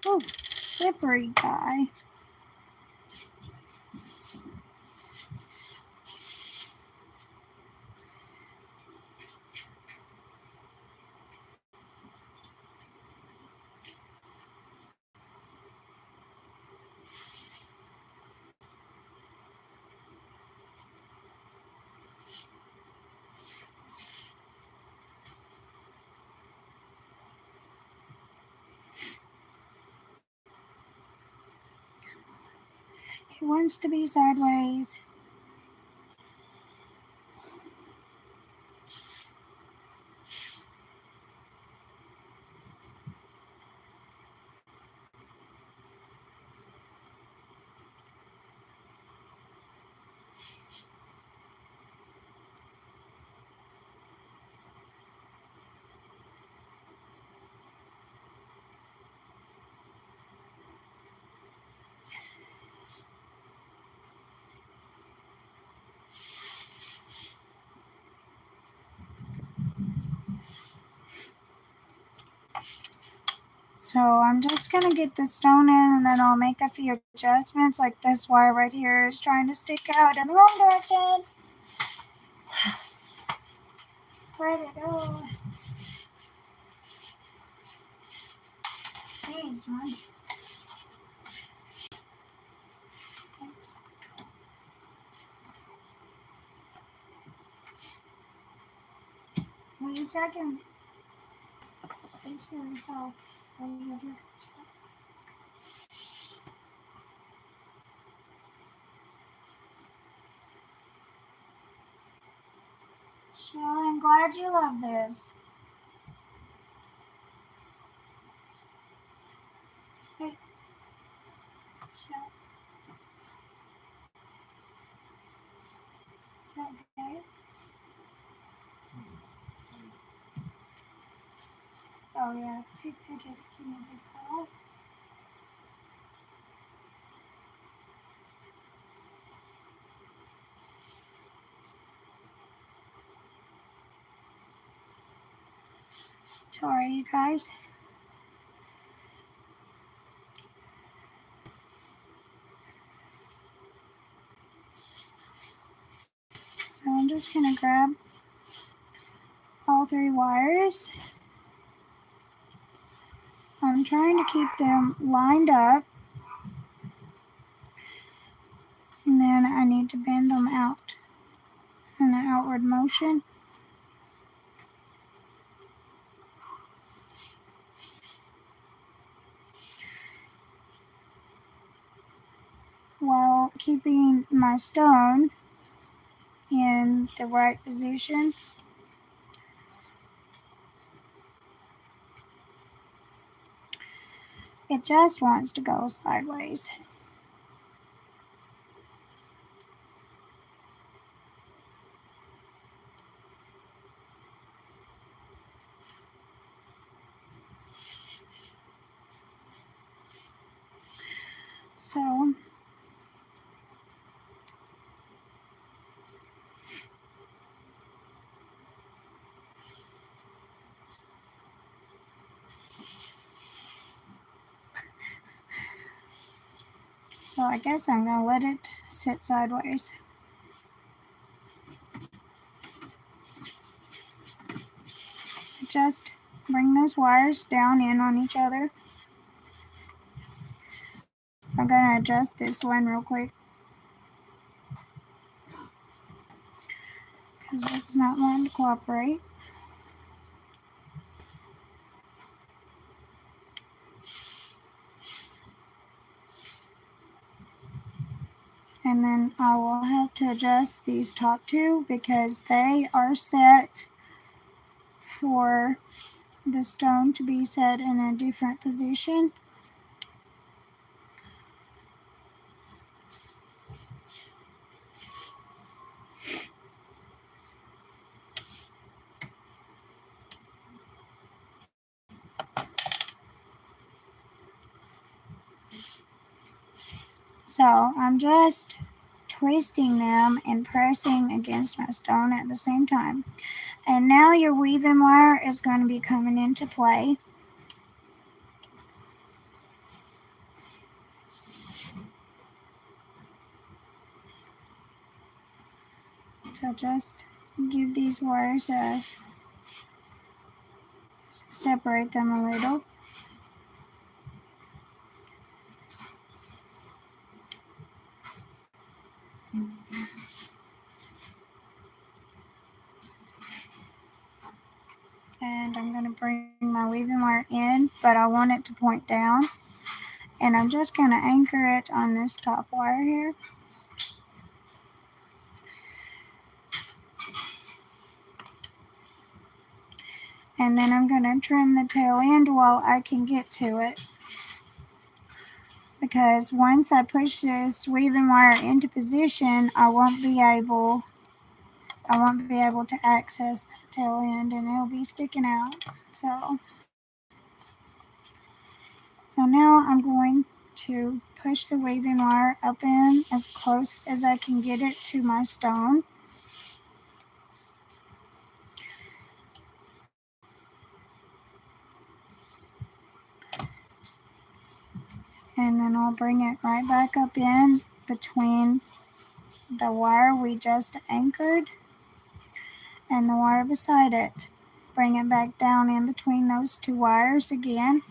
Oh, slippery guy. He wants to be sideways. So I'm just going to get the stone in, and then I'll make a few adjustments. Like this wire right here is trying to stick out in the wrong direction. Where'd it go? Jeez, man. Thanks. What are you checking? Be sure yourself. Shelly, I'm glad you love this. Hey, Shelly. Is that okay? Oh yeah, take it. Can you take that off? Sorry, you guys. So I'm just gonna grab all 3 wires. I'm trying to keep them lined up, and then I need to bend them out in an outward motion. While keeping my stone in the right position. It just wants to go sideways. So I guess I'm going to let it sit sideways. Just bring those wires down in on each other. I'm going to adjust this one real quick because it's not wanting to cooperate. And then I will have to adjust these top two because they are set for the stone to be set in a different position. So I'm just twisting them and pressing against my stone at the same time. And now your weaving wire is going to be coming into play. So just give these wires separate them a little. And I'm going to bring my weaving wire in, but I want it to point down. And I'm just going to anchor it on this top wire here. And then I'm going to trim the tail end while I can get to it. Because once I push this weaving wire into position, I won't be able to access the tail end and it'll be sticking out. So now I'm going to push the weaving wire up in as close as I can get it to my stone. And then I'll bring it right back up in between the wire we just anchored and the wire beside it. Bring it back down in between those two wires again,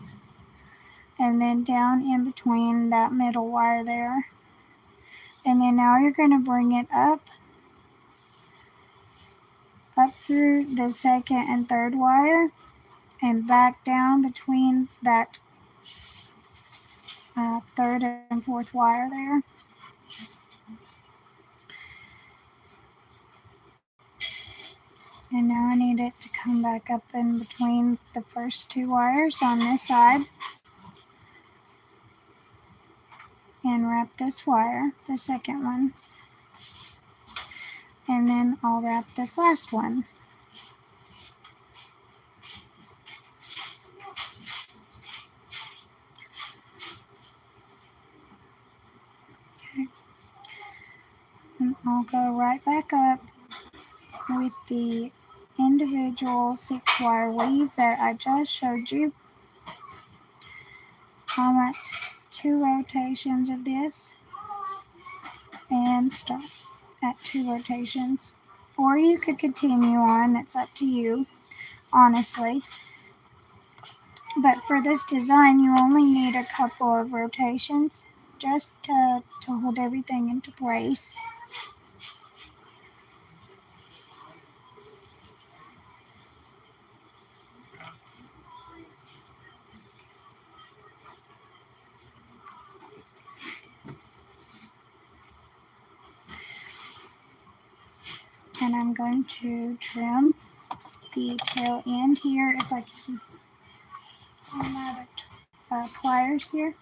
and then down in between that middle wire there. And then now you're going to bring it up through the second and third wire and back down between that third and fourth wire there. And now I need it to come back up in between the first two wires on this side and wrap this wire, the second one. And then I'll wrap this last one. Okay. And I'll go right back up with the individual 6-wire weave that I just showed you. I want 2 rotations of this and stop at 2 rotations. Or you could continue on, it's up to you, honestly. But for this design, you only need a couple of rotations just to hold everything into place. And I'm going to trim the tail end here if I can run out of pliers here.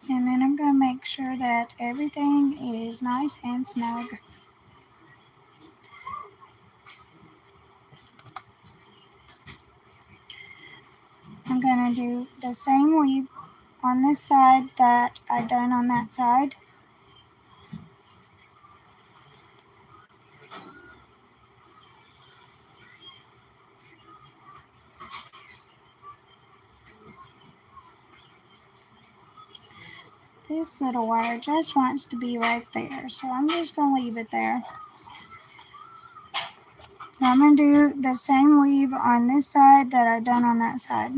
And then I'm going to make sure that everything is nice and snug. I'm going to do the same weave on this side that I've done on that side. This little wire just wants to be right there, so I'm just going to leave it there. So I'm going to do the same weave on this side that I've done on that side.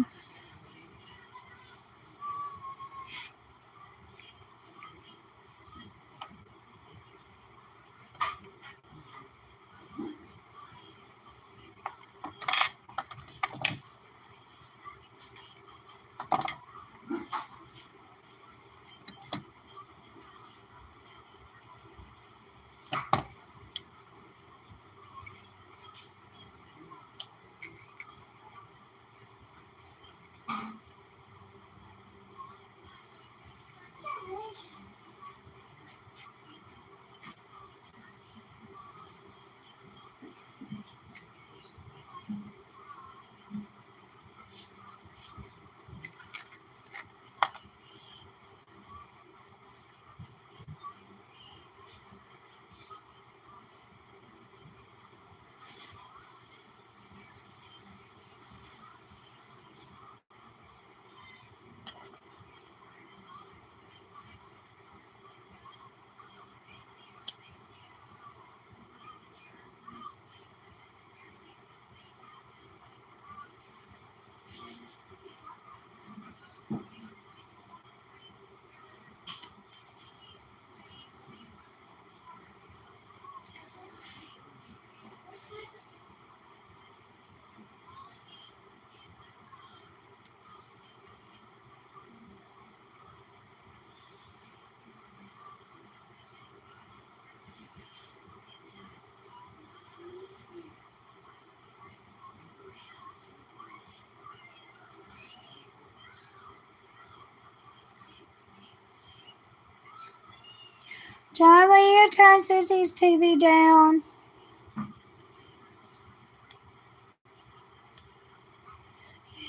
John, will you turn Sissy's TV down?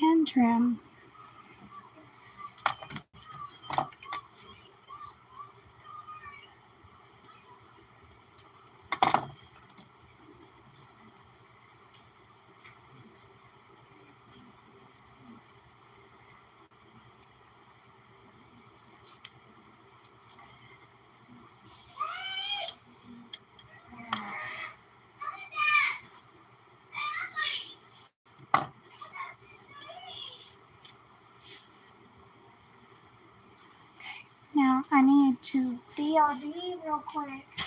And trim. Now I need to DLD real quick.